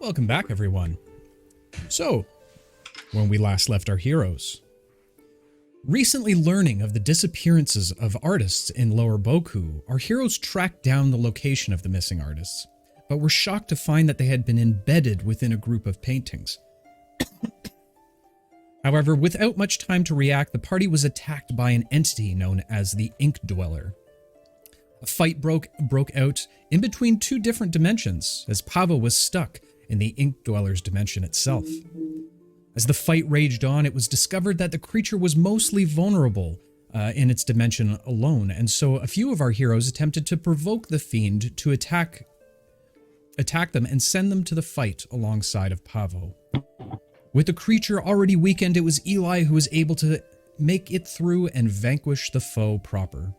Welcome back, everyone. So, when we last left our heroes, recently learning of the disappearances of artists in Lower Boku, our heroes tracked down the location of the missing artists, but were shocked to find that they had been embedded within a group of paintings. However, without much time to react, the party was attacked by an entity known as the Ink Dweller. A fight broke out in between two different dimensions, as Pavo was stuck in the Ink Dweller's dimension itself. As the fight raged on, it was discovered that the creature was mostly vulnerable in its dimension alone, and so a few of our heroes attempted to provoke the fiend to attack them and send them to the fight alongside of Pavo. With the creature already weakened, it was Eli who was able to make it through and vanquish the foe proper.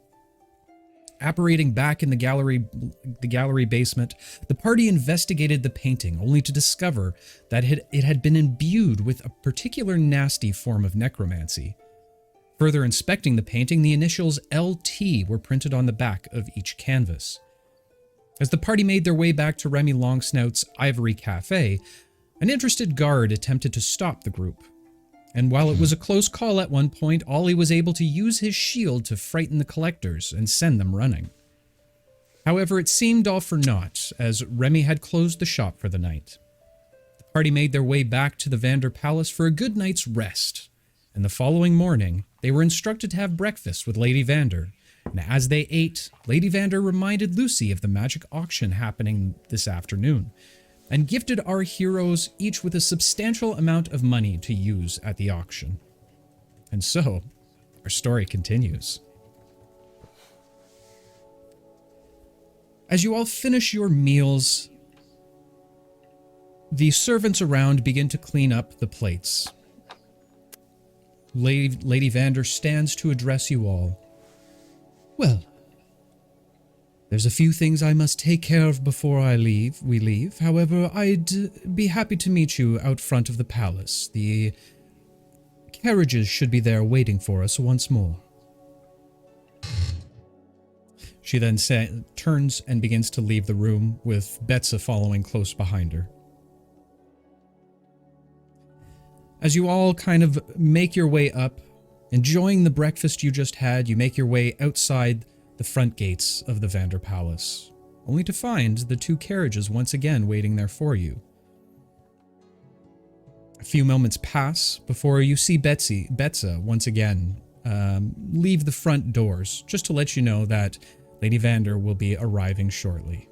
Apparating back in the gallery basement, the party investigated the painting, only to discover that it had been imbued with a particular nasty form of necromancy. Further inspecting the painting, the initials LT were printed on the back of each canvas. As the party made their way back to Remy Longsnout's Ivory Cafe, an interested guard attempted to stop the group. And while it was a close call at one point, Ollie was able to use his shield to frighten the collectors and send them running. However, it seemed all for naught, as Remy had closed the shop for the night. The party made their way back to the Vander Palace for a good night's rest, and the following morning, they were instructed to have breakfast with Lady Vander. And as they ate, Lady Vander reminded Lucy of the magic auction happening this afternoon, and gifted our heroes each with a substantial amount of money to use at the auction. And so, our story continues. As you all finish your meals, the servants around begin to clean up the plates. Lady Vander stands to address you all. Well, there's a few things I must take care of before we leave. However, I'd be happy to meet you out front of the palace. The carriages should be there waiting for us once more. She then turns and begins to leave the room, with Betsa following close behind her. As you all kind of make your way up, enjoying the breakfast you just had, you make your way outside the front gates of the Vander Palace, only to find the two carriages once again waiting there for you. A few moments pass before you see Betsa once again leave the front doors, just to let you know that Lady Vander will be arriving shortly.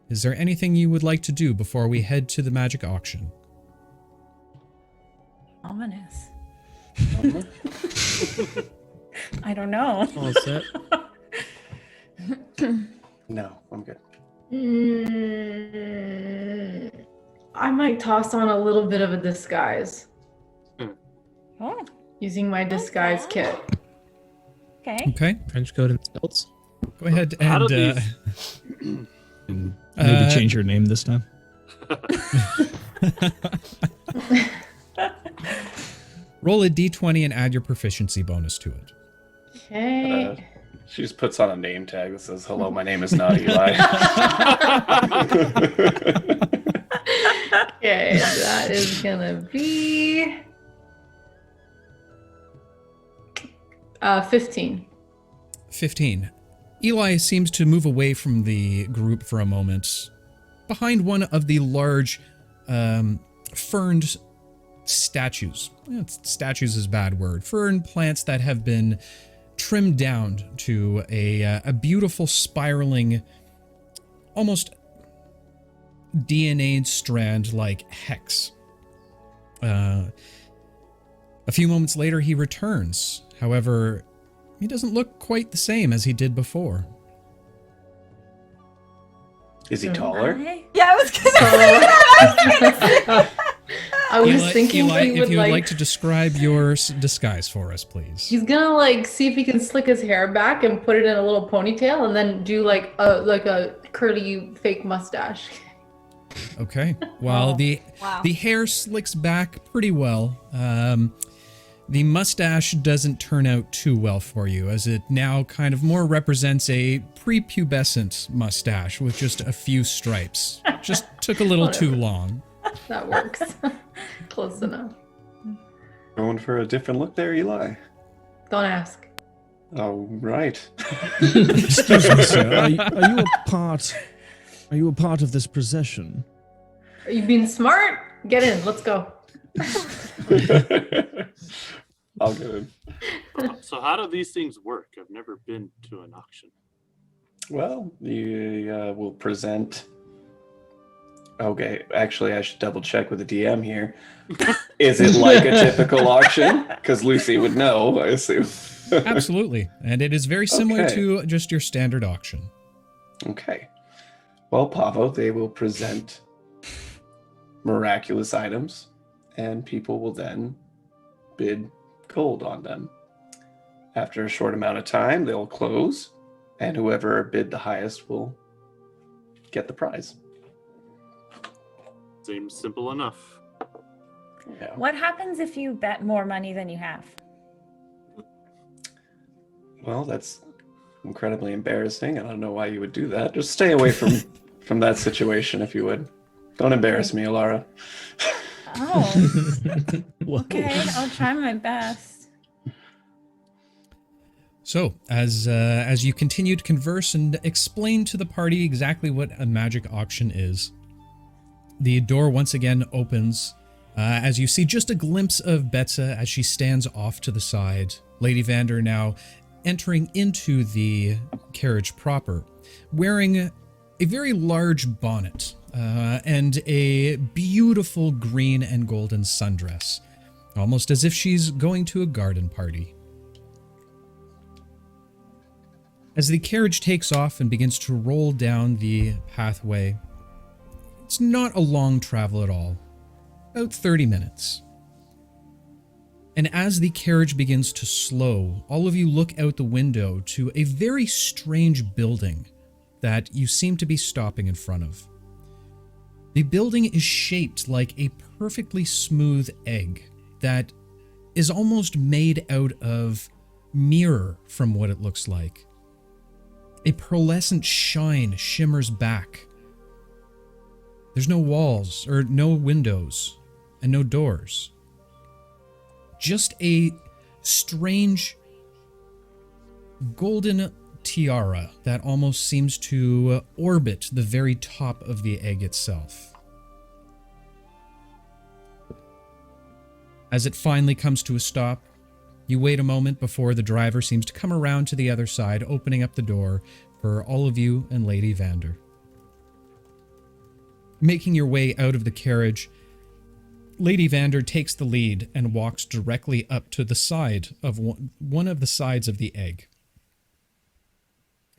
Is there anything you would like to do before we head to the magic auction? Ominous. I don't know. All set? No, I'm good. I might toss on a little bit of a disguise. Oh, Using my disguise kit. okay. Okay, Trench coat and stilts. go ahead How and do And maybe change your name this time. roll a d20 and add your proficiency bonus to it. Okay. She just puts on a name tag that says, "Hello, my name is not Eli." Okay, that is gonna be 15. 15. Eli seems to move away from the group for a moment, behind one of the large ferned statues. Statues is a bad word. Fern plants that have been trimmed down to a beautiful spiraling, almost DNA strand like hex. A few moments later, he returns. However, he doesn't look quite the same as he did before. Is he taller? Yeah, I was gonna say that. I was thinking Eli, he if would you would like, like to describe your disguise for us, please. he's gonna like see if he can slick his hair back and put it in a little ponytail and then do like a curly fake mustache. Okay. Well, Oh, wow. the hair slicks back pretty well. The mustache doesn't turn out too well for you, as it now kind of more represents a prepubescent mustache with just a few stripes. Just took a little too long. That works. Close enough. Going for a different look there, Eli. Don't ask. Oh, right. Excuse me, sir. Are you a part of this procession? Are you being smart? Get in. Let's go. I'll get him. So how do these things work? I've never been to an auction. Well, you will present. Okay, actually, I should double check with the DM here. Is it like a typical auction? Because Lucy would know, I assume. Absolutely. And it is very similar Okay. to just your standard auction. Okay. Well, Pavo, they will present miraculous items, and people will then bid gold on them. After a short amount of time, they'll close, and whoever bid the highest will get the prize. Seems simple enough. Yeah. What happens if you bet more money than you have? Well, that's incredibly embarrassing. I don't know why you would do that. Just stay away from that situation if you would. Don't embarrass me, Alara. Oh, Whoa. okay. I'll try my best. So, as you continue to converse and explain to the party exactly what a magic auction is, the door once again opens as you see just a glimpse of Betsa as she stands off to the side. Lady Vander now entering into the carriage proper, wearing a very large bonnet and a beautiful green and golden sundress, almost as if she's going to a garden party. As the carriage takes off and begins to roll down the pathway, it's not a long travel at all, about 30 minutes. And as the carriage begins to slow, all of you look out the window to a very strange building that you seem to be stopping in front of. The building is shaped like a perfectly smooth egg that is almost made out of mirror from what it looks like. A pearlescent shine shimmers back. There's no walls or no windows and no doors. Just a strange golden tiara that almost seems to orbit the very top of the egg itself. As it finally comes to a stop, you wait a moment before the driver seems to come around to the other side, opening up the door for all of you and Lady Vander. Making your way out of the carriage, Lady Vander takes the lead and walks directly up to the side of one of the sides of the egg.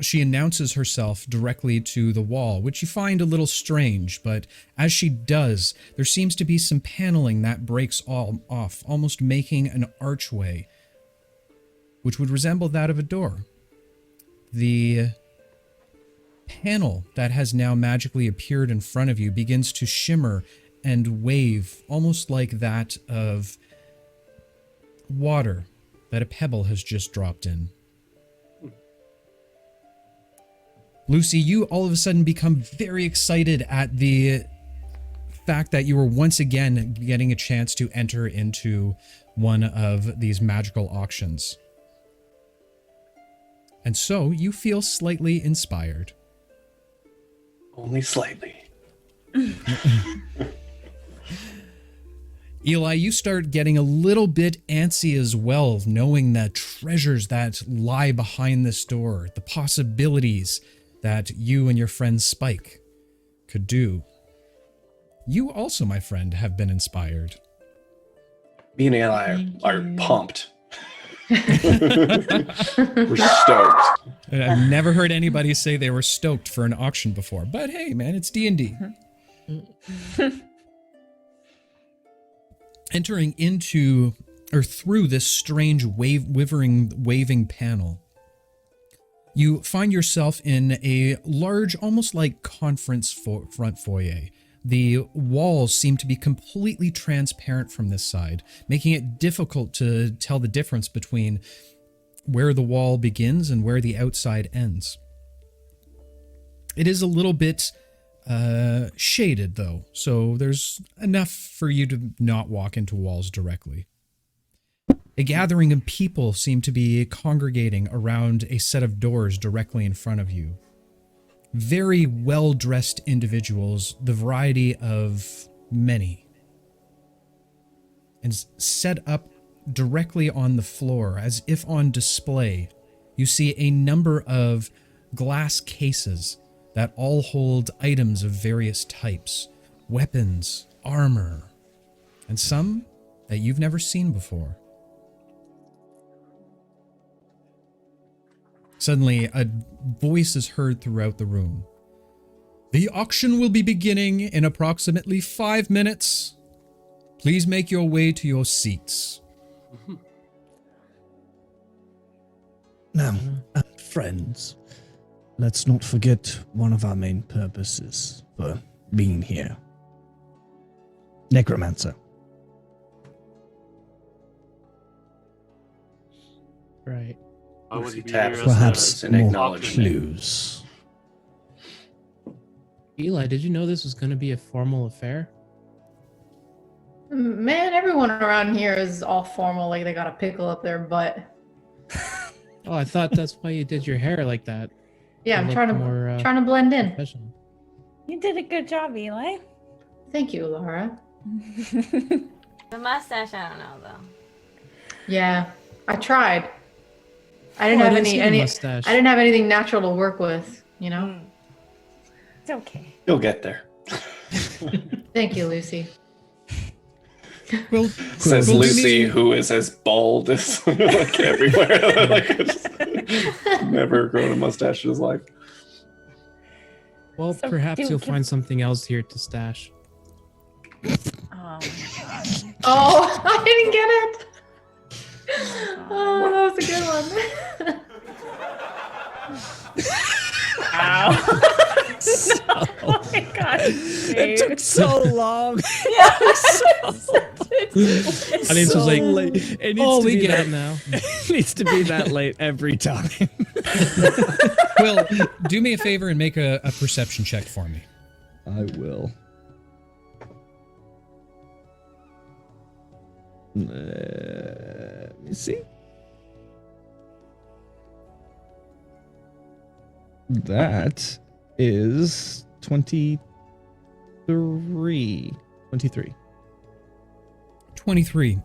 She announces herself directly to the wall, which you find a little strange, but as she does, there seems to be some paneling that breaks off, almost making an archway, which would resemble that of a door. The panel that has now magically appeared in front of you begins to shimmer and wave, almost like that of water that a pebble has just dropped in. Lucy, you all of a sudden become very excited at the fact that you were once again getting a chance to enter into one of these magical auctions. And so you feel slightly inspired. Only slightly. Eli, you start getting a little bit antsy as well, knowing the treasures that lie behind this door, the possibilities that you and your friend Spike could do. You also, my friend, have been inspired. Me and Eli are pumped. We're stoked. And I've never heard anybody say they were stoked for an auction before, but hey, man, it's D&D. Entering into, or through this strange waving panel, you find yourself in a large, almost like conference front foyer, The walls seem to be completely transparent from this side, making it difficult to tell the difference between where the wall begins and where the outside ends. It is a little bit shaded, though, so there's enough for you to not walk into walls directly. A gathering of people seem to be congregating around a set of doors directly in front of you. Very well-dressed individuals, the variety of many. And set up directly on the floor, as if on display, you see a number of glass cases that all hold items of various types, weapons, armor, and some that you've never seen before. Suddenly, a voice is heard throughout the room. The auction will be beginning in approximately 5 minutes. Please make your way to your seats. Now, friends, let's not forget one of our main purposes for being here. Necromancer. Right. Why would Lucy he be taps here his Perhaps nose in more acknowledgement. clues. Eli, did you know this was going to be a formal affair? Man, everyone around here is all formal, like they got a pickle up their butt. Oh, I thought that's why you did your hair like that. Yeah, You I'm look trying to more, trying to blend in. professional. You did a good job, Eli. Thank you, Laura. The mustache, I don't know though. Yeah, I tried. I didn't Oh, have didn't see the any. mustache. I didn't have anything natural to work with. You know. It's okay. You'll get there. Thank you, Lucy. Well, Says well, do Lucy, me- who is as bald as like everywhere. Like, just never grown a mustache in his life. Well, So, perhaps dude, you'll can- find something else here to stash. Oh, Oh, I didn't get it. Oh, that was a good one. ow. Oh my god. It took so long. Audience was like, It needs oh, to we be get that, it now. It needs to be that late every time. Well, do me a favor and make a perception check for me. I will. Let me see. That is 23. 23. 23.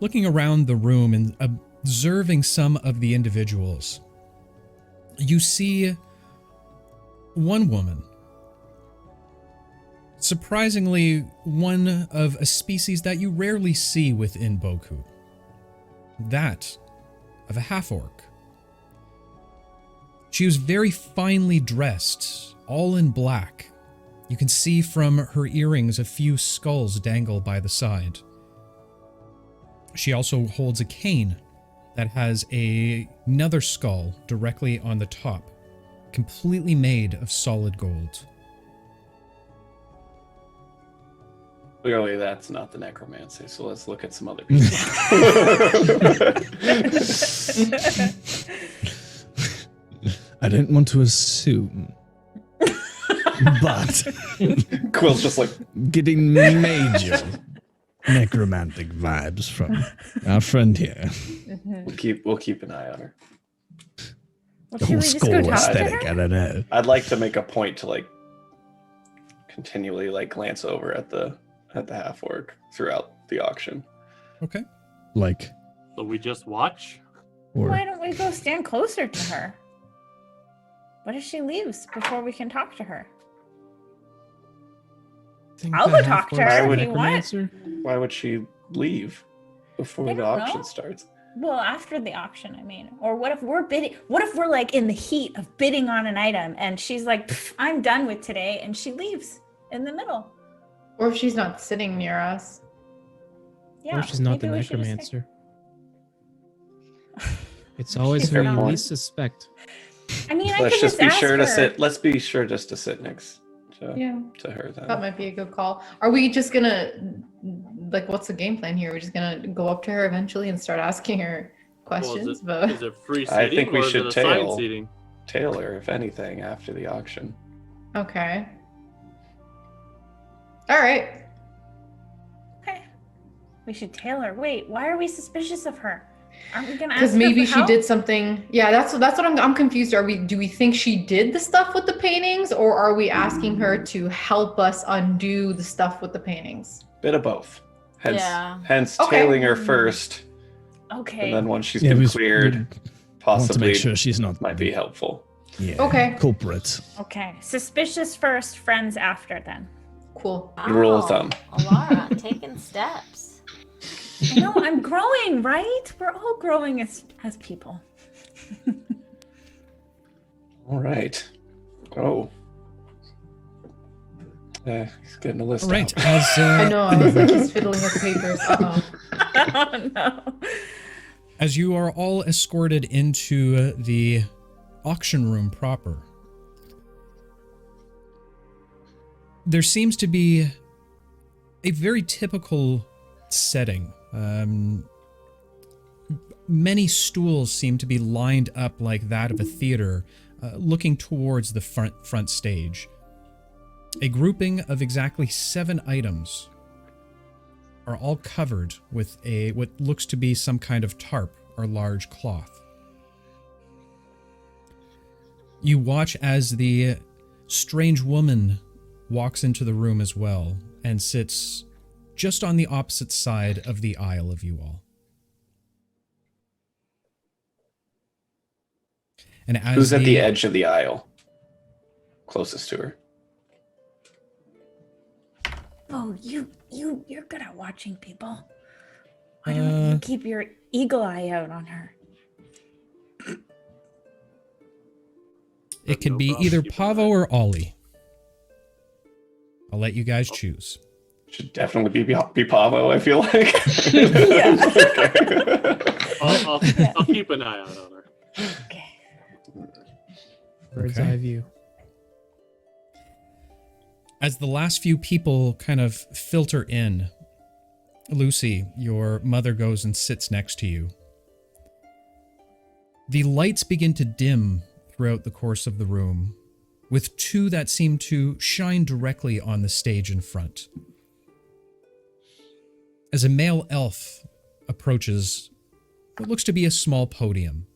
Looking around the room and observing some of the individuals, you see one woman. Surprisingly, one of a species that you rarely see within Boku. That of a half-orc. She was very finely dressed, all in black. You can see from her earrings a few skulls dangle by the side. She also holds a cane that has another skull directly on the top, completely made of solid gold. Clearly, that's not the necromancy. So let's look at some other people. I didn't want to assume, but Quill's just like, getting major necromantic vibes from our friend here. we'll keep an eye on her. Well, The should we whole just go skull talk to aesthetic, her? I don't know. I'd like to make a point to like continually like glance over at the half orc throughout the auction. Okay. Like, So we just watch? or Why don't we go stand closer to her? What if she leaves before we can talk to her? Think I'll the go talk to half-orc's her the if you want. necromancer? Why would she leave before I the don't auction know. starts? Well, after the auction, I mean. Or what if we're bidding? What if we're like in the heat of bidding on an item and she's like, "Pff, I'm done with today," and she leaves in the middle? Or if she's not sitting near us. Yeah. Or she's not the maybe we should just say- necromancer. It's always She's who you not. least suspect. I mean, I Let's could just be ask sure to her. sit. Let's be sure just to sit next to her then. That might be a good call. Are we just gonna, like, what's the game plan here? We're just gonna go up to her eventually and start asking her questions about. Is it free seating I think we or is should it assigned seating? Taylor, if anything, after the auction. Okay. All right. Okay. We should tail her. Wait, why are we suspicious of her? Aren't we gonna ask Because her maybe for she help? did something. Yeah, that's what I'm confused. Do we think she did the stuff with the paintings, or are we asking her to help us undo the stuff with the paintings? Bit of both. Hence, Yeah. hence Okay. tailing her first, Okay. and then once she's Yeah, been we cleared, want to possibly make sure she's not might be helpful. Yeah, Okay. culprit. Okay. Suspicious first, friends after then. Cool. Good rule of thumb. Alara, taking steps. I know, I'm growing, right? We're all growing as people. All right. Oh. He's getting a list All right, out. as I know. I was like, he's fiddling with the papers. Oh no. as you are all escorted into the auction room proper, there seems to be a very typical setting. Many stools seem to be lined up like that of a theater, looking towards the front stage. A grouping of exactly 7 items are all covered with what looks to be some kind of tarp or large cloth. You watch as the strange woman walks into the room as well and sits just on the opposite side of the aisle of you all. And as Who's at the edge of the aisle? Closest to her. Oh, you're good at watching people. Why don't you keep your eagle eye out on her? It can No be problem. either Keep an Pavo eye. or Ollie. I'll let you guys choose. Should definitely be Pavo, I feel like. I'll keep an eye out on her. Okay. Bird's Okay. eye view. As the last few people kind of filter in, Lucy, your mother goes and sits next to you. The lights begin to dim throughout the course of the room, with 2 that seem to shine directly on the stage in front. As a male elf approaches what looks to be a small podium.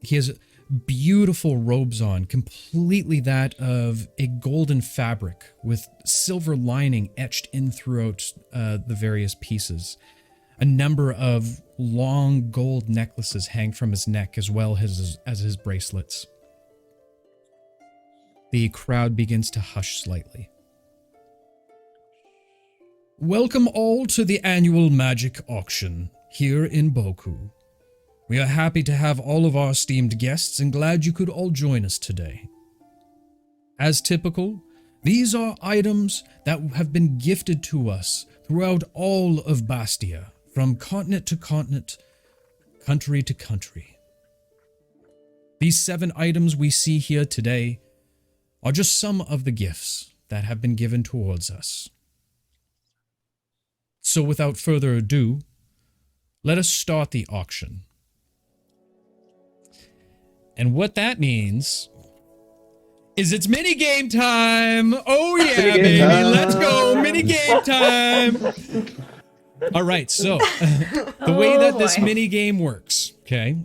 He has beautiful robes on, completely that of a golden fabric with silver lining etched in throughout the various pieces. A number of long gold necklaces hang from his neck as well as his bracelets. The crowd begins to hush slightly. Welcome all to the annual magic auction here in Boku. We are happy to have all of our esteemed guests and glad you could all join us today. As typical, these are items that have been gifted to us throughout all of Bastia, from continent to continent, country to country. These 7 items we see here today are just some of the gifts that have been given towards us. So without further ado, let us start the auction. And what that means is it's mini game time. Oh yeah, Mini game baby. time. Let's go. Mini game time. All right. So the way that this boy. mini game works, okay,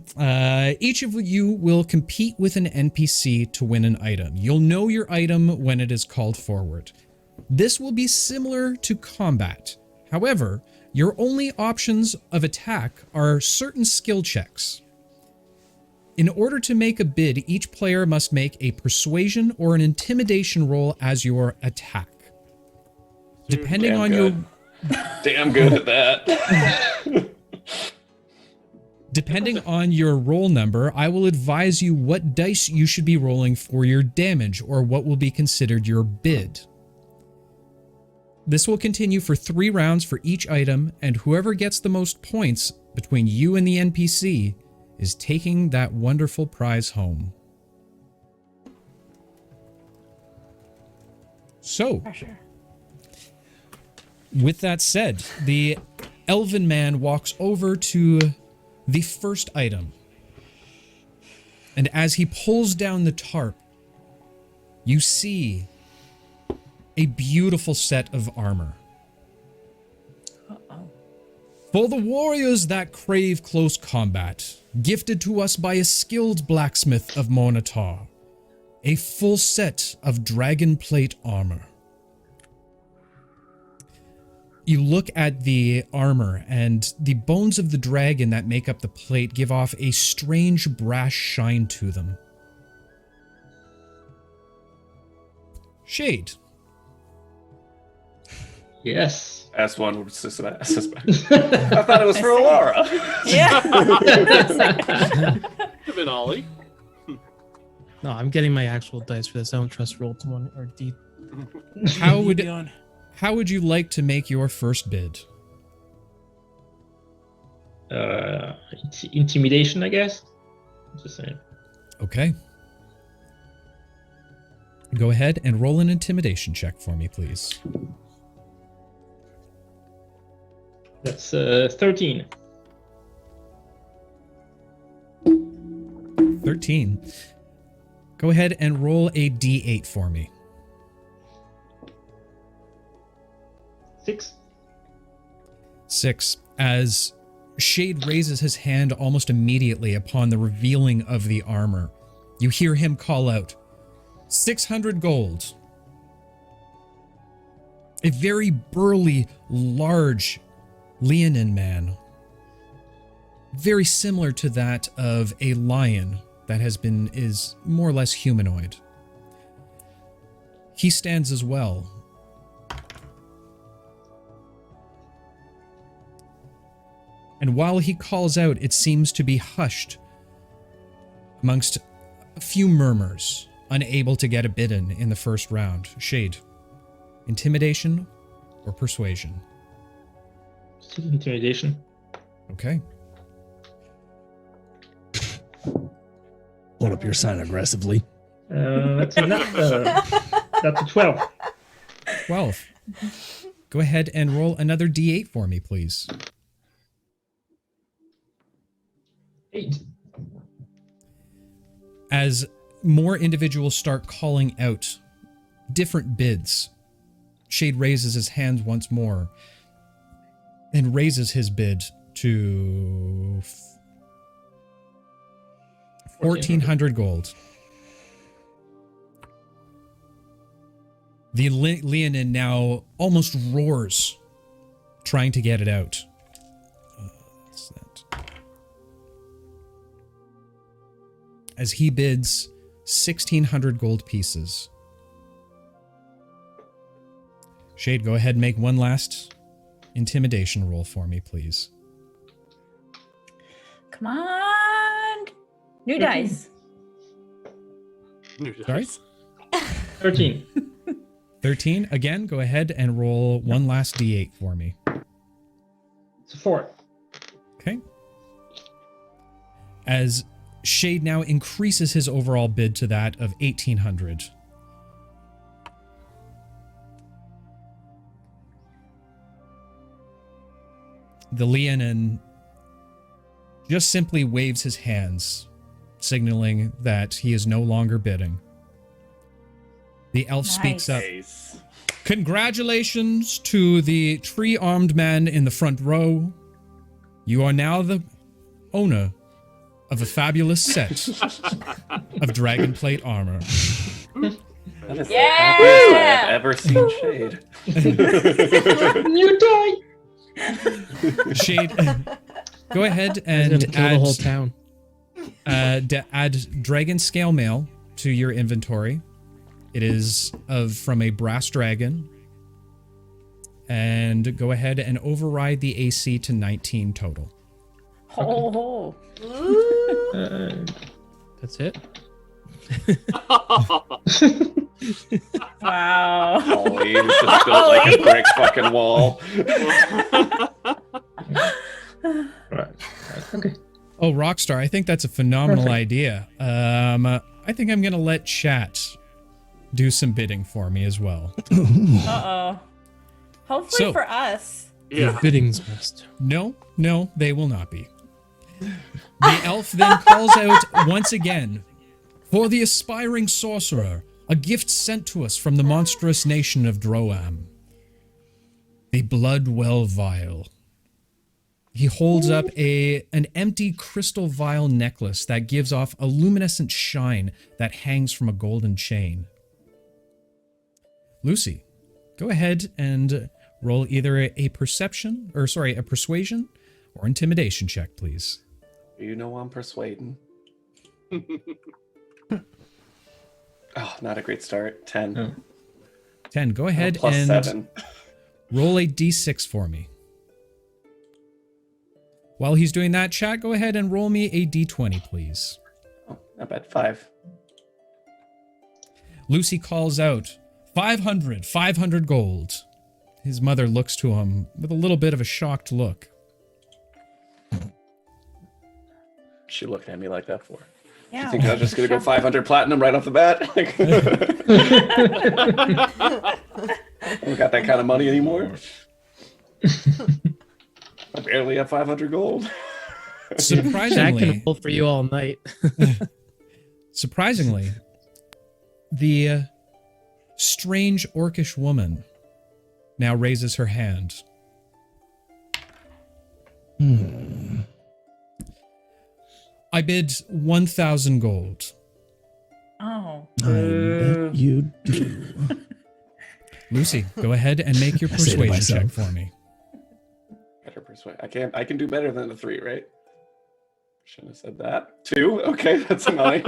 each of you will compete with an NPC to win an item. You'll know your item when it is called forward. This will be similar to combat. However, your only options of attack are certain skill checks. In order to make a bid, each player must make a persuasion or an intimidation roll as your attack. Depending Damn on good. Damn good at that. Depending on your roll number, I will advise you what dice you should be rolling for your damage or what will be considered your bid. This will continue for 3 rounds for each item, and whoever gets the most points between you and the NPC is taking that wonderful prize home. So, Pressure. with that said, the elven man walks over to the first item. And as he pulls down the tarp, you see a beautiful set of armor. Uh-oh. For the warriors that crave close combat, gifted to us by a skilled blacksmith of Mornatar, a full set of dragon plate armor. You look at the armor, and the bones of the dragon that make up the plate give off a strange brass shine to them. Shade. Yes. As one would suspect. I thought it was for Alara. Yeah. Could have been Ollie. No, I'm getting my actual dice for this. I don't trust roll to one or D. How would you like to make your first bid? Intimidation, I guess. Just saying. Okay. Go ahead and roll an intimidation check for me, please. That's 13. 13. Go ahead and roll a d8 for me. 6. 6. As Shade raises his hand almost immediately upon the revealing of the armor, you hear him call out, 600 gold. A very burly, large Leonin man, very similar to that of a lion that is more or less humanoid. He stands as well. And while he calls out, it seems to be hushed amongst a few murmurs, unable to get a bid in the first round. Shade, intimidation or persuasion? Intimidation. Okay. Hold up your sign aggressively. That's a 12. 12. Go ahead and roll another d8 for me, please. 8. As more individuals start calling out different bids, Shade raises his hands once more and raises his bid to 1,400 gold. The Leonin now almost roars, trying to get it out. What's that? As he bids 1,600 gold pieces. Shade, go ahead and make one last intimidation roll for me, please. Come on. New dice. Sorry? 13. 13. Again, go ahead and roll one last d8 for me. It's a 4. Okay. As Shade now increases his overall bid to that of 1,800. The Leonin just simply waves his hands, signaling that he is no longer bidding. The elf speaks up. Nice. Congratulations to the tree-armed man in the front row. You are now the owner of a fabulous set of dragon plate armor. That is Yeah! the happiest I have ever seen Shade. You die! Shade, go ahead He's and gonna kill the whole town. add dragon scale mail to your inventory. It is from a brass dragon. And go ahead and override the AC to 19 total. Oh. That's it. Wow. Ollie was just built like a brick fucking wall. Right. Okay. Oh, Rockstar, I think that's a phenomenal idea. I think I'm going to let chat do some bidding for me as well. Uh-oh. Hopefully So- for us. Your Yeah. bidding's must. No, they will not be. The elf then calls out once again, "For the aspiring sorcerer, a gift sent to us from the monstrous nation of Droam. The Bloodwell Vial." He holds up an empty crystal vial necklace that gives off a luminescent shine that hangs from a golden chain. Lucy, go ahead and roll either a persuasion or intimidation check, please. You know I'm persuading. Oh, not a great start. 10. Oh. 10. Go ahead Plus and 7. roll a d6 for me. While he's doing that, chat, go ahead and roll me a d20, please. Oh, not bad. 5. Lucy calls out, 500 gold. His mother looks to him with a little bit of a shocked look. She looked at me like that for. Yeah. You think I was just going to go 500 platinum right off the bat? I don't got that kind of money anymore. I barely have 500 gold. Jack can Surprisingly, hold for you all night. surprisingly, the strange orcish woman now raises her hand. I bid 1,000 gold. Oh. I bet you do. Lucy, go ahead and make your I say to persuasion check myself. for me. Better persuade. I can do better than the 3, right? Shouldn't have said that. 2? Okay, that's a 9.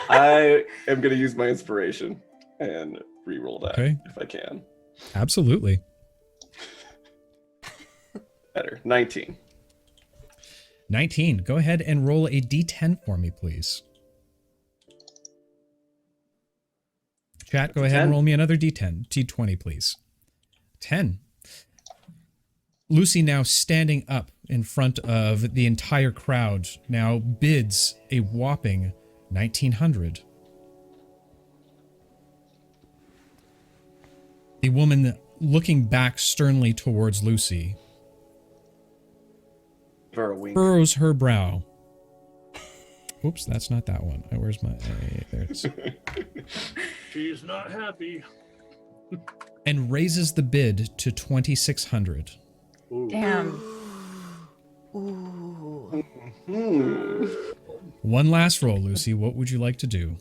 I am going to use my inspiration and re-roll that Okay. if I can. Absolutely. Better. 19. 19. Go ahead and roll a d10 for me, please. Chat, go That's a ahead and 10. roll me another d10. d20, please. 10. Lucy, now standing up in front of the entire crowd, now bids a whopping 1,900. The woman, looking back sternly towards Lucy, Give her a wink. furrows her brow. Oops, that's not that one. Where's my... there it is. She's not happy. And raises the bid to 2,600. Ooh. Damn. One last roll, Lucy. What would you like to do?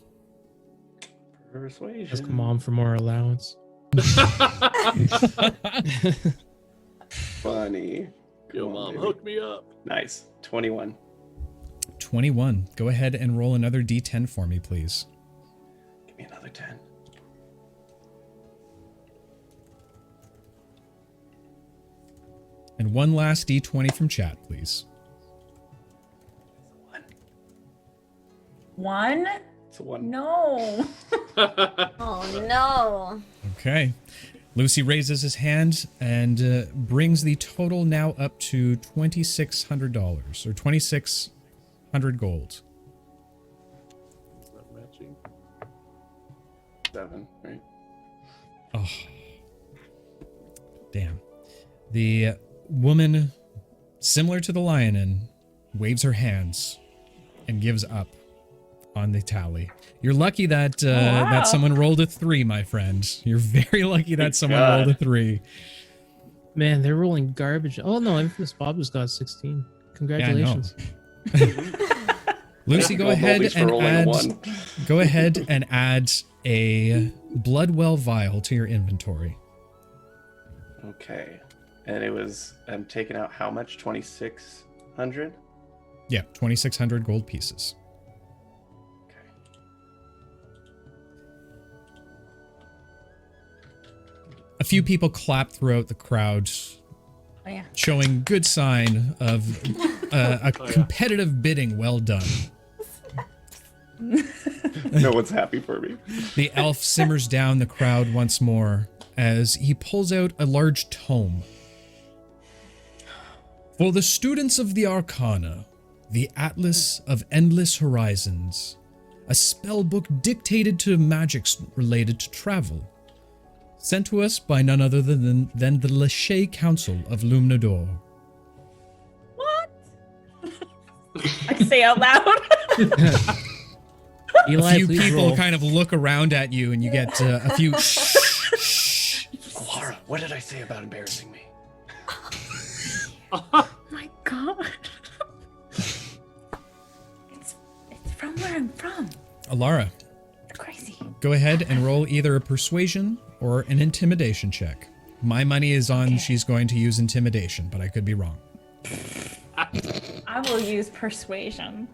Persuasion. Ask mom for more allowance. Funny. Yo, Come on, mom, baby. hook me up. Nice. 21. 21. Go ahead and roll another d10 for me, please. Give me another 10. And one last d20 from chat, please. 1? It's a 1. No. Oh no. Okay. Lucy raises his hand and brings the total now up to $2,600, or 2,600 gold. Is that matching? 7, right? Oh, damn. The woman, similar to the lionin, waves her hands and gives up on the tally. You're lucky that wow. that someone rolled a 3, my friend. You're very lucky that Thank someone God. rolled a 3. Man, they're rolling garbage. Oh no, Infamous Bob just got 16. Congratulations. Lucy, go Gold ahead moldies for and rolling a add. 1. Go ahead and add a Bloodwell vial to your inventory. Okay. And it was, I'm taking out how much? 2,600? Yeah, 2,600 gold pieces. Okay. A few people clap throughout the crowd, Oh, yeah. showing good sign of a competitive bidding well done. No one's happy for me. The elf simmers down the crowd once more as he pulls out a large tome. For the students of the Arcana, the Atlas of Endless Horizons, a spell book dictated to magics related to travel. Sent to us by none other than the Lachey Council of Lumnador. What? I can say out loud. Eli, A few please people roll. kind of look around at you, and you get a few. Laura, what did I say about embarrassing me? My God. It's from where I'm from. Alara, It's crazy. go ahead and roll either a persuasion or an intimidation check. My money is on she's going to use intimidation, but I could be wrong. I will use persuasion.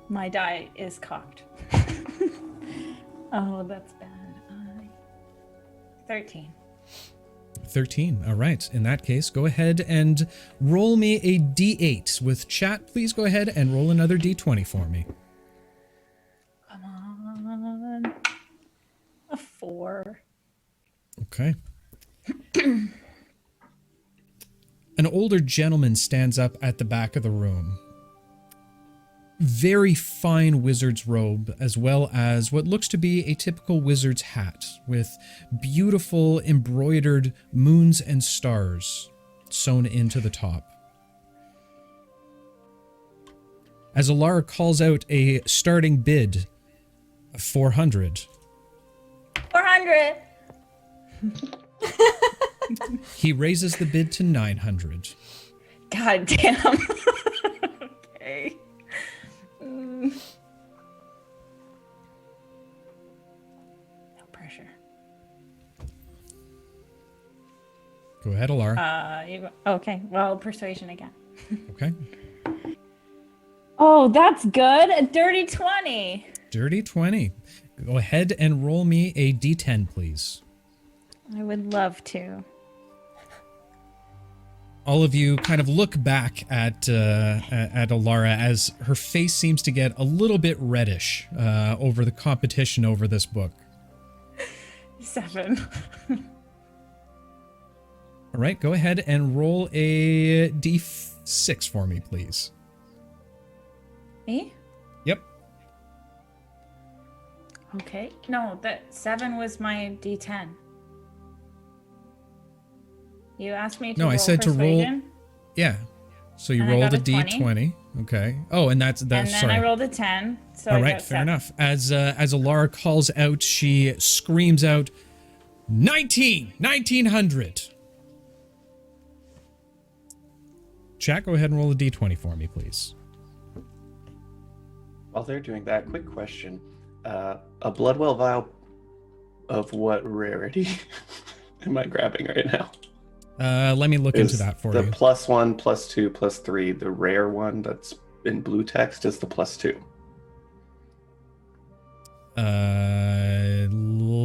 My die is cocked. Oh, that's bad. 13. 13. All right. In that case, go ahead and roll me a d8. With chat, please go ahead and roll another d20 for me. Come on. A 4. Okay. An older gentleman stands up at the back of the room. Very fine wizard's robe, as well as what looks to be a typical wizard's hat, with beautiful embroidered moons and stars sewn into the top. As Alara calls out a starting bid of 400. 400. He raises the bid to 900. God damn. Okay. No pressure. Go ahead, Alara. Okay. Well, persuasion again. Okay. Oh, that's good. A dirty 20. Dirty 20. Go ahead and roll me a d10, please. I would love to. All of you kind of look back at Alara as her face seems to get a little bit reddish over the competition over this book. 7. All right, go ahead and roll a d6 for me, please. Me? Yep. Okay. No, that 7 was my D10. You asked me to No, roll I said persuasion, to roll. Yeah. So you And I rolled got a a 20. d20. Okay. Oh, and that's and then sorry. I rolled a 10. So All I right, got fair 7. enough. As Alara calls out, she screams out, 1900. Chat, go ahead and roll a d20 for me, please. While they're doing that, quick question. A Bloodwell vial of what rarity am I grabbing right now? Let me look into Is that for the you. +1, +2, +3, the rare one that's in blue text is the +2.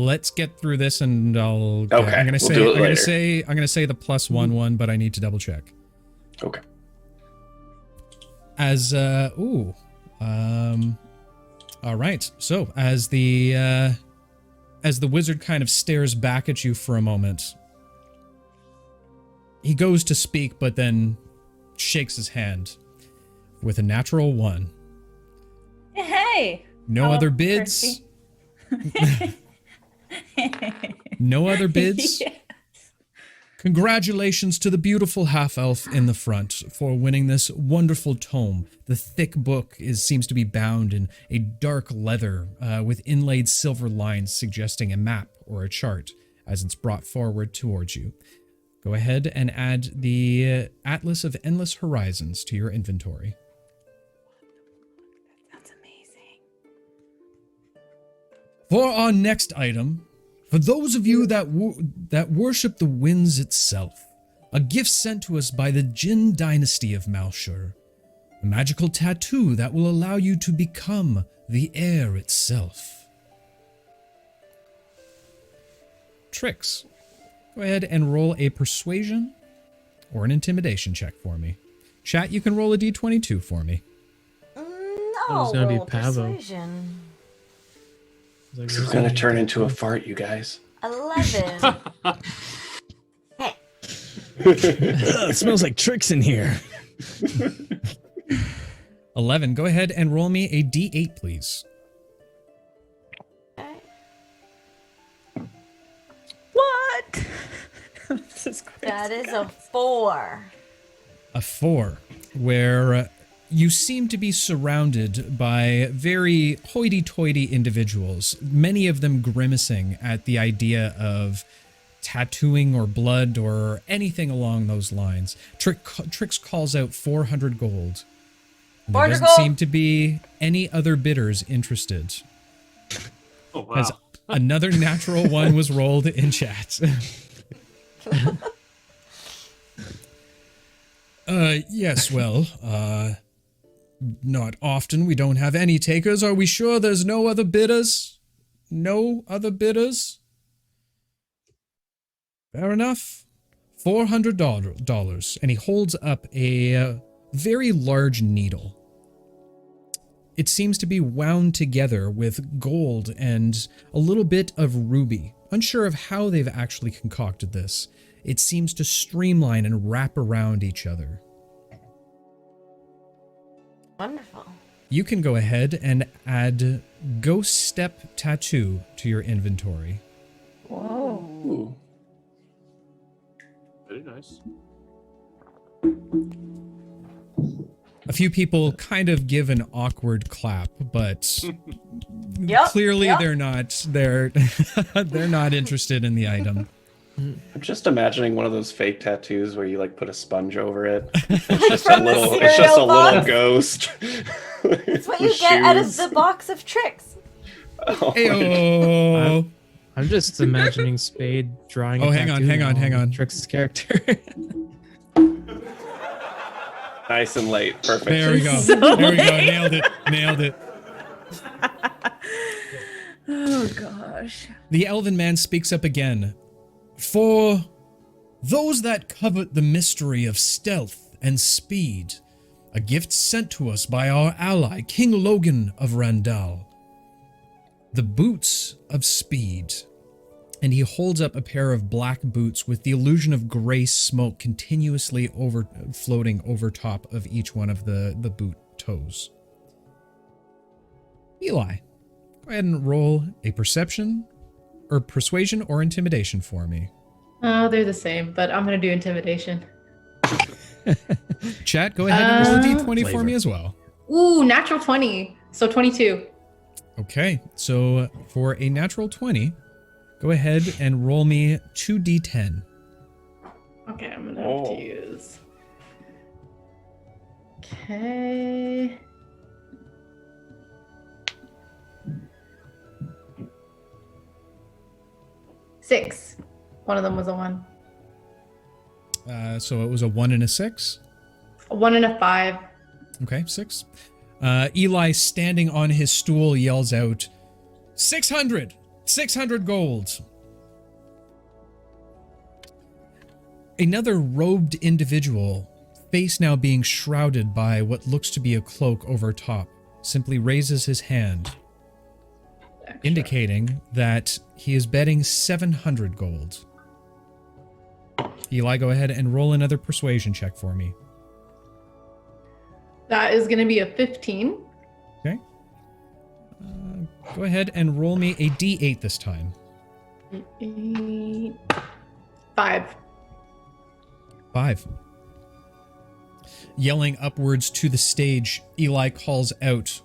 Let's get through this and I'll. Okay, I'm gonna we'll say. do it I'm gonna later. say. I'm gonna say the +1 one, but I need to double check. Okay. As all right. So as the wizard kind of stares back at you for a moment, he goes to speak, but then shakes his hand with a natural 1. Hey. No Oh, other bids. Kirsty. No other bids. Yeah. Congratulations to the beautiful half-elf in the front for winning this wonderful tome. The thick book seems to be bound in a dark leather with inlaid silver lines suggesting a map or a chart as it's brought forward towards you. Go ahead and add the Atlas of Endless Horizons to your inventory. That's amazing. For our next item, for those of you that worship the winds itself, a gift sent to us by the Jin dynasty of Malshur, a magical tattoo that will allow you to become the air itself. Tricks. Go ahead and roll a persuasion or an intimidation check for me. Chat, you can roll a d22 for me. No, it's gonna be roll Pavo. persuasion. This is going to turn into a fart, you guys. 11. Hey. It smells like tricks in here. 11. Go ahead and roll me a d8, please. Okay. What? This is crazy. That is a 4. A 4, where you seem to be surrounded by very hoity-toity individuals, many of them grimacing at the idea of tattooing or blood or anything along those lines. Trix calls out 400 gold. There 400 doesn't gold. seem to be any other bidders interested. Oh, wow. As another natural one was rolled in chat. Yes, well, not often. We don't have any takers. Are we sure there's no other bidders? No other bidders? Fair enough. $400. And he holds up a very large needle. It seems to be wound together with gold and a little bit of ruby. Unsure of how they've actually concocted this. It seems to streamline and wrap around each other. Wonderful. You can go ahead and add Ghost Step Tattoo to your inventory. Whoa. Ooh. Very nice. A few people kind of give an awkward clap, but Yep, clearly yep. they're not they're not interested in the item. I'm just imagining one of those fake tattoos where you like put a sponge over it. It's just From the it's just a cereal little box. ghost. That's what you get out of the box of tricks. Oh, Ayo. I'm just imagining Spade drawing. Oh, a hang on, tattoo hang on. Trix's character. nice and late. Perfect. There we go. So There we go. late. Nailed it. Oh gosh. The elven man speaks up again. For those that covet the mystery of stealth and speed, a gift sent to us by our ally, King Logan of Randall. The boots of speed. And he holds up a pair of black boots with the illusion of gray smoke continuously floating over top of each one of the boot toes. Eli, go ahead and roll a perception or intimidation for me. Oh, they're the same, but I'm going to do intimidation. Chat, go ahead and roll a d20 for Flavor. me as well. Ooh, natural 20. So 22. Okay, so for a natural 20, go ahead and roll me 2d10. Okay, I'm going to have to use. Okay. Six. One of them was a 1. So it was a 1 and a 6. A 1 and a 5. Okay, 6. Eli, standing on his stool, yells out, 600! 600 gold! Another robed individual, face now being shrouded by what looks to be a cloak over top, simply raises his hand, Extra. indicating that he is betting 700 gold. Eli, go ahead and roll another persuasion check for me. That is going to be a 15. Okay. Go ahead and roll me a d8 this time. 8, 5. 5. Yelling upwards to the stage, Eli calls out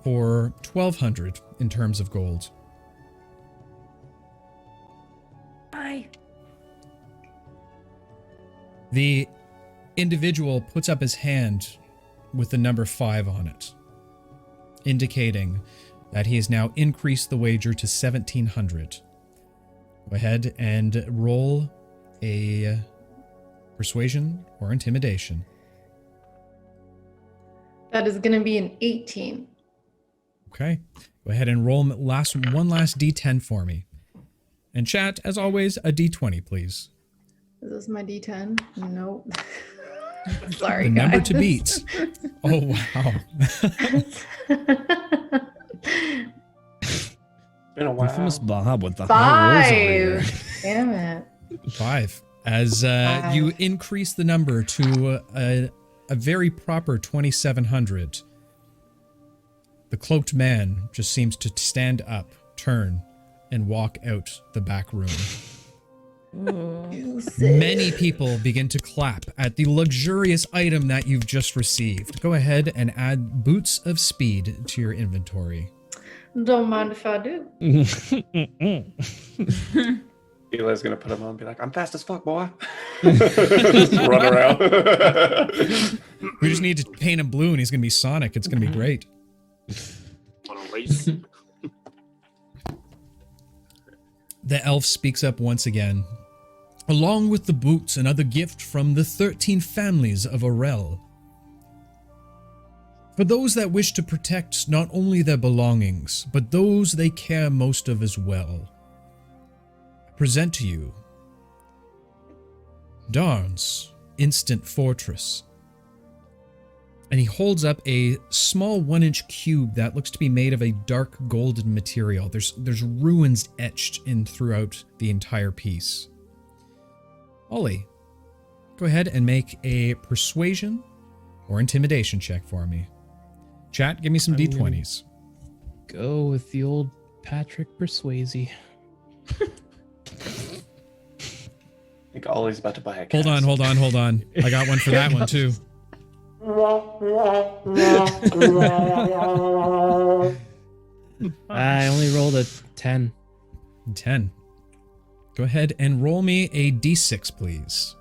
for 1,200 in terms of gold. Bye. The individual puts up his hand with the number 5 on it, indicating that he has now increased the wager to 1,700. Go ahead and roll a persuasion or intimidation. That is going to be an 18. Okay. Go ahead and roll one last d10 for me. And chat, as always, a d20, please. Is this my D10? Nope. Sorry, The number guys. to beat. Oh, wow. Been a while. Infamous Bob with the high rolls over here. 5. Damn it. 5. As Five. you increase the number to a a very proper 2,700. The cloaked man just seems to stand up, turn, and walk out the back room. Many people begin to clap at the luxurious item that you've just received. Go ahead and add Boots of Speed to your inventory. Don't mind if I do. Eli's gonna put him on and be like, I'm fast as fuck, boy. Just run around. We just need to paint him blue and he's gonna be Sonic. It's gonna be great. On a race. The elf speaks up once again. Along with the boots, another gift from the 13 families of Orel. For those that wish to protect not only their belongings, but those they care most of as well. I present to you Darn's Instant Fortress. And he holds up a small 1-inch cube that looks to be made of a dark golden material. There's runes etched in throughout the entire piece. Ollie, go ahead and make a persuasion or intimidation check for me. Chat, give me some D20s. Go with the old Patrick Persuasey. I think Ollie's about to buy a Hold on. I got one for that one too. I only rolled a 10. 10. Go ahead and roll me a D6, please.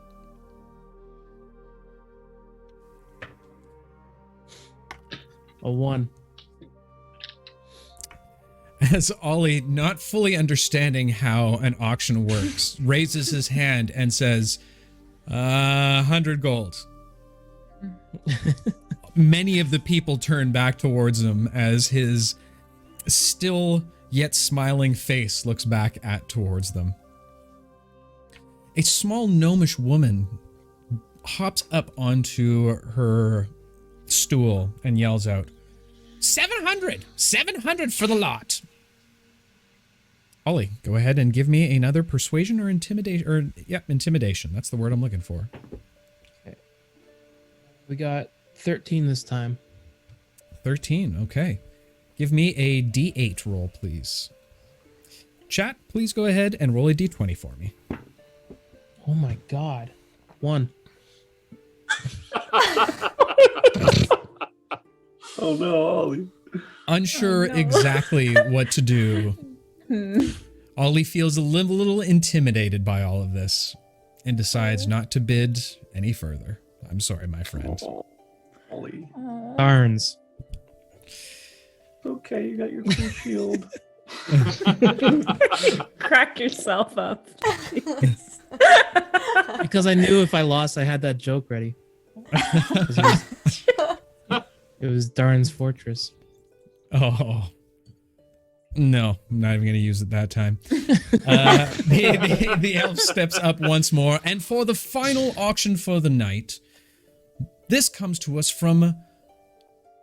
A 1. As Ollie, not fully understanding how an auction works, raises his hand and says, 100 gold. Many of the people turn back towards him as his still yet smiling face looks back towards them. A small gnomish woman hops up onto her stool and yells out, 700! 700 for the lot! Ollie, go ahead and give me another persuasion or intimidation, intimidation. That's the word I'm looking for. Okay. We got 13 this time. 13, okay. Give me a D8 roll, please. Chat, please go ahead and roll a D20 for me. Oh my god. 1. Oh no, Ollie. Unsure exactly what to do. Ollie feels a little intimidated by all of this and decides not to bid any further. I'm sorry, my friend. Oh, Ollie. Darns. Okay, you got your cool shield. Crack yourself up. Because I knew if I lost, I had that joke ready. It was Darn's Fortress. Oh. No, I'm not even going to use it that time. The elf steps up once more, and for the final auction for the night, this comes to us from a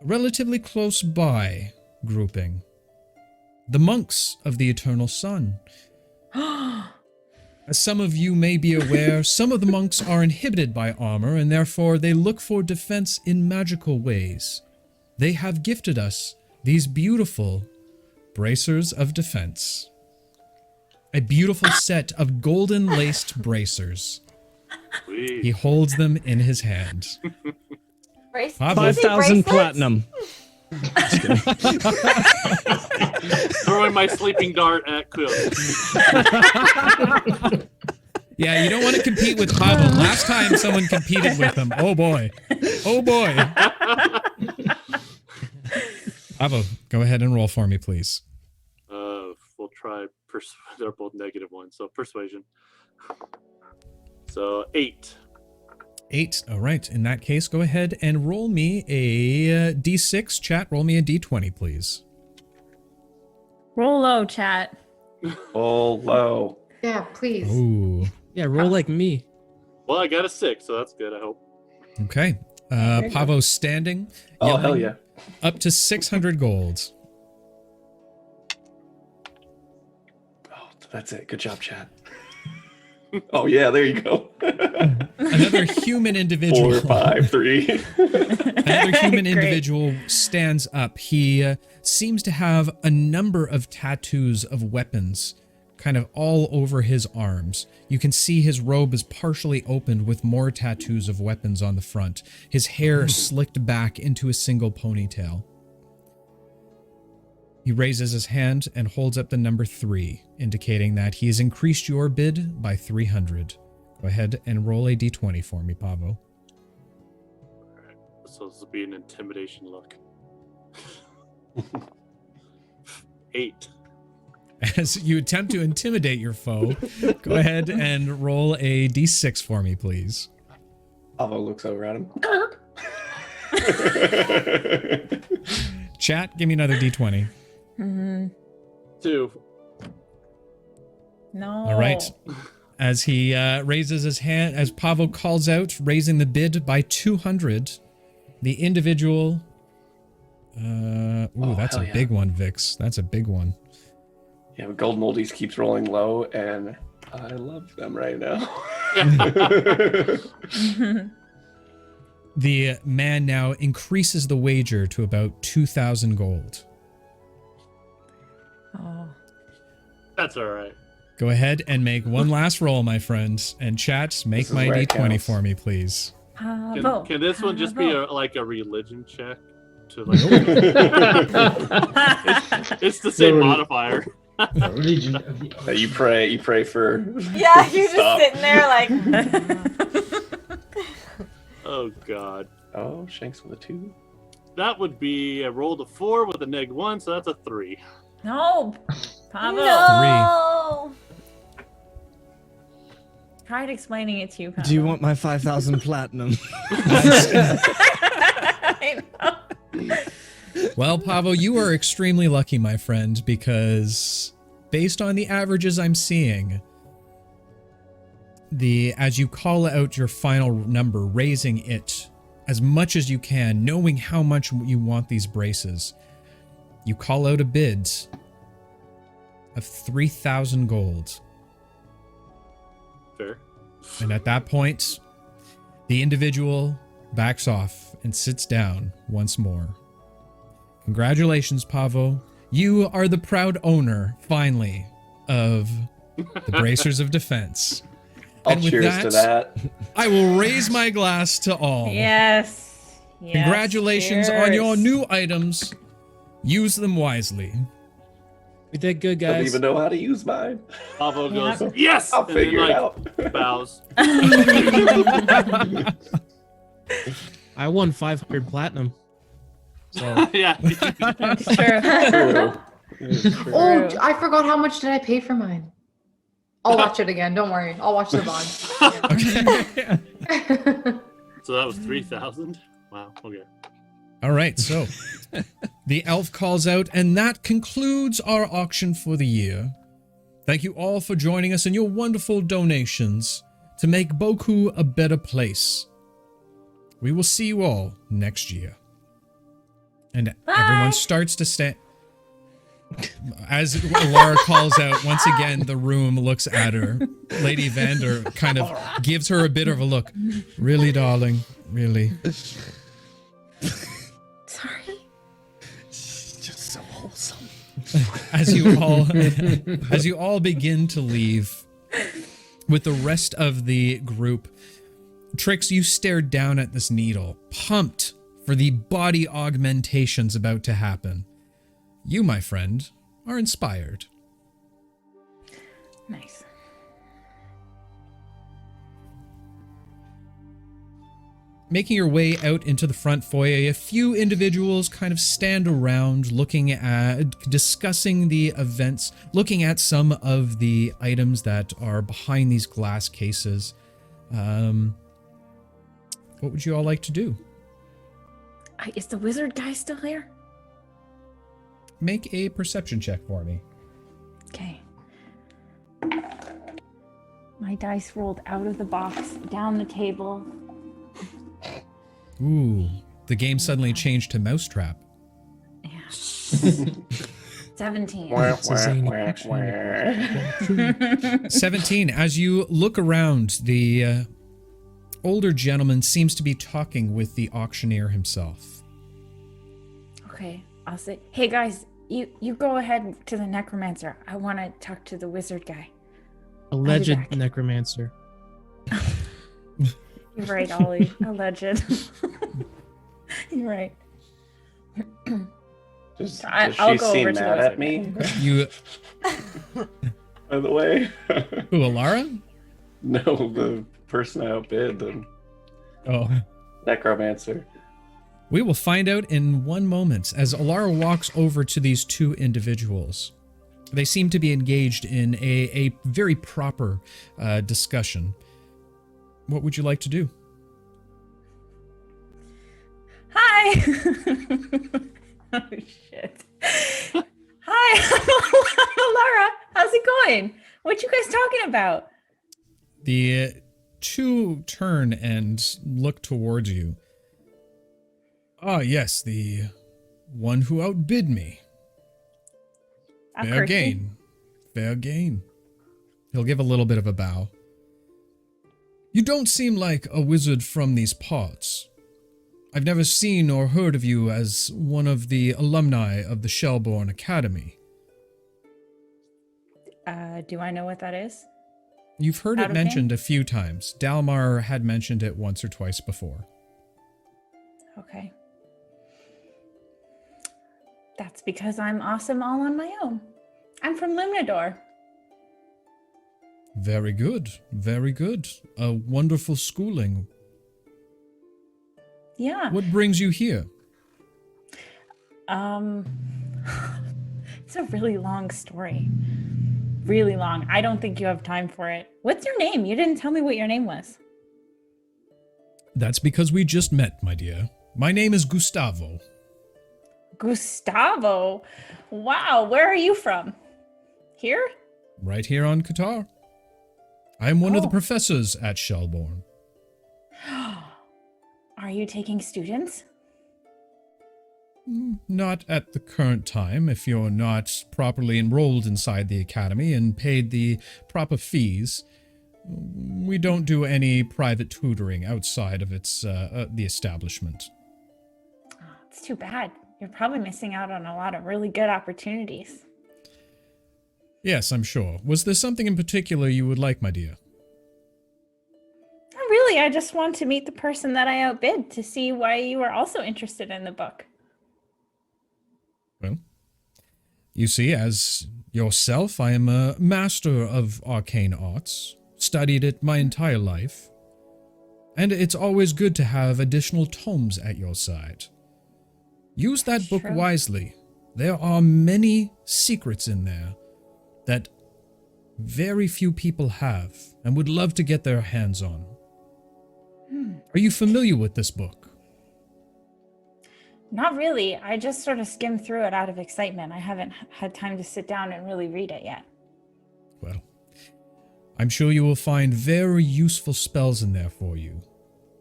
relatively close by grouping. The monks of the Eternal Sun. As some of you may be aware, some of the monks are inhibited by armor, and therefore they look for defense in magical ways. They have gifted us these beautiful bracers of defense. A beautiful set of golden laced bracers. He holds them in his hand. 5,000 platinum. Throwing my sleeping dart at Quill. Yeah, you don't want to compete with Pavel. Last time someone competed with him. Oh boy. Oh boy. Pavel, go ahead and roll for me, please. We'll try. They're both negative ones, so persuasion. So 8. 8. All right. In that case, go ahead and roll me a D6. Chat, roll me a D20, please. Roll low, chat. Oh, low. Yeah, please. Ooh. Yeah, roll like me. Well, I got a 6, so that's good, I hope. Okay. Pavo's standing. Oh, hell yeah. Up to 600 gold. Oh, that's it. Good job, chat. Oh yeah, there you go. Another human individual. 4, 5, 3. Another human Great. individual stands up. He seems to have a number of tattoos of weapons kind of all over his arms. You can see his robe is partially opened with more tattoos of weapons on the front. His hair slicked back into a single ponytail. He raises his hand and holds up the number 3, indicating that he has increased your bid by 300. Go ahead and roll a d20 for me, Pavo. Alright, so this will be an intimidation look. 8. As you attempt to intimidate your foe, go ahead and roll a d6 for me, please. Avo looks over at him. Chat, give me another d20. 2. No. All right. As he raises his hand, as Pavo calls out, raising the bid by 200, the individual... that's a big one, Vix. That's a big one. Yeah, but Golden Oldies keeps rolling low, and I love them right now. The man now increases the wager to about 2,000 gold. Oh. That's alright. Go ahead and make one last roll, my friends. And chat, make This is my where it d20 counts. for me, please. Can this one just be like a religion check? To like, it's the same modifier. Religion of the That you pray for. Yeah, you're just Stop. sitting there like. Oh god. Oh, Shanks with a 2. That would be a roll to 4 with a -1, so that's a 3. No. Pavo. No. Tried explaining it to you, Pavo. Do you want my 5,000 platinum? I know. Well, Pavo, you are extremely lucky, my friend, because based on the averages I'm seeing, as you call out your final number, raising it as much as you can, knowing how much you want these braces, you call out a bid of 3,000 gold. Fair. And at that point, the individual backs off and sits down once more. Congratulations, Pavo. You are the proud owner, finally, of the Bracers of Defense. I'll And with cheers to that. I will raise my glass to all. Yes. Yes. Congratulations on your cheers. new items. Use them wisely. We did good, I don't guys. even know how to use mine. Pavo goes, Yeah. yes! I'll And figure then, it out. bows. I won 500 platinum. So Yeah. That's true. True. Oh, I forgot how much did I pay for mine. I'll watch it again. Don't worry. I'll watch the bond. So that was 3,000? Wow, okay. All right, so the elf calls out, and that concludes our auction for the year. Thank you all for joining us and your wonderful donations to make Boku a better place. We will see you all next year. And everyone starts to stand. As Laura calls out, once again, the room looks at her. Lady Vander kind of gives her a bit of a look. Really, darling? Really? Sorry. Just so wholesome. As you all begin to leave with the rest of the group, Trix, you stare down at this needle, pumped for the body augmentations about to happen. You, my friend, are inspired. Nice. Making your way out into the front foyer, a few individuals kind of stand around looking at, discussing the events, looking at some of the items that are behind these glass cases. What would you all like to do? Is the wizard guy still here? Make a perception check for me. Okay. My dice rolled out of the box, down the table. Ooh, the game suddenly changed to Mousetrap. Yeah. 17. It's a zany picture. 17. As you look around, the older gentleman seems to be talking with the auctioneer himself. Okay, I'll say, hey guys, you go ahead to the necromancer. I want to talk to the wizard guy. Alleged necromancer. You're right, Ollie. Alleged. You're right. Does I'll she go seem over to mad the at me, You, by the way? who, Alara? No, the person I outbid, the Oh. necromancer. We will find out in one moment as Alara walks over to these two individuals. They seem to be engaged in a very proper discussion. What would you like to do? Hi. Oh shit. Hi, Laura. How's it going? What you guys talking about? The two turn and look towards you. Ah, yes, the one who outbid me. Fair gain. Fair gain. He'll give a little bit of a bow. You don't seem like a wizard from these parts. I've never seen or heard of you as one of the alumni of the Shellborn Academy. Do I know what that is? You've heard Out it of mentioned game? a few times. Dalmar had mentioned it once or twice before. Okay. That's because I'm awesome all on my own. I'm from Lumnador. Very good. Very good. A wonderful schooling. Yeah. What brings you here? It's a really long story. Really long. I don't think you have time for it. What's your name? You didn't tell me what your name was. That's because we just met, my dear. My name is Gustavo. Gustavo. Wow. Where are you from? Here? Right here on Qatar. I'm one of the Oh. professors at Shellborn. Are you taking students? Not at the current time, if you're not properly enrolled inside the academy and paid the proper fees. We don't do any private tutoring outside of the establishment. Oh, it's too bad. You're probably missing out on a lot of really good opportunities. Yes, I'm sure. Was there something in particular you would like, my dear? Not really. I just want to meet the person that I outbid to see why you were also interested in the book. Well, you see, as yourself, I am a master of arcane arts, studied it my entire life, and it's always good to have additional tomes at your side. Use that book True. wisely. There are many secrets in there that very few people have and would love to get their hands on. Are you familiar with this book? Not really. I just sort of skimmed through it out of excitement. I haven't had time to sit down and really read it yet. Well, I'm sure you will find very useful spells in there for you.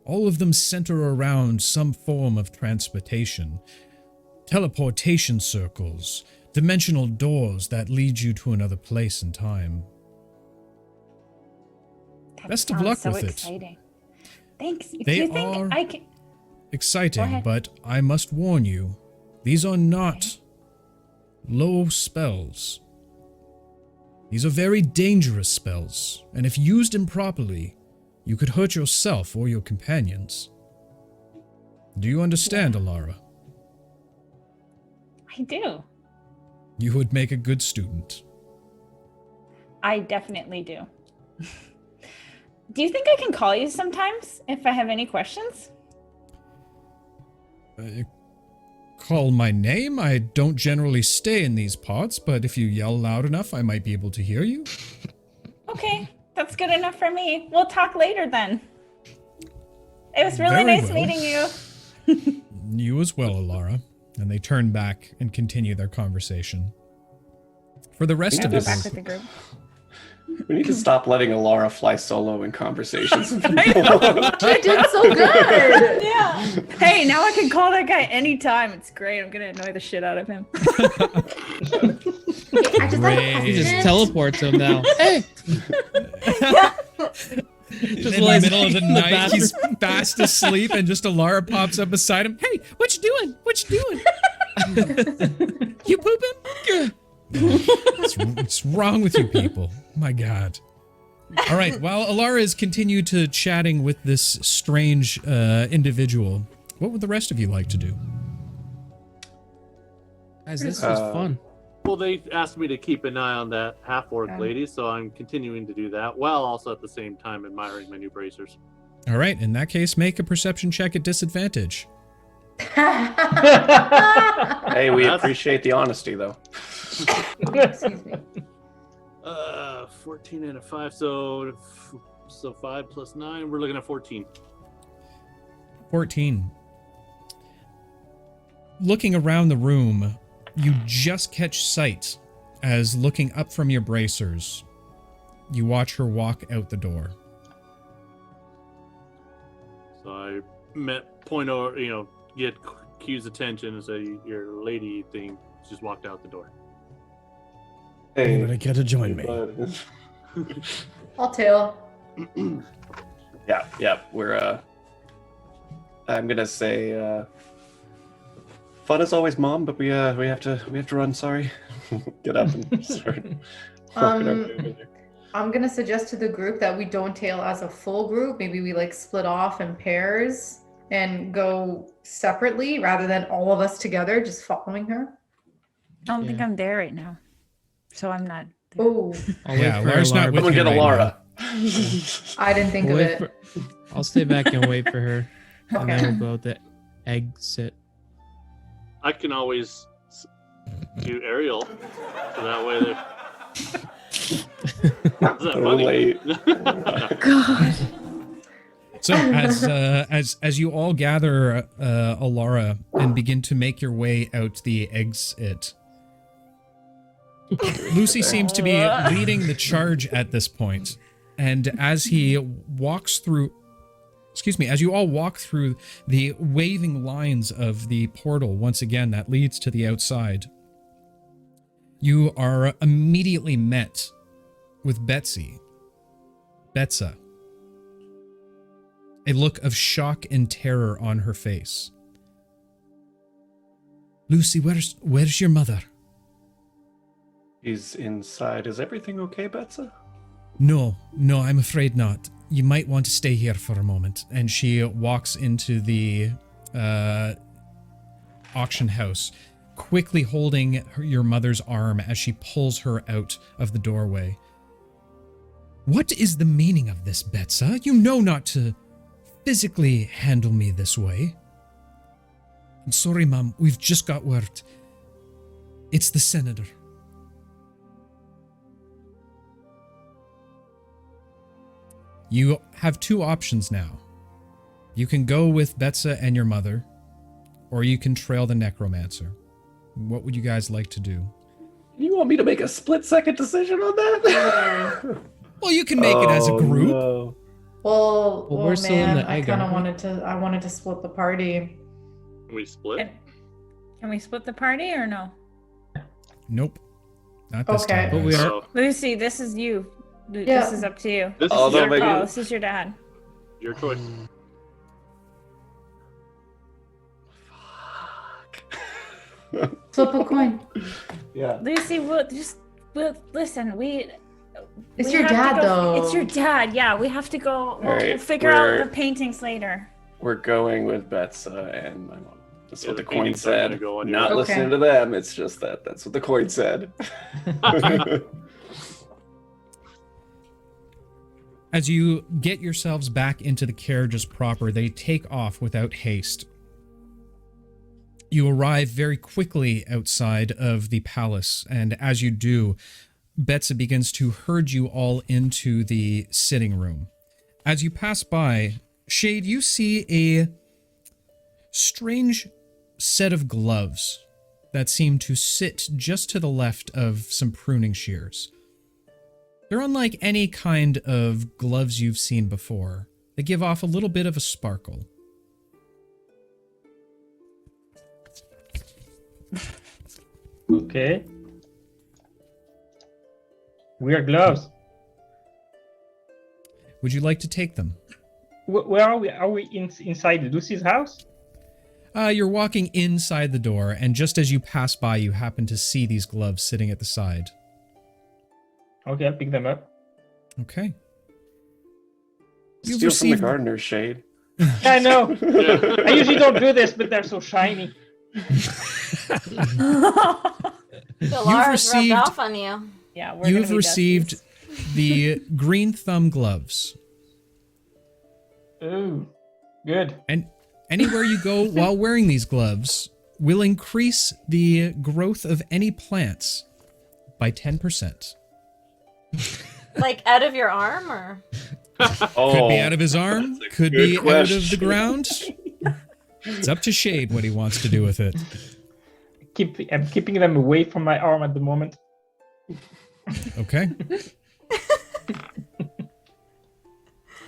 All of them center around some form of transportation. Teleportation circles, dimensional doors that lead you to another place and time. That Best of sounds luck so with it. exciting. Thanks. Do They you think are- I can? Go Exciting, ahead. but I must warn you, these are not low spells. These are very dangerous spells, and if used improperly, you could hurt yourself or your companions. Do you understand, Alara? I do. You would make a good student. I definitely do. Do you think I can call you sometimes if I have any questions? Call my name? I don't generally stay in these parts, but if you yell loud enough, I might be able to hear you. Okay, that's good enough for me. We'll talk later then. It was really Very nice well. meeting you. You as well, Alara. And they turn back and continue their conversation. For the rest I'll of go this, back with the group. We need to stop letting Alara fly solo in conversations. She did so good. Yeah. Hey, now I can call that guy anytime. It's great. I'm gonna annoy the shit out of him. I just have a He just question. teleports him now. Hey! In the lays middle of the in the night, he's fast asleep, and just Alara pops up beside him. Hey, what you doing? What you doing? You pooping? What's wrong with you people? My God. All right, while Alara is continued to chatting with this strange individual, what would the rest of you like to do? Guys, this was fun. Well, they asked me to keep an eye on that half-orc lady, so I'm continuing to do that, while also at the same time admiring my new bracers. All right, in that case, make a perception check at disadvantage. Hey, we appreciate the honesty, though. Excuse me. 14 and a 5, so 5 plus 9, we're looking at 14. 14. Looking around the room, you just catch sight as looking up from your bracers, you watch her walk out the door. So I point over, get Q's attention and say, your lady thing just walked out the door. Hey, You better care to join me. I'll tail. Yeah, we're, I'm gonna say, fun as always, Mom, but we have to run, sorry. Get up and start. I'm gonna suggest to the group that we don't tail as a full group. Maybe we like split off in pairs and go separately rather than all of us together just following her. I don't think I'm there right now, so I'm not. There. Oh, Yeah, Lara's not with Someone you get right Alara. I didn't think of it. I'll stay back and wait for her. And then Okay. we'll go with the exit. I can always do aerial, so that way they. Is that funny? Late. God. So as you all gather Alara and begin to make your way out the exit, Lucy seems to be leading the charge at this point. And as he walks through, as you all walk through the waving lines of the portal once again that leads to the outside, you are immediately met with Betsa. A look of shock and terror on her face. Lucy, where's your mother? He's inside. Is everything okay, Betsa? No, I'm afraid not. You might want to stay here for a moment. And she walks into the auction house, quickly holding your mother's arm as she pulls her out of the doorway. What is the meaning of this, Betsa? You know not to physically handle me this way. I'm sorry, Mom. We've just got word. It's the senator. You have two options now. You can go with Betsa and your mother, or you can trail the necromancer. What would you guys like to do? You want me to make a split-second decision on that? Well, you can make it as a group. No. Well, we're still in man, the I egg, kind of aren't we? wanted to split the party. Can we split? Can we split the party or no? Nope. Not this Okay. time. But we guys. are. So, Lucy, this is you. Yeah. This is up to you. this Oh, is no, your make call. it- This is your dad. Your choice. Flip a coin. Yeah. Lucy, we'll listen. It's we your have to dad, go- though. It's your dad. Yeah, we have to go. We'll right, figure out we're- the paintings later. We're going with Betsa and my mom. That's Yeah, what the the coin paintings are gonna said. go on your Not wall. listening Okay. to them. It's just that. That's what the coin said. As you get yourselves back into the carriages proper, they take off without haste. You arrive very quickly outside of the palace, and as you do, Betsa begins to herd you all into the sitting room. As you pass by, Shade, you see a strange set of gloves that seem to sit just to the left of some pruning shears. They're unlike any kind of gloves you've seen before. They give off a little bit of a sparkle. Okay. Weird gloves. Would you like to take them? Where are we? Are we inside Lucy's house? You're walking inside the door, and just as you pass by, you happen to see these gloves sitting at the side. Okay, I'll pick them up. Okay. Steal from the gardener's shade. I know. I usually don't do this, but they're so shiny. The Lars rubbed off on you. Yeah, we're You've received the green thumb gloves. Ooh, good. And anywhere you go while wearing these gloves will increase the growth of any plants by 10%. Like out of your arm, or? Could be out of his arm, could good be question. out of the ground. It's up to Shade what he wants to do with it. I'm keeping them away from my arm at the moment. Okay.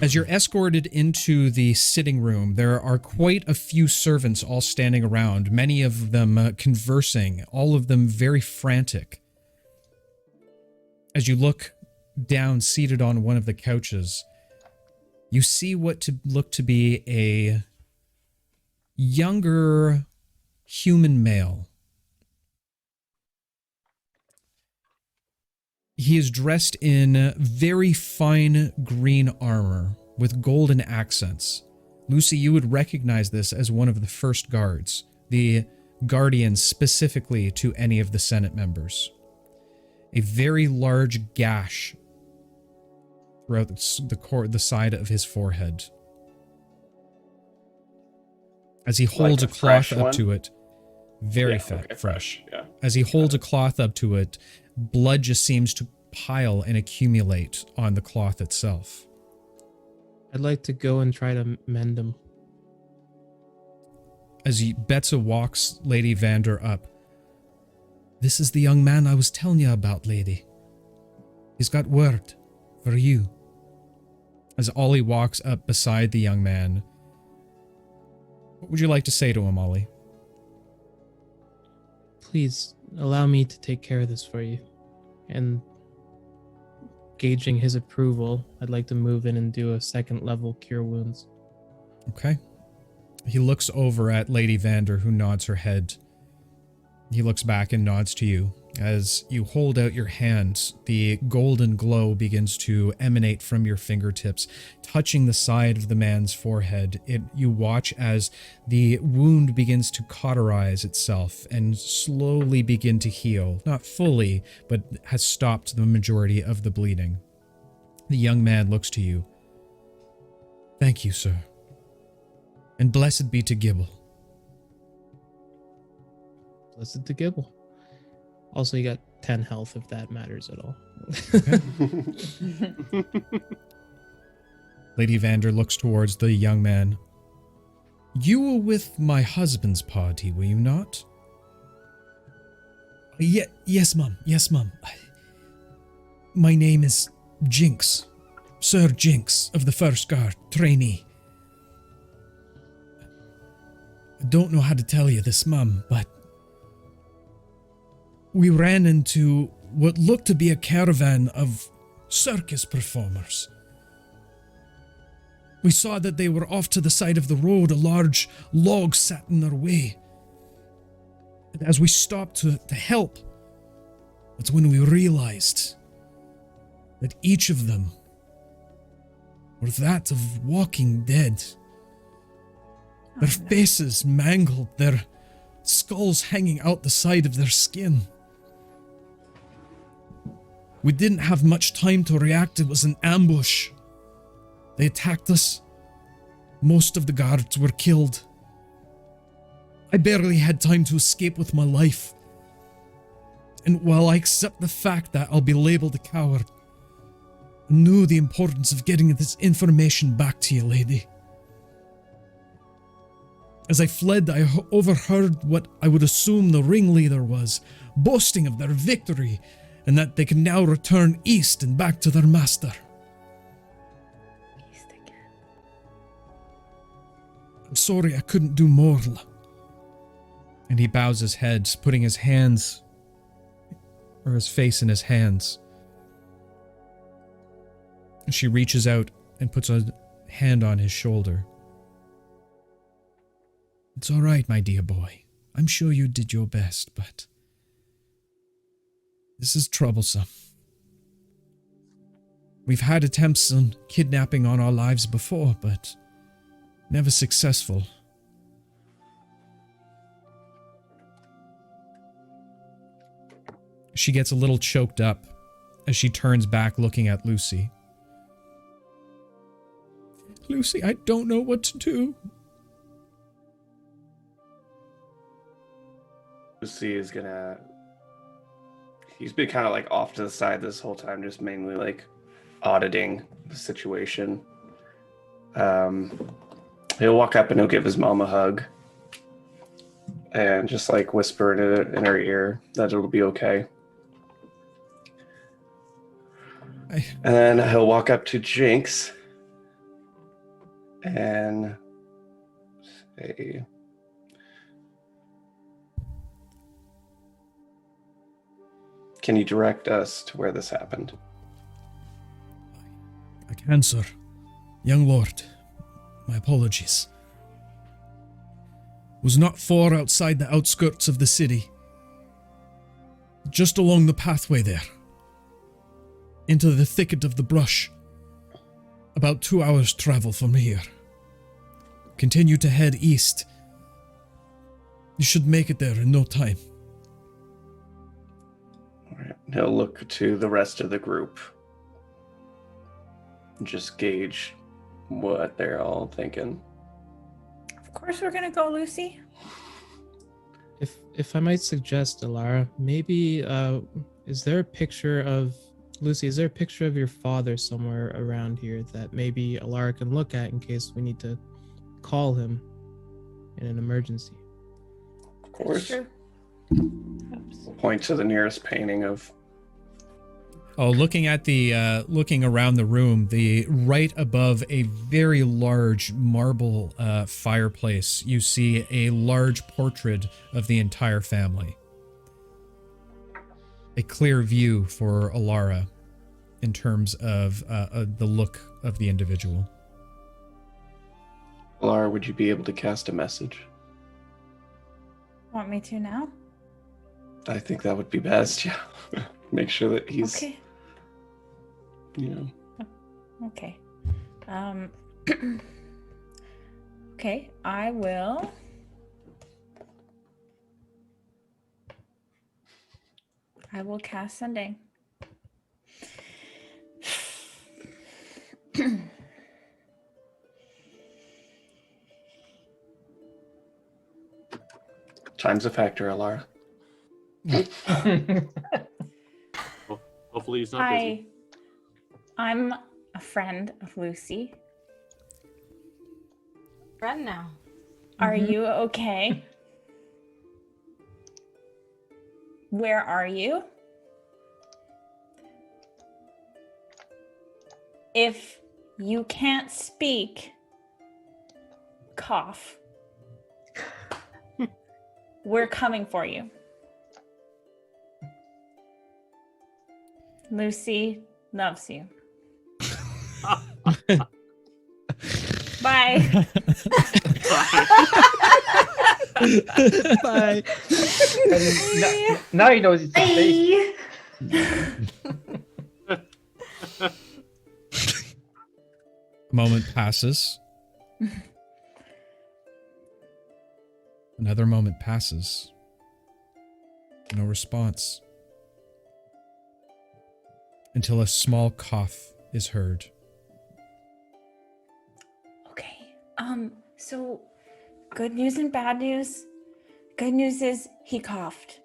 As you're escorted into the sitting room, there are quite a few servants all standing around, many of them conversing, all of them very frantic. As you look down, seated on one of the couches, you see what to look to be a younger human male. He is dressed in very fine green armor with golden accents. Lucy, you would recognize this as one of the first guards, the guardians specifically to any of the Senate members. A very large gash throughout the side of his forehead. As he holds Like a a cloth fresh up one? to it, very Yeah, okay, fresh. Yeah. As he holds a cloth up to it, blood just seems to pile and accumulate on the cloth itself. I'd like to go and try to mend him. As Betsa walks Lady Vander up, "This is the young man I was telling you about, lady. He's got word for you." As Ollie walks up beside the young man, what would you like to say to him, Ollie? Please allow me to take care of this for you. And gauging his approval, I'd like to move in and do a second level cure wounds. Okay. He looks over at Lady Vander, who nods her head. He looks back and nods to you. As you hold out your hand, the golden glow begins to emanate from your fingertips, touching the side of the man's forehead. You watch as the wound begins to cauterize itself and slowly begin to heal. Not fully, but has stopped the majority of the bleeding. The young man looks to you. "Thank you, sir. And blessed be to Gibble." Blessed to Gibble. Also, you got 10 health if that matters at all. Lady Vander looks towards the young man. "You were with my husband's party, were you not?" Yes, ma'am. Yes, ma'am. My name is Jinx. Sir Jinx of the First Guard, trainee. I don't know how to tell you this, ma'am, but we ran into what looked to be a caravan of circus performers. We saw that they were off to the side of the road. A large log sat in their way. And as we stopped to help, that's when we realized that each of them were that of Walking Dead. Their faces mangled, their skulls hanging out the side of their skin. We didn't have much time to react. It was an ambush. They attacked us. Most of the guards were killed. I barely had time to escape with my life. And while I accept the fact that I'll be labeled a coward, I knew the importance of getting this information back to you, lady. As I fled, I overheard what I would assume the ringleader was, boasting of their victory, and that they can now return east and back to their master. East again. I'm sorry I couldn't do more. And he bows his head, putting his hands, or his face in his hands. And she reaches out and puts a hand on his shoulder. It's all right, my dear boy. I'm sure you did your best, but this is troublesome. We've had attempts on kidnapping on our lives before, but never successful. She gets a little choked up as she turns back looking at Lucy. Lucy, I don't know what to do. Lucy is gonna... He's been kind of like off to the side this whole time, just mainly like auditing the situation. He'll walk up and he'll give his mom a hug. And just like whisper in her ear that it'll be okay. And then he'll walk up to Jinx and say, can you direct us to where this happened? I can, sir. Young lord, my apologies. Was not far outside the outskirts of the city. Just along the pathway there. Into the thicket of the brush. About 2 hours' travel from here. Continue to head east. You should make it there in no time. All right. He'll look to the rest of the group. Just gauge what they're all thinking. Of course we're gonna go, Lucy. If I might suggest, Alara, maybe is there a picture of Lucy? Is there a picture of your father somewhere around here that maybe Alara can look at in case we need to call him in an emergency? Of course. That's true. We'll point to the nearest painting of... Oh, looking at the, looking around the room, the right above a very large marble fireplace, you see a large portrait of the entire family. A clear view for Alara in terms of the look of the individual. Alara, would you be able to cast a message? Want me to now? I think that would be best, yeah. Make sure that he's... Okay. You know. Okay. Okay, I will. I will cast sending. Time's a factor, Alara. Well, hopefully he's not busy. I'm a friend of Lucy. Friend now. Are you okay? Where are you? If you can't speak, cough. We're coming for you. Lucy loves you. Bye. Bye. Now he knows it's a face. A moment passes. Another moment passes. No response. Until a small cough is heard. Okay. So good news and bad news. Good news is he coughed.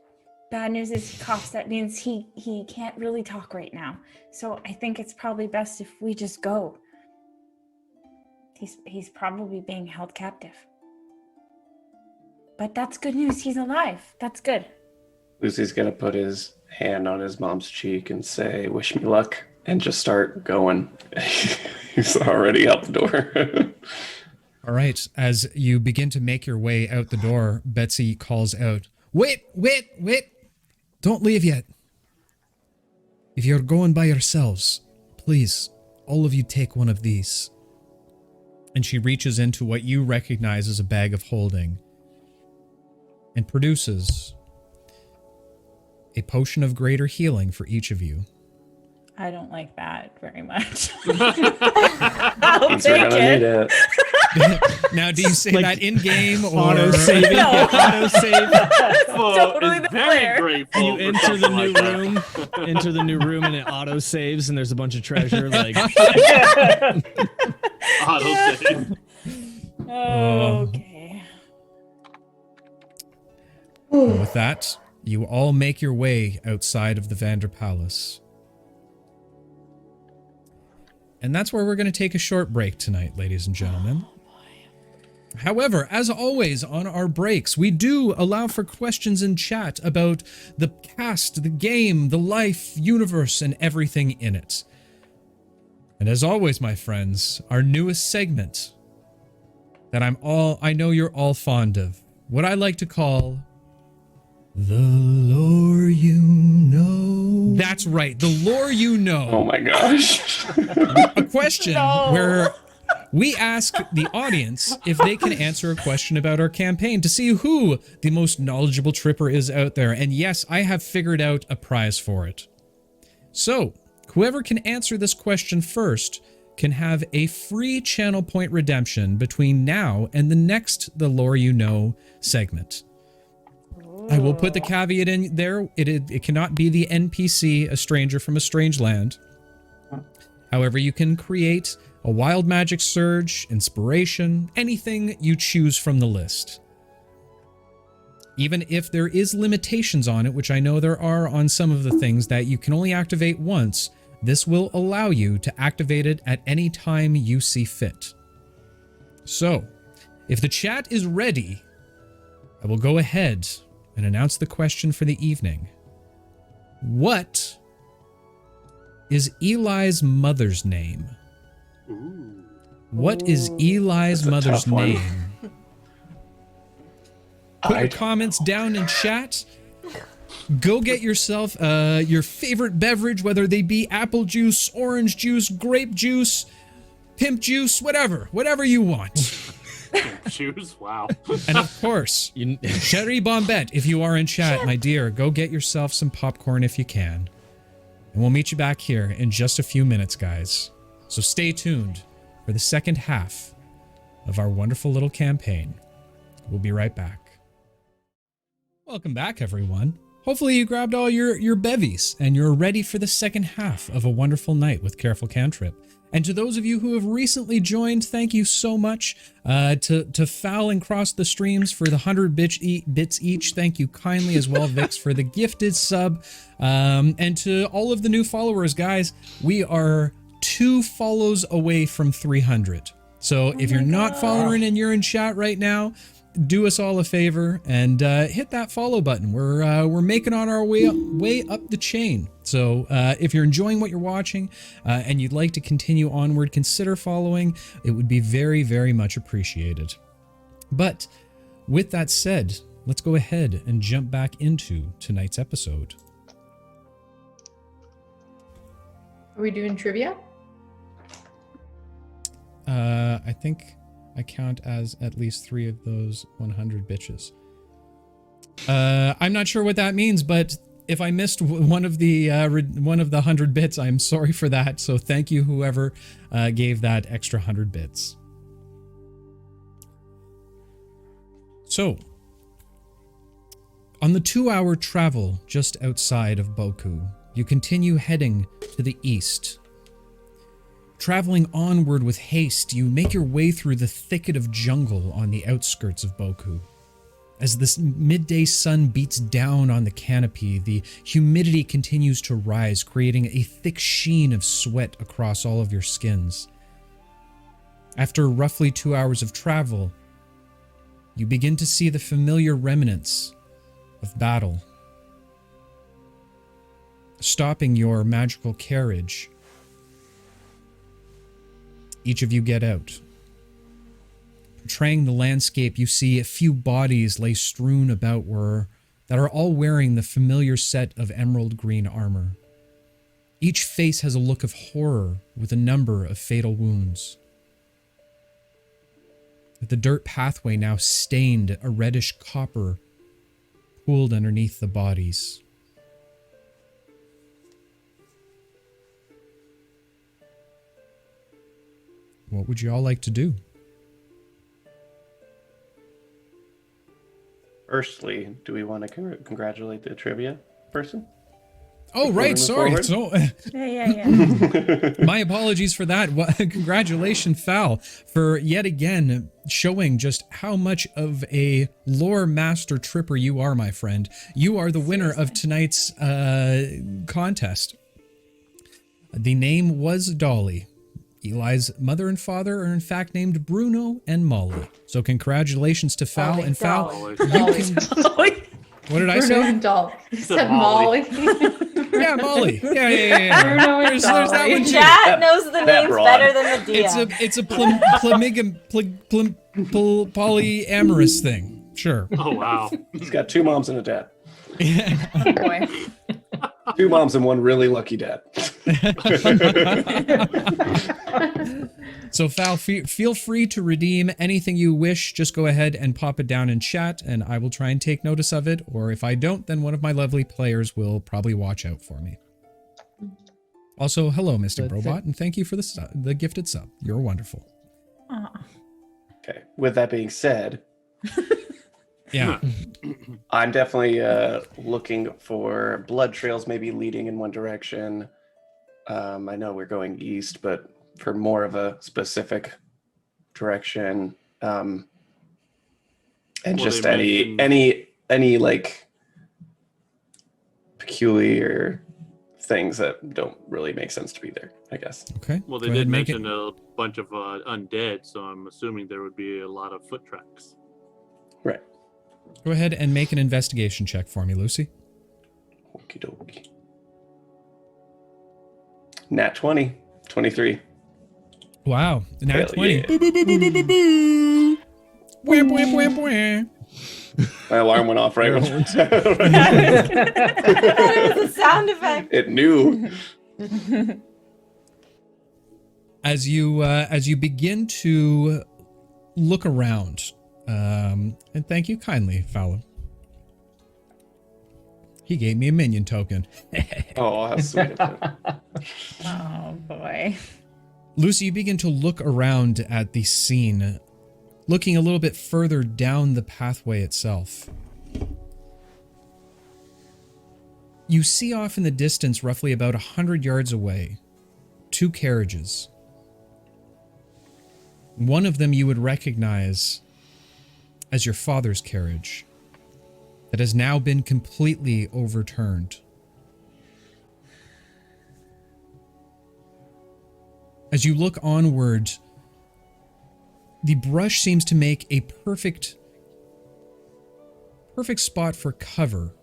Bad news is he coughs. That means he can't really talk right now. So I think it's probably best if we just go. He's probably being held captive. But that's good news. He's alive. That's good. Lucy's gonna put his hand on his mom's cheek and say, "Wish me luck," and just start going. He's already out the door. All right. As you begin to make your way out the door, Betsy calls out, "Wait, wait, wait. Don't leave yet. If you're going by yourselves, please, all of you take one of these." And she reaches into what you recognize as a bag of holding and produces a potion of greater healing for each of you. I don't like that very much. I'll take need it. Now, do you say that in game or auto saving? No. Auto save. Totally the very player. grateful. You for enter the something new like that. room, enter the new room, and it auto saves, and there's a bunch of treasure. Like, Auto save. Okay. And with that, you all make your way outside of the Vander Palace. And that's where we're going to take a short break tonight, ladies and gentlemen. However, as always on our breaks, we do allow for questions in chat about the cast, the game, the life, universe, and everything in it. And as always, my friends, our newest segment that I know you're all fond of, what I like to call the lore you know. That's right, the lore you know. Oh my gosh. A question where we ask the audience if they can answer a question about our campaign to see who the most knowledgeable tripper is out there. And yes, I have figured out a prize for it. So, whoever can answer this question first can have a free channel point redemption between now and the next The Lore You Know segment. I will put the caveat in there. It cannot be the NPC, a stranger from a strange land. However, you can create a wild magic surge, inspiration, anything you choose from the list. Even if there is limitations on it, which I know there are on some of the things that you can only activate once, this will allow you to activate it at any time you see fit. So, if the chat is ready, I will go ahead and announce the question for the evening. What is Eli's mother's name? Ooh. What is Eli's That's a mother's tough one. name? Put your comments down in chat. Go get yourself your favorite beverage, whether they be apple juice, orange juice, grape juice, pimp juice, whatever you want. Shoes? Wow. And of course, Sherry Bombette, if you are in chat, my dear, go get yourself some popcorn if you can. And we'll meet you back here in just a few minutes, guys. So stay tuned for the second half of our wonderful little campaign. We'll be right back. Welcome back, everyone. Hopefully you grabbed all your bevies and you're ready for the second half of a wonderful night with Careful Cantrip. And to those of you who have recently joined, thank you so much. To Foul and Cross the Streams for the 100 bits each. Thank you kindly as well, Vix, for the gifted sub. And to all of the new followers, guys, we are 2 follows away from 300. So if you're not following and you're in chat right now, do us all a favor and hit that follow button. We're making on our way up the chain. So if you're enjoying what you're watching and you'd like to continue onward, consider following. It would be very, very much appreciated. But with that said, let's go ahead and jump back into tonight's episode. Are we doing trivia? I think I count as at least 3 of those 100 bitches. I'm not sure what that means, but if I missed one of the 100 bits, I'm sorry for that. So thank you, whoever gave that extra 100 bits. So, on the 2-hour travel just outside of Boku, you continue heading to the east. Traveling onward with haste, you make your way through the thicket of jungle on the outskirts of Boku. As the midday sun beats down on the canopy, the humidity continues to rise, creating a thick sheen of sweat across all of your skins. After roughly 2 hours of travel, you begin to see the familiar remnants of battle. stopping your magical carriage. Each of you get out. Portraying the landscape, you see a few bodies lay strewn about that are all wearing the familiar set of emerald green armor. Each face has a look of horror with a number of fatal wounds. The dirt pathway now stained a reddish copper pooled underneath the bodies. What would you all like to do? Firstly, do we want to congratulate the trivia person? Oh, right, sorry. So, Yeah. my apologies for that. Congratulations, Fal, for yet again showing just how much of a lore master tripper you are, my friend. You are the winner of tonight's contest. The name was Dolly. Eli's mother and father are in fact named Bruno and Molly. So congratulations to Fal. And Fal, you can... What did I say? Bruno and Dolly. You said Molly. Yeah, Molly. Yeah. Bruno and There's that Dolly. one too. Chat knows the names broad. better than the DM. It's a polyamorous thing. Sure. Oh wow. He's got 2 moms and a dad. Oh, boy. 2 moms and 1 really lucky dad. So Fal, feel free to redeem anything you wish. Just go ahead and pop it down in chat, and I will try and take notice of it. Or if I don't, then one of my lovely players will probably watch out for me. Also, hello, Mystic Robot, and thank you for the gifted sub. You're wonderful. Okay. With that being said, Yeah. I'm definitely looking for blood trails maybe leading in one direction. I know we're going east, but for more of a specific direction. And Well, just they any like peculiar things that don't really make sense to be there, I guess. Okay. Well, Go they ahead did and make mention a bunch of undead, so I'm assuming there would be a lot of foot tracks. Right. Go ahead and make an investigation check for me, Lucy. Okie dokie. Nat 20. 23. Wow. Nat Hell 20. yeah. Boo, boo, boo, boo, boo, boo, boo. Wah, wah, wah, wah. My alarm went off right when I thought it was a sound effect. it knew. As you begin to look around, and thank you kindly, Fowler. He gave me a minion token. Oh, how sweet of him. Oh boy. Lucy, you begin to look around at the scene, looking a little bit further down the pathway itself. You see off in the distance, roughly about 100 yards away, 2 carriages. One of them you would recognize as your father's carriage that has now been completely overturned. As you look onward, the brush seems to make a perfect spot for cover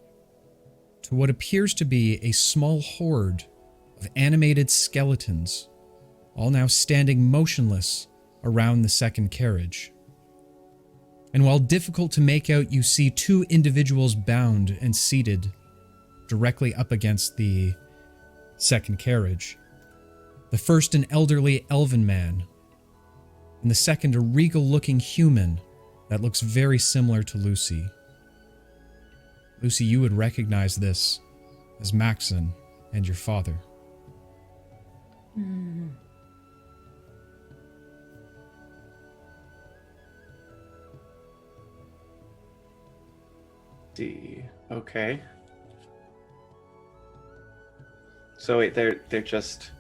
to what appears to be a small horde of animated skeletons, all now standing motionless around the second carriage. And while difficult to make out, you see 2 individuals bound and seated directly up against the second carriage. The first an elderly elven man, and the second a regal-looking human that looks very similar to Lucy. Lucy, you would recognize this as Maxon and your father. See. Okay. So wait, they're just.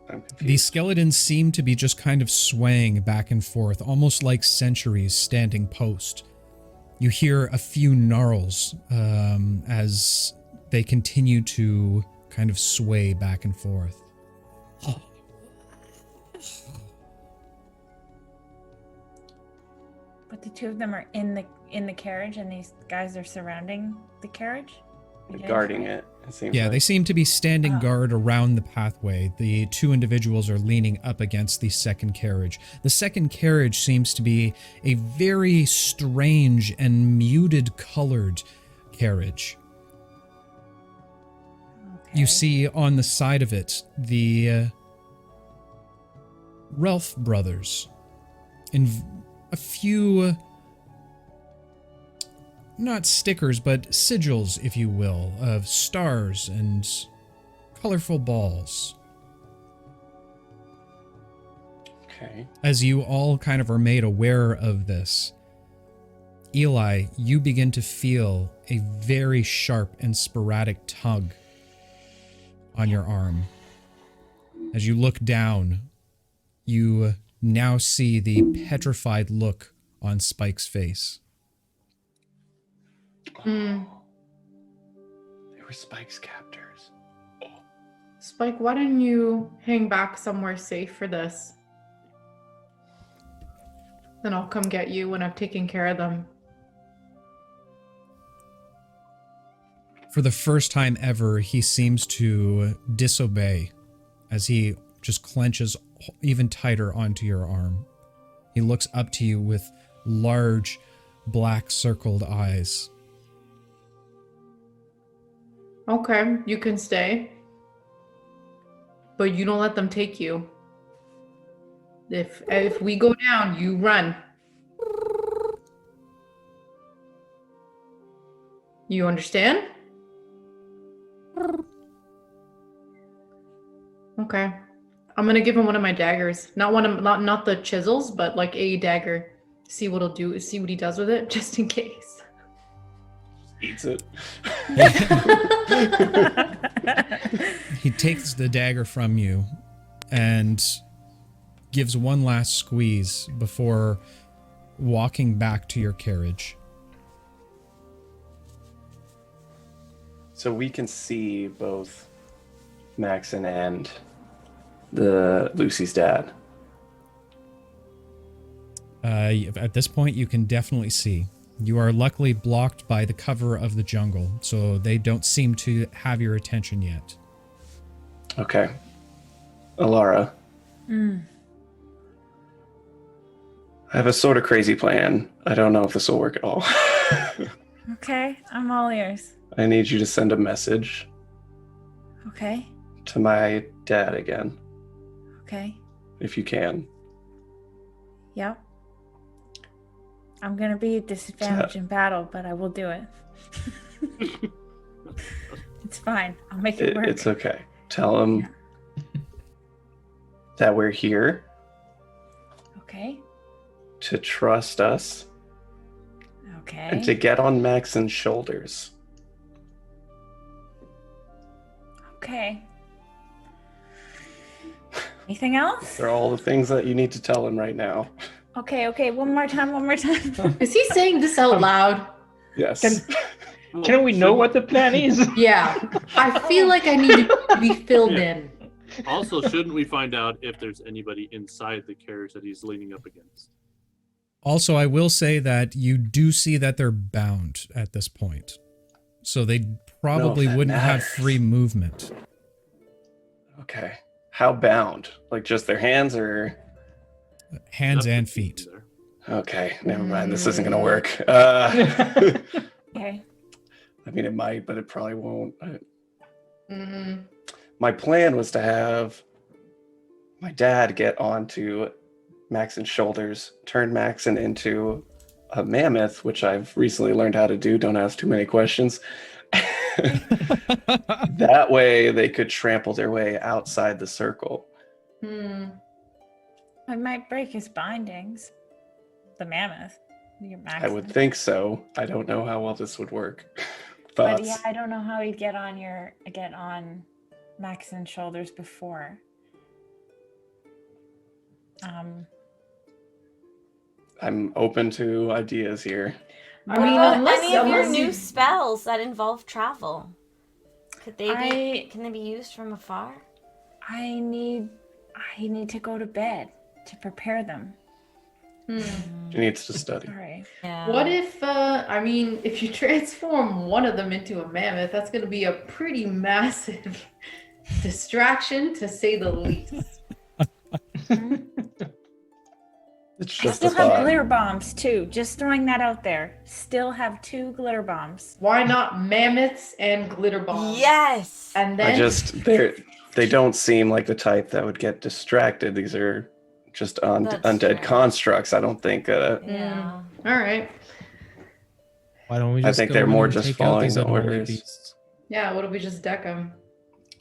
I'm confused. The skeletons seem to be just kind of swaying back and forth, almost like sentries standing post. You hear a few gnarls as they continue to kind of sway back and forth. But the two of them are in the carriage, and these guys are surrounding the carriage, Guarding it. It seems Yeah, like. they seem to be standing Oh. guard around the pathway. The two individuals are leaning up against the second carriage. The second carriage seems to be a very strange and muted colored carriage. Okay. You see on the side of it the Ralph brothers in a few, not stickers, but sigils, if you will, of stars and colorful balls. Okay. As you all kind of are made aware of this, Eli, you begin to feel a very sharp and sporadic tug on your arm. As you look down, you now see the petrified look on Spike's face. Mm. They were Spike's captors. Spike, why don't you hang back somewhere safe for this? Then I'll come get you when I've taken care of them. For the first time ever, he seems to disobey as he just clenches even tighter onto your arm. He looks up to you with large, black circled eyes. Okay, you can stay. But you don't let them take you. If we go down, you run. You understand? Okay. I'm gonna give him one of my daggers. Not the chisels, but like a dagger. See what he'll do. See what he does with it, just in case. Eats it. He takes the dagger from you and gives one last squeeze before walking back to your carriage. So we can see both Maxon and the Lucy's dad. At this point, you can definitely see. You are luckily blocked by the cover of the jungle, so they don't seem to have your attention yet. Okay. Alara, Mm. I have a sort of crazy plan. I don't know if this will work at all. Okay, I'm all ears. I need you to send a message Okay, to my dad again, okay, if you can. yep. I'm gonna be at disadvantage in battle, but I will do it. It's fine. I'll make it work. It's okay. Tell him that we're here Okay. to trust us Okay. and to get on Maxon's shoulders. Okay. Anything else? They're all the things that you need to tell him right now. Okay. One more time. Is he saying this out loud? Yes. Can we know what the plan is? Yeah. I feel like I need to be filled in. Also, shouldn't we find out if there's anybody inside the carriage that he's leaning up against? Also, I will say that you do see that they're bound at this point. So they probably that wouldn't have matters. free movement. Okay. How bound? Like just their hands or? Hands Enough and to keep feet. you there. Okay, never mind. This isn't going to work. Okay. I mean, it might, but it probably won't. Mm-hmm. My plan was to have my dad get onto Maxon's shoulders, turn Maxon into a mammoth, which I've recently learned how to do. Don't ask too many questions. That way they could trample their way outside the circle. Hmm. I might break his bindings. The mammoth. Your I would think so. I don't know how well this would work. Thoughts? But yeah, I don't know how he'd get on Maxon's shoulders before. I'm open to ideas here. I What mean, about unless- any of your unless new you- spells that involve travel? Could they be? I- Can they be used from afar? I need to go to bed to prepare them. She needs to study. All right. Yeah. What if, if you transform one of them into a mammoth, that's going to be a pretty massive distraction, to say the least. It's I just still a have thought. glitter bombs too. Just throwing that out there. Still have 2 glitter bombs. Why not mammoths and glitter bombs? Yes. And then They don't seem like the type that would get distracted. These are just That's undead true. constructs. I don't think. Yeah. all right. Why don't we I just think go they're in more and just take out following these the unholy orders. beasts? Yeah, what if we just deck them?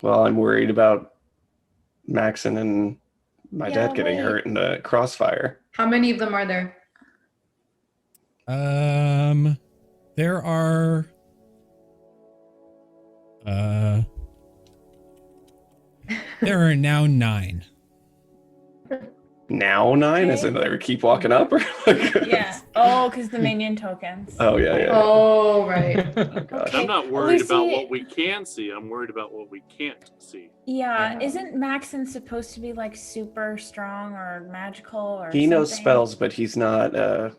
Well, I'm worried about Maxon and my Yeah, dad getting wait. hurt in the crossfire. How many of them are there? There are there are now 9. Now 9, as in they keep walking up, or Yeah. Oh, because the minion tokens. Oh yeah. Oh, right. Oh, gosh. Okay. I'm not worried about Lucy- what we can see. I'm worried about what we can't see. Yeah. Yeah. Isn't Maxon supposed to be like super strong or magical or He knows something? spells, but he's not. And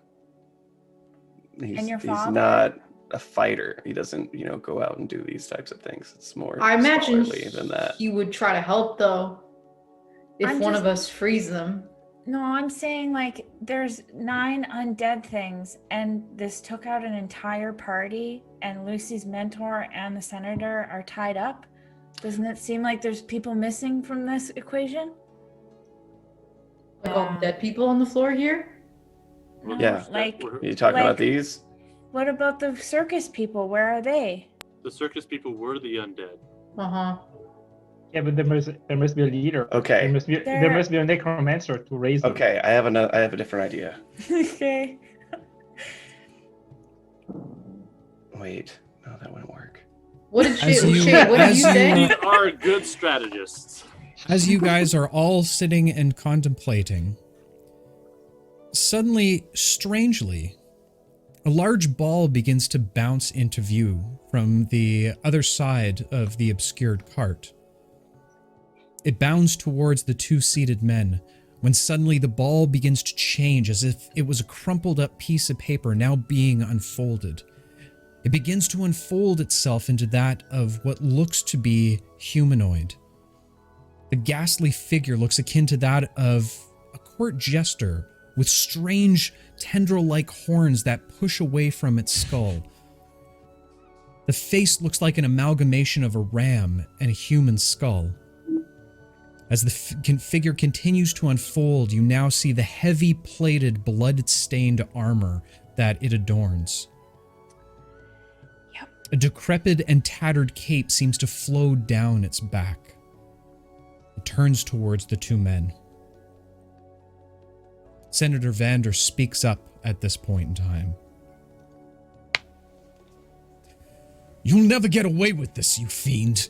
your He's father? not a fighter. He doesn't, go out and do these types of things. It's more I imagine scholarly than that. he would try to help, though, if I'm one just- of us frees them. No, I'm saying like there's 9 undead things, and this took out an entire party, and Lucy's mentor and the senator are tied up. Doesn't it seem like there's people missing from this equation? Like all dead people on the floor here? No, Yeah. Like, Are you talking about like- these? what about the circus people? Where are they? The circus people were the undead. Uh-huh. Yeah, but there must be a leader. Okay. There must be a necromancer to raise them. Okay, I have a different idea. Okay. Wait, no, that wouldn't work. What did As Shay, you- Shay, what did as you you- say? We are good strategists. As you guys are all sitting and contemplating, suddenly, strangely, a large ball begins to bounce into view from the other side of the obscured cart. It bounds towards the 2 seated men, when suddenly the ball begins to change as if it was a crumpled up piece of paper now being unfolded. It begins to unfold itself into that of what looks to be humanoid. The ghastly figure looks akin to that of a court jester with strange tendril-like horns that push away from its skull. The face looks like an amalgamation of a ram and a human skull. As the figure continues to unfold, you now see the heavy plated, blood-stained armor that it adorns. Yep. A decrepit and tattered cape seems to flow down its back. It turns towards the 2 men. Senator Vander speaks up at this point in time. You'll never get away with this, you fiend.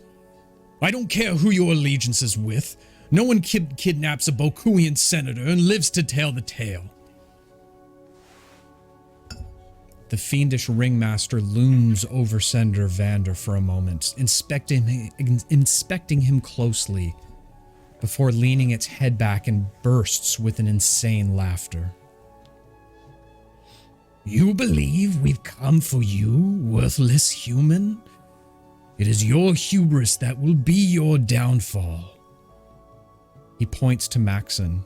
I don't care who your allegiance is with. No one kidnaps a Bokuian senator and lives to tell the tale. The fiendish ringmaster looms over Senator Vander for a moment, inspecting him closely, before leaning its head back and bursts with an insane laughter. You believe we've come for you, worthless human? It is your hubris that will be your downfall. He points to Maxon.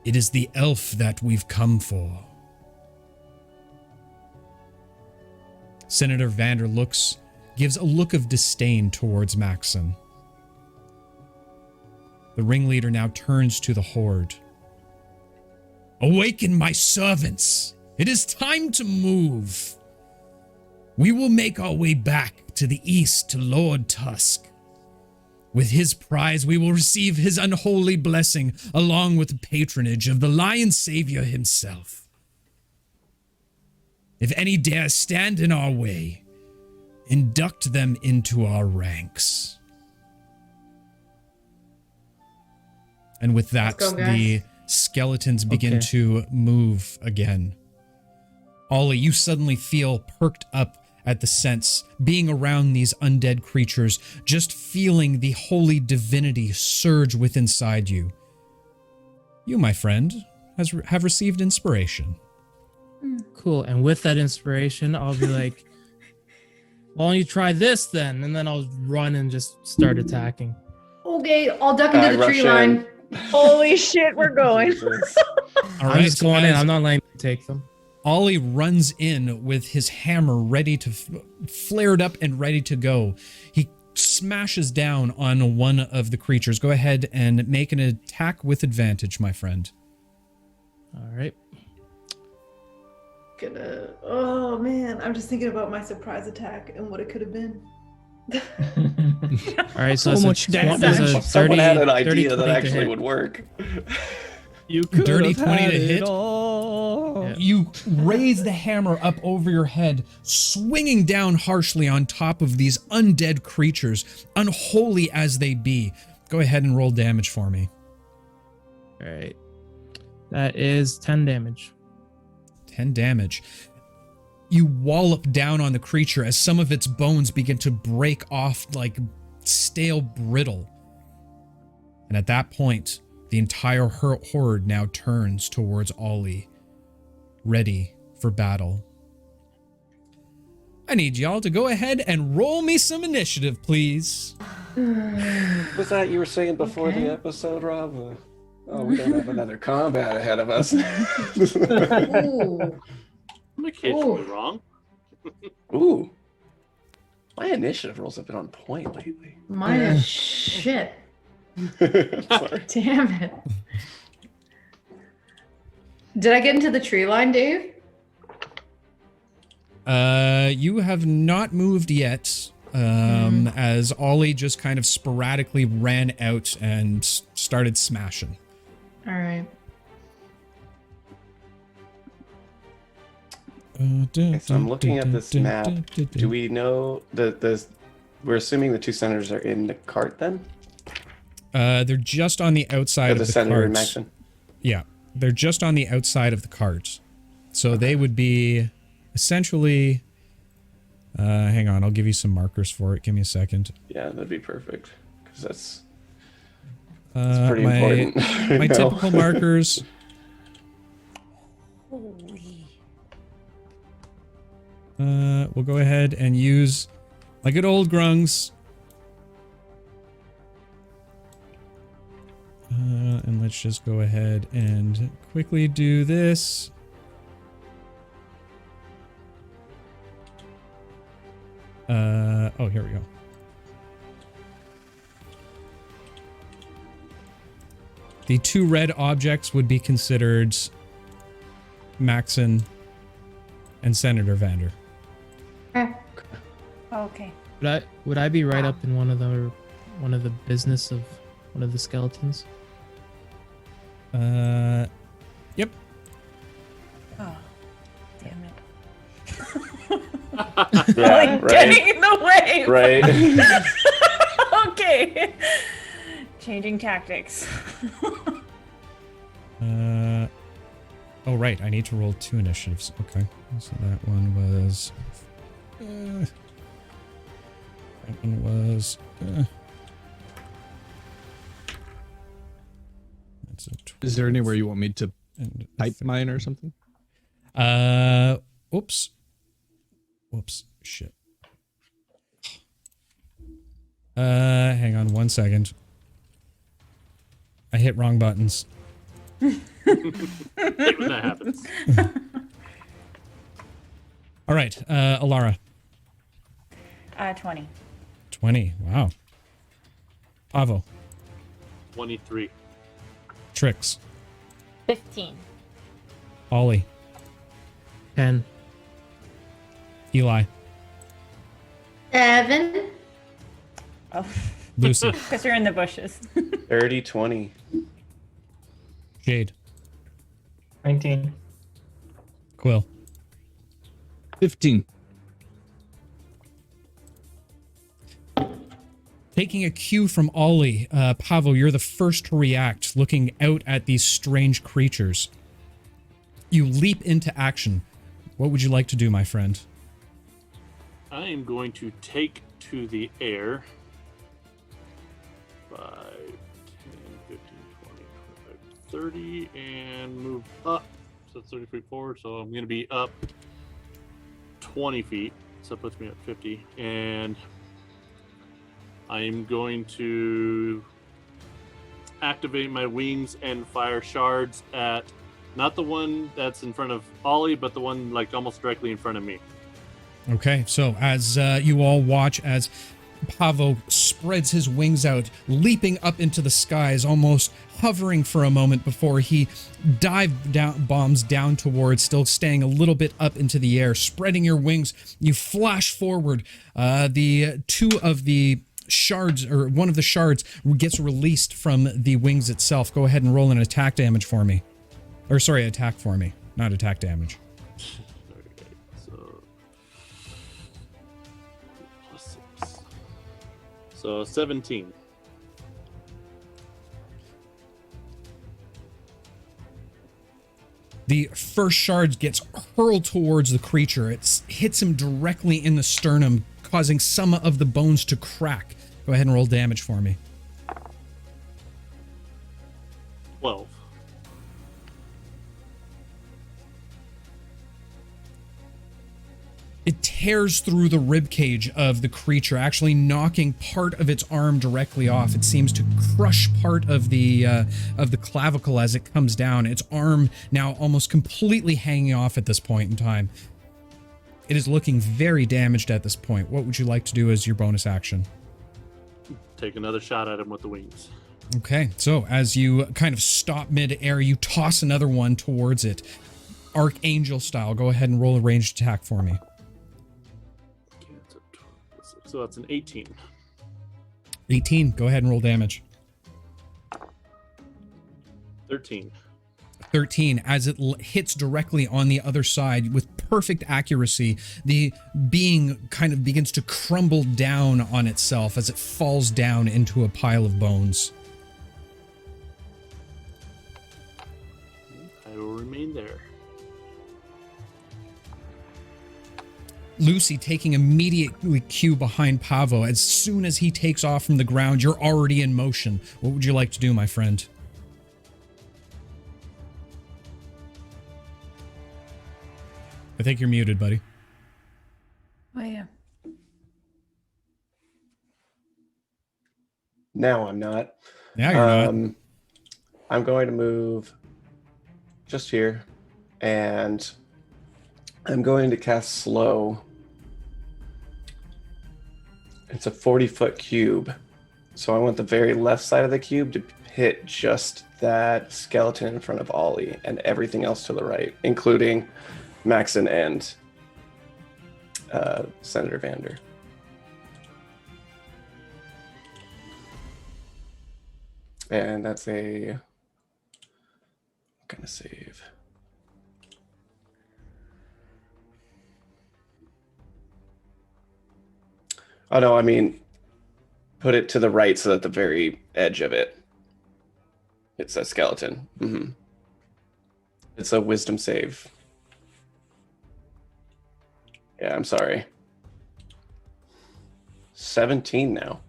It is the elf that we've come for. Senator Vander gives a look of disdain towards Maxon. The ringleader now turns to the horde. Awaken my servants! It is time to move. We will make our way back to the east to Lord Tusk. With his prize, we will receive his unholy blessing, along with the patronage of the Lion Savior himself. If any dare stand in our way, induct them into our ranks. And with that, Let's go, guys. the skeletons begin Okay. to move again. Ollie, you suddenly feel perked up at the sense, being around these undead creatures, just feeling the holy divinity surge within inside you. You, my friend, have received inspiration. Cool. And with that inspiration, I'll be like, why don't you try this then? And then I'll run and just start attacking. Okay, I'll duck into the tree line. Holy shit, we're going. All I'm just going in. as I'm not letting you take them. Ollie runs in with his hammer ready to flared up and ready to go. He smashes down on one of the creatures. Go ahead and make an attack with advantage, my friend. All right. Oh man, I'm just thinking about my surprise attack and what it could have been. All right, so So that's much damage. Someone had an idea 30, that 20 to actually hit. would work. You could Dirty have 20 had to hit. it all. Yeah. You raise the hammer up over your head, swinging down harshly on top of these undead creatures, unholy as they be. Go ahead and roll damage for me. All right. That is 10 damage. 10 damage. You wallop down on the creature as some of its bones begin to break off like stale brittle. And at that point, the entire horde now turns towards Ollie, ready for battle. I need y'all to go ahead and roll me some initiative, please. Was that you were saying before the episode, Rob? Oh, we don't have another combat ahead of us. Ooh. I'm occasionally wrong. Ooh. My initiative rolls have been on point lately. Mine is shit. Sorry. Damn it. Did I get into the tree line, Dave? You have not moved yet, as Ollie just kind of sporadically ran out and started smashing. All right. Okay, so I'm looking at this map. Do we know we're assuming the two senators are in the cart then? They're just on the outside of The the senator and cart. Maxon? Yeah, they're just on the outside of the cart. So they would be essentially... hang on, I'll give you some markers for it. Give me a second. Yeah, that'd be perfect. Because that's my, pretty important. My typical markers... we'll go ahead and use my good old grungs. And let's just go ahead and quickly do this. Oh, here we go. The two red objects would be considered Maxon and Senator Vander. Okay. Would I be right up in one of the business of one of the skeletons? Yep. Oh, damn it. Yeah, Like right. getting in the way. Right. Okay. Changing tactics. Oh, right. I need to roll 2 initiatives. Okay. So that one was... that one was... that's a Is there anywhere you want me to and type mine or something? Oops. Whoops. Shit. Hang on 1 second. I hit wrong buttons. When that happens. All right, Alara. 20. 20. Wow. Avo. 23. Trix. 15. Ollie. 10. Eli. 7. Oh. Lucy. Because you're in the bushes. 30-20. Jade. 19. Quill. 15. Taking a cue from Ollie, Pavo, you're the first to react, looking out at these strange creatures. You leap into action. What would you like to do, my friend? I am going to take to the air. 5, 10, 15, 20, 25, 30 and move up. So it's 30 feet forward. So I'm going to be up 20 feet. So that puts me at 50. And I'm going to activate my wings and fire shards at not the one that's in front of Ollie, but the one like almost directly in front of me. Okay, so as you all watch as Pavo spreads his wings out, leaping up into the skies, almost hovering for a moment before he bombs down towards, still staying a little bit up into the air. Spreading your wings, you flash forward. The two of the shards, or one of the shards, gets released from the wings itself. Go ahead and roll an attack damage for me. Or sorry, attack for me, not attack damage. So 17. The first shard gets hurled towards the creature. It hits him directly in the sternum, causing some of the bones to crack. Go ahead and roll damage for me. 12. It tears through the ribcage of the creature, actually knocking part of its arm directly off. It seems to crush part of the clavicle as it comes down. Its arm now almost completely hanging off at this point in time. It is looking very damaged at this point. What would you like to do as your bonus action? Take another shot at him with the wings. Okay, so as you kind of stop mid-air, you toss another one towards it. Archangel style. Go ahead and roll a ranged attack for me. So that's an 18. 18. Go ahead and roll damage. 13. 13. As it hits directly on the other side with perfect accuracy, the being kind of begins to crumble down on itself as it falls down into a pile of bones. I will remain there. Lucy taking immediately cue behind Pavo. As soon as he takes off from the ground, you're already in motion. What would you like to do, my friend? I think you're muted, buddy. Oh, yeah. Now I'm not. Now you're not. I'm going to move just here, and I'm going to cast Slow. It's a 40-foot cube, so I want the very left side of the cube to hit just that skeleton in front of Ollie and everything else to the right, including Maxon and Senator Vander. And that's a... what kind of save? Oh, no, I mean, put it to the right so that the very edge of it, it's a skeleton. Mm-hmm. It's a wisdom save. Yeah, I'm sorry. 17 now.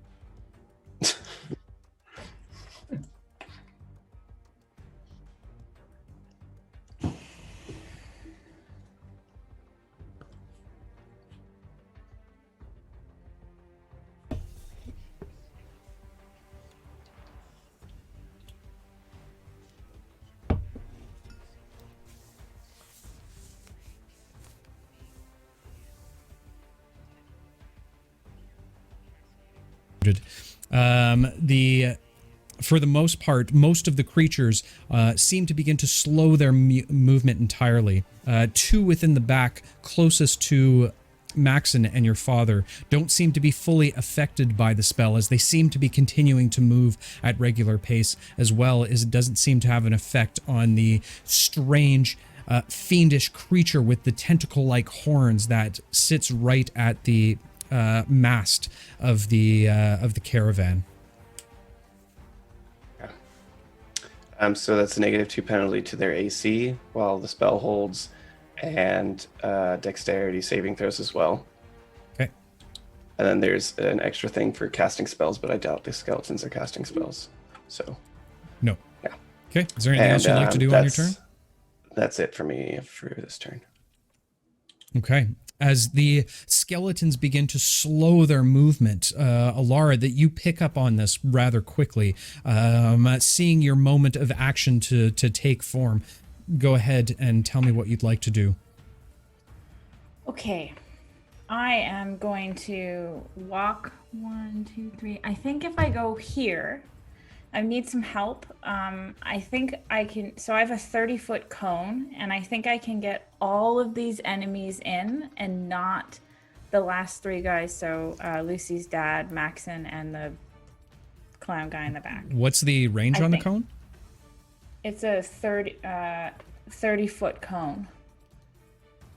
For the most part, most of the creatures seem to begin to slow their movement entirely. Two within the back, closest to Maxon and your father, don't seem to be fully affected by the spell, as they seem to be continuing to move at regular pace, as well as it doesn't seem to have an effect on the strange, fiendish creature with the tentacle-like horns that sits right at the mast of the caravan. So that's a -2 penalty to their AC while the spell holds, and dexterity saving throws as well. Okay. And then there's an extra thing for casting spells, but I doubt the skeletons are casting spells. So. No. Yeah. Okay. Is there anything else you'd like to do on your turn? That's it for me for this turn. Okay. As the skeletons begin to slow their movement, Alara, that you pick up on this rather quickly, seeing your moment of action to take form. Go ahead and tell me what you'd like to do. Okay. I am going to walk 1, 2, 3. I think if I go here, I need some help. I think I can, so I have a 30-foot cone, and I think I can get all of these enemies in and not the last 3 guys. So Lucy's dad, Maxon, and the clown guy in the back. What's the range on the cone? It's a 30-foot cone.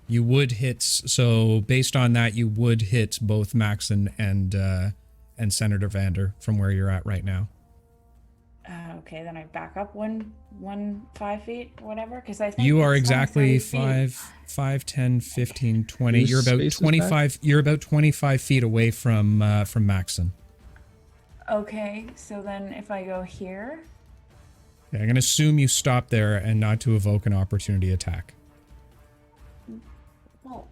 You would hit, so based on that, you would hit both Maxon and Senator Vander from where you're at right now. Okay, then I back up 5 feet, whatever, because I think you are exactly 5, 10, 15, 20. You're about 25. You're about 25 feet away from Maxon. Okay, so then if I go here, Yeah, I'm gonna assume you stop there and not to evoke an opportunity attack. well,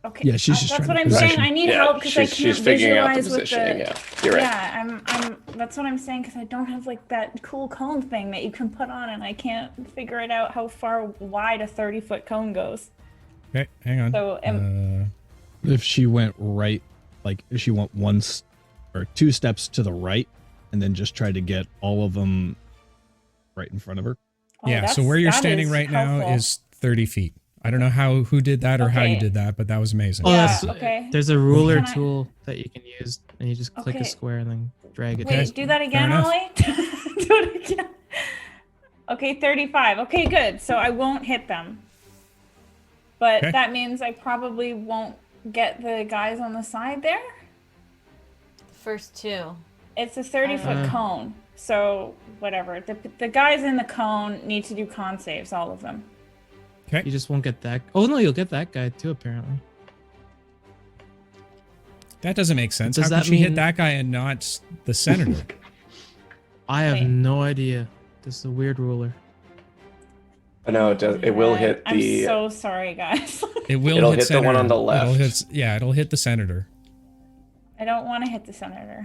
okay. Yeah, she's just that's trying what to I'm saying. position. I need help because I she's can't figuring out the visualize with positioning. the. Yeah, you're right. Yeah, I'm. That's what I'm saying because I don't have like that cool cone thing that you can put on, and I can't figure it out how far wide a 30-foot cone goes. Okay, hang on. So If she went right, like if she went 1 or 2 steps to the right, and then just tried to get all of them right in front of her. Yeah, so where you're standing right now is 30 feet. I don't know who did that or how you did that, but that was amazing. Oh, Yeah, okay. There's a ruler Can I- tool that you can use, and you just click Okay. a square and then drag it. Wait, do that again, enough. Ollie? Do it again. Okay, 35. Okay, good. So I won't hit them. But Okay. that means I probably won't get the guys on the side there. First 2. It's a 30-foot cone. So whatever. The guys in the cone need to do con saves, all of them. You just won't get that. Oh no, you'll get that guy too, apparently. That doesn't make sense. Does How that could she hit mean- that guy and not the senator? I have Wait. no idea. This is a weird ruler. I know it does. It will hit I'm the. so sorry, guys. It will It'll hit hit the one senator. on the left. It'll hit the senator. I don't want to hit the senator.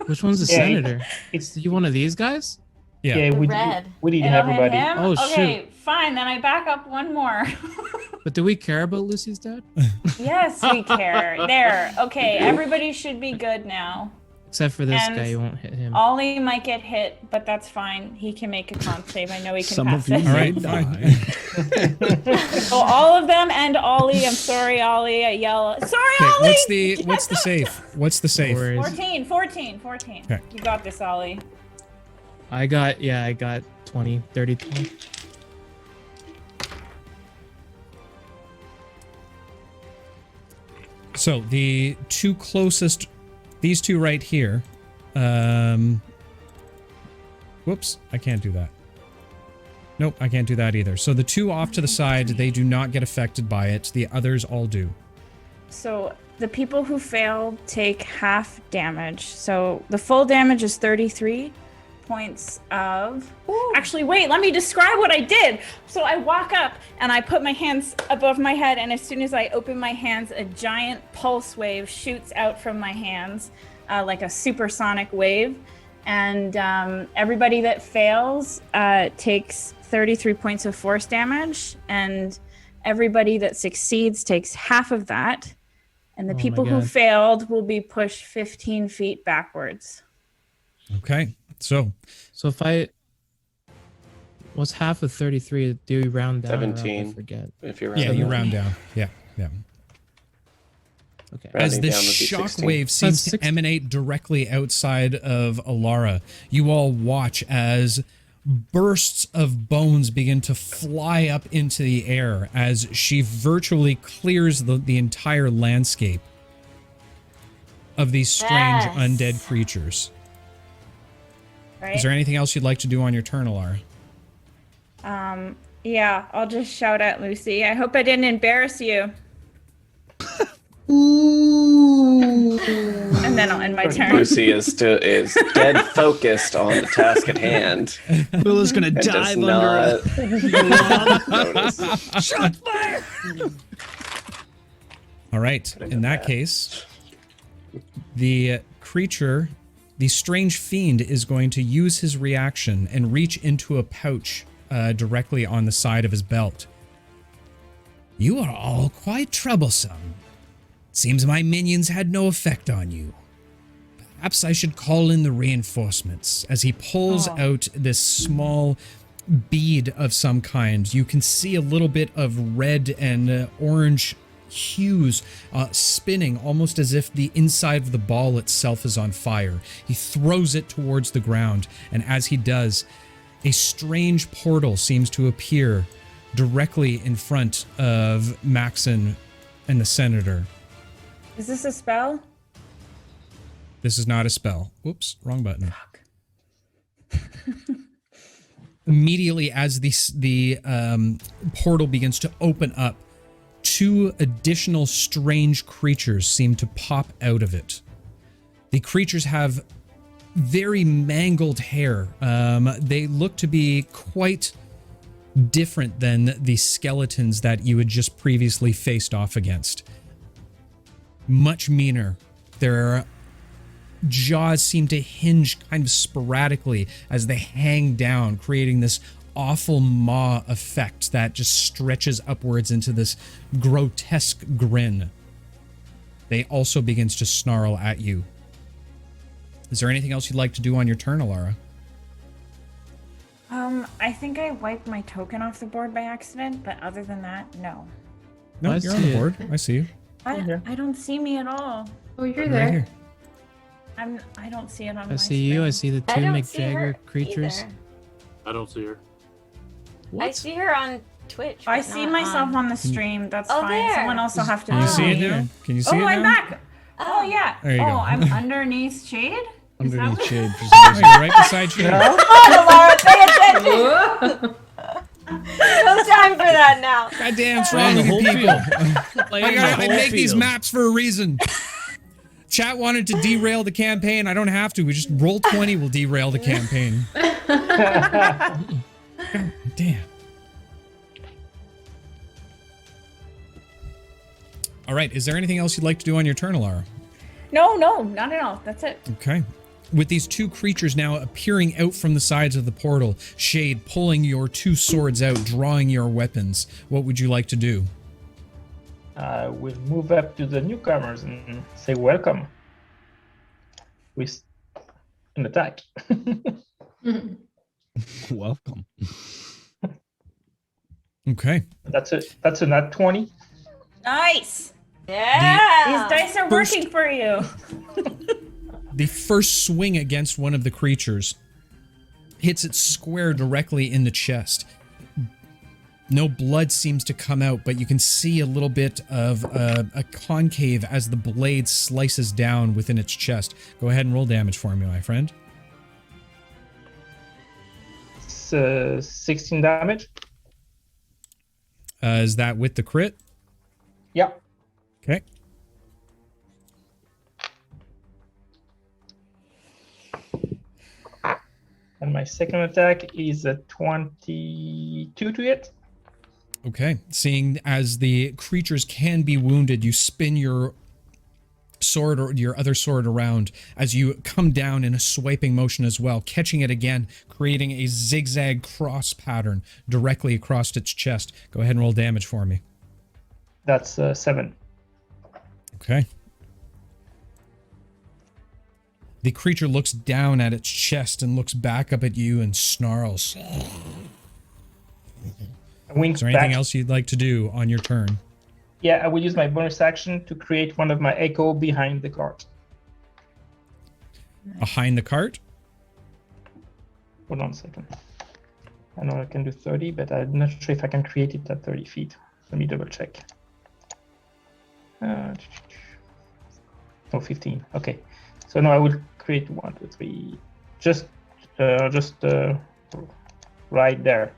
Which one's the Yeah, senator? It's You one of these guys? Yeah. yeah. We Red. need It'll hit everybody. him? Oh, okay, fine. Then I back up 1 more. But do we care about Lucy's dad? Yes, we care. There. Okay, everybody should be good now. Except for this And guy, you won't hit him. Ollie might get hit, but that's fine. He can make a con save. I know he can Some pass of you it. All right, may fine. die. So all of them and Ollie. I'm sorry, Ollie. I yell. Sorry, Okay, Ollie. what's the save? What's the save? No worries. 14. Okay. You got this, Ollie. I got 20, 30, 20. So the 2 closest, these 2 right here. Whoops, I can't do that. Nope, I can't do that either. So the 2 off to the side, they do not get affected by it. The others all do. So the people who fail take half damage. So the full damage is 33 points of... Actually, wait, let me describe what I did. So I walk up and I put my hands above my head, and as soon as I open my hands, a giant pulse wave shoots out from my hands, like a supersonic wave. And everybody that fails takes 33 points of force damage, and everybody that succeeds takes half of that. And the Oh my people who God. failed will be pushed 15 feet backwards. Okay, so So if what's half of 33? Do we round down? or up? I 17. forget. If you're yeah, rounding you down. round down. Yeah. Okay. As Rounding this down would be 16. shockwave seems to 16. emanate directly outside of Alara, you all watch as bursts of bones begin to fly up into the air as she virtually clears the entire landscape of these strange Yes. undead creatures. Right? Is there anything else you'd like to do on your turn, Alara? Yeah, I'll just shout at Lucy. I hope I didn't embarrass you. I'm and then I'll end my turn. Lucy is dead focused on the task at hand. Willa's gonna and does dive under not notice. Shot fire! All right. In that case, the creature, the strange fiend, is going to use his reaction and reach into a pouch directly on the side of his belt. You are all quite troublesome. Seems my minions had no effect on you. Perhaps I should call in the reinforcements. As he pulls out this small bead of some kind, you can see a little bit of red and orange hues spinning, almost as if the inside of the ball itself is on fire. He throws it towards the ground, and as he does, a strange portal seems to appear directly in front of Maxon and the Senator. Is this a spell? This is not a spell. Whoops, wrong button. Immediately as the portal begins to open up, 2 additional strange creatures seem to pop out of it. The creatures have very mangled hair. They look to be quite different than the skeletons that you had just previously faced off against. Much meaner. Their jaws seem to hinge kind of sporadically as they hang down, creating this awful maw effect that just stretches upwards into this grotesque grin. They also begins to snarl at you. Is there anything else you'd like to do on your turn, Alara? I think I wiped my token off the board by accident, but other than that, no. No, I you're on see the it. board. I see you. I don't see me at all. Oh, you're Right there. here. I don't see it on my I see you. I see the I two don't see McJagger her creatures. either. I don't see her. I see her on Twitch. I but see not myself on the stream. That's Oh, fine. there. Someone else will have to Can you do see it it. now? Can you see Oh, it I'm now? back. Oh, yeah. There you go. I'm underneath shade? Is that Underneath what- shade. For Oh, some you're right beside you. Come on, Alara, pay attention. No time for that now. Goddamn, what's Playing wrong the with you whole people? field. Playing the I whole make these field. maps for a reason. Chat wanted to derail the campaign. I don't have to. We just roll 20 will derail the campaign. God damn. All right. Is there anything else you'd like to do on your turn, Alara? No, not at all. That's it. Okay. With these 2 creatures now appearing out from the sides of the portal, Shade pulling your 2 swords out, drawing your weapons, what would you like to do? We'll move up to the newcomers and say welcome. With an attack. Welcome. Okay. That's a nat 20. Nice. Yeah. These dice are First- working for you. The first swing against one of the creatures hits it square directly in the chest. No blood seems to come out, but you can see a little bit of a concave as the blade slices down within its chest. Go ahead and roll damage for me, my friend. It's 16 damage. Is that with the crit? Yeah. Okay. And my second attack is a 22 to hit. Okay. Seeing as the creatures can be wounded, you spin your sword or your other sword around as you come down in a swiping motion as well, catching it again, creating a zigzag cross pattern directly across its chest. Go ahead and roll damage for me. That's 7. Okay. The creature looks down at its chest and looks back up at you and snarls. Wings Is there anything back. else you'd like to do on your turn? Yeah, I will use my bonus action to create one of my echo behind the cart. Behind the cart? Hold on a second. I know I can do 30, but I'm not sure if I can create it at 30 feet. Let me double check. Oh, 15. Okay. So now I will create 1, 2, 3. Just right there.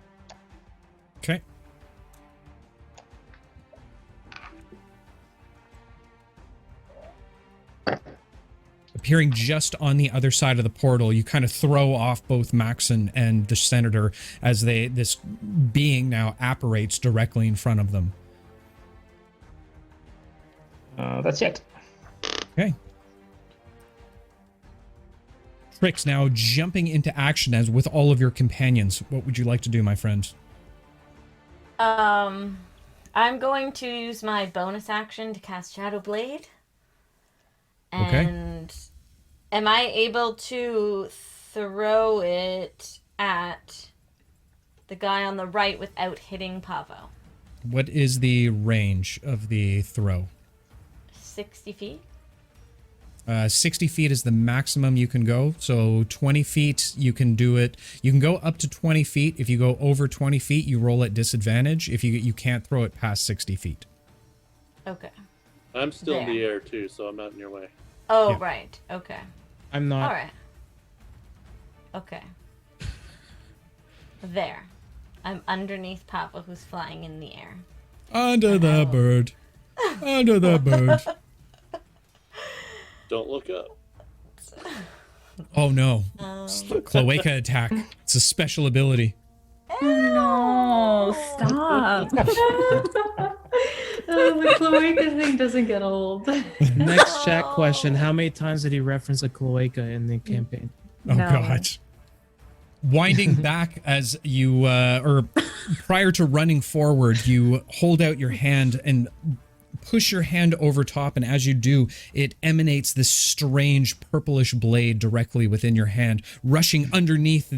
Okay. appearing just on the other side of the portal, you kind of throw off both Maxon and the senator as this being now apparates directly in front of them. That's it. Okay. Trix now jumping into action as with all of your companions. What would you like to do, my friend? I'm going to use my bonus action to cast Shadow Blade. And am I able to throw it at the guy on the right without hitting Pavo? What is the range of the throw? 60 feet? 60 feet is the maximum you can go. So 20 feet, you can do it. You can go up to 20 feet. If you go over 20 feet, you roll at disadvantage. If you can't throw it past 60 feet. Okay. I'm still in the air too, so I'm not in your way. Oh, Yeah. right. Okay. I'm not. All right. Okay. There. I'm underneath Papa, who's flying in the air. Under the bird. Under the bird. Don't look up. Oh no. It's the Cloaca attack. It's a special ability. No, stop. The cloaca thing doesn't get old. Next chat question: how many times did he reference a cloaca in the campaign? Oh god. Winding back as you, or prior to running forward, you hold out your hand and push your hand over top, and as you do, it emanates this strange purplish blade directly within your hand, rushing underneath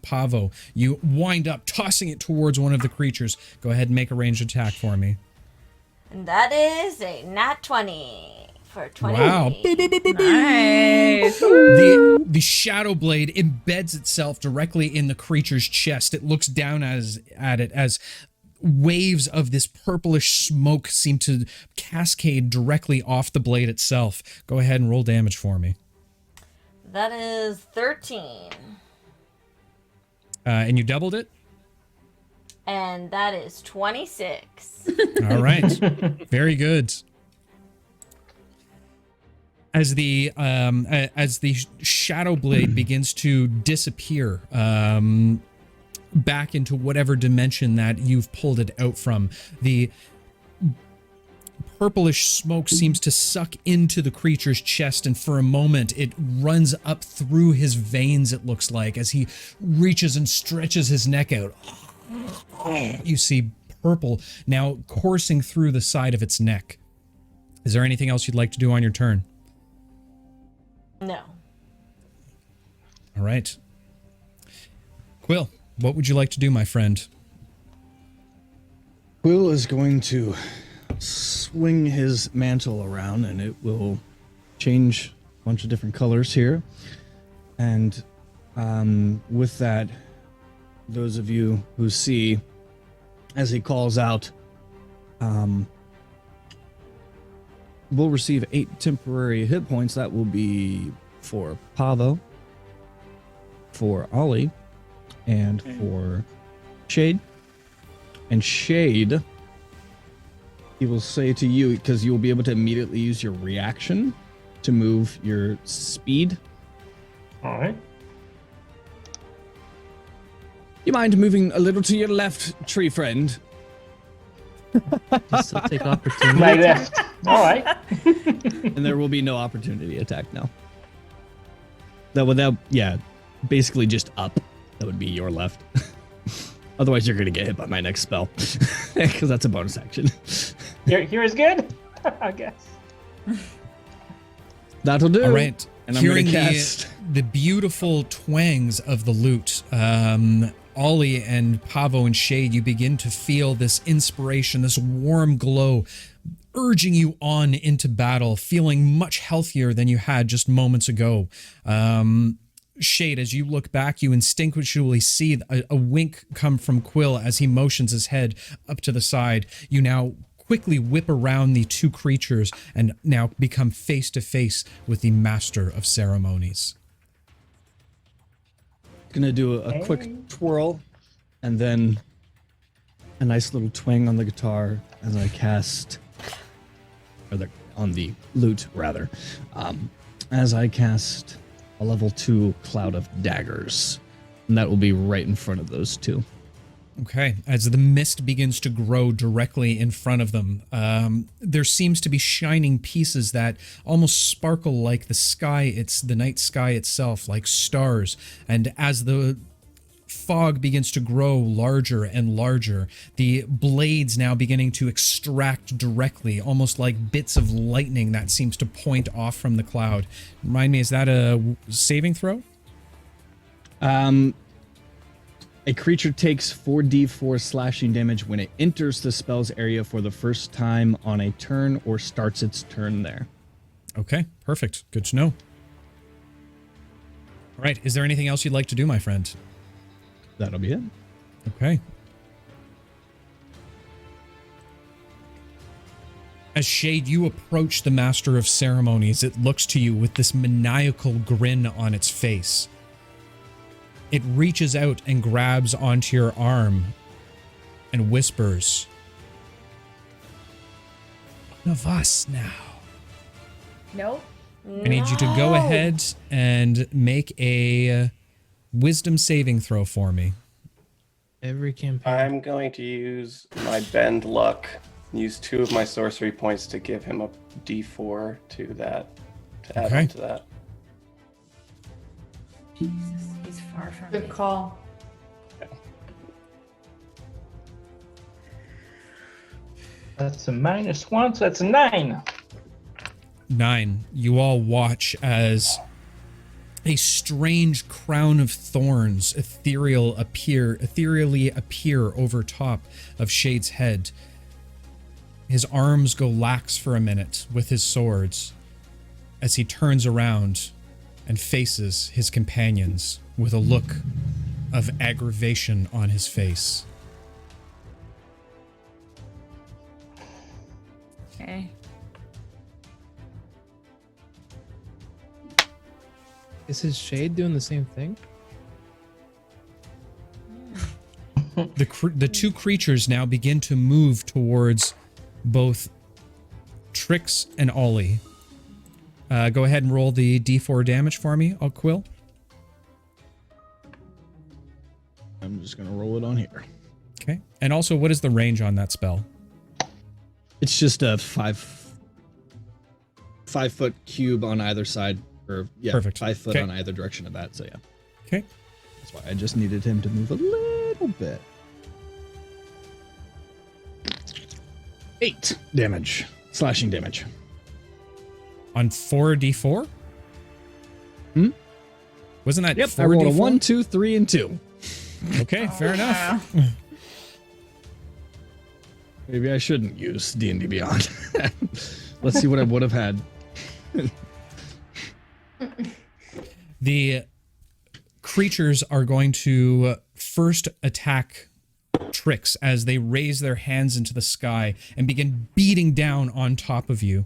Pavo. You wind up tossing it towards one of the creatures. Go ahead and make a ranged attack for me. And that is a nat 20 for 20. Wow. Nice. The shadow blade embeds itself directly in the creature's chest. It looks down at it as waves of this purplish smoke seem to cascade directly off the blade itself. Go ahead and roll damage for me. That is 13. And you doubled it? And that is 26. All right. Very good. As the shadow blade begins to disappear, back into whatever dimension that you've pulled it out from, the purplish smoke seems to suck into the creature's chest, and for a moment it runs up through his veins, it looks like, as he reaches and stretches his neck out. You see purple now coursing through the side of its neck. Is there anything else you'd like to do on your turn? No. All right. Quill, what would you like to do, my friend? Quill is going to swing his mantle around, and it will change a bunch of different colors here. And with that, those of you who see, as he calls out, will receive 8 temporary hit points. That will be for Pavo, for Ollie, and for Shade. And Shade, he will say to you, because you will be able to immediately use your reaction to move your speed. All right. You mind moving a little to your left, tree friend? Still take opportunity. My left. All right. And there will be no opportunity attack now. Yeah, basically just up. That would be your left. Otherwise, you're going to get hit by my next spell. Because that's a bonus action. Here is good, I guess. That'll do. All right. And I'm going Hearing to cast... the beautiful twangs of the lute, Ollie and Pavo and Shade, you begin to feel this inspiration, this warm glow, urging you on into battle, feeling much healthier than you had just moments ago. Shade, as you look back, you instinctually see a wink come from Quill as he motions his head up to the side. You now quickly whip around the two creatures and now become face to face with the master of ceremonies. Gonna do a quick twirl and then a nice little twang on the guitar as I cast, or on the lute rather, as I cast a level 2 Cloud of Daggers. And that will be right in front of those two. Okay, as the mist begins to grow directly in front of them, there seems to be shining pieces that almost sparkle like the sky, it's the night sky itself, like stars. And as the fog begins to grow larger and larger, the blades now beginning to extract directly, almost like bits of lightning that seems to point off from the cloud. Remind me, is that a saving throw? A creature takes 4d4 slashing damage when it enters the spell's area for the first time on a turn or starts its turn there. Okay, perfect. Good to know. All right, is there anything else you'd like to do, my friend? That'll be it. Okay. As Shade, you approach the Master of Ceremonies, it looks to you with this maniacal grin on its face. It reaches out and grabs onto your arm and whispers, "One of us now." Nope. I need you to go ahead and make a wisdom saving throw for me. Every campaign. I'm going to use my bend luck, use 2 of my sorcery points to give him a d4 to that, to add Okay. on to that. Jesus, he's far from Good me. call. That's a -1, so that's a 9. 9. You all watch as a strange crown of thorns ethereally appear over top of Shade's head. His arms go lax for a minute with his swords as he turns around and faces his companions with a look of aggravation on his face. Okay. Is his shade doing the same thing? The two creatures now begin to move towards both Trix and Ollie. Go ahead and roll the d4 damage for me, Quill. I'm just going to roll it on here. Okay. And also, what is the range on that spell? It's just a 5-foot cube on either side. Or, yeah, Perfect. 5 foot Okay. on either direction of that, so yeah. Okay. That's why I just needed him to move a little bit. 8 damage. Slashing damage. On 4d4? Wasn't that Yep, 4d4? I rolled a 1, 2, 3, and 2. Okay, fair enough. Maybe I shouldn't use D&D Beyond. Let's see what I would have had. The creatures are going to first attack Trix as they raise their hands into the sky and begin beating down on top of you.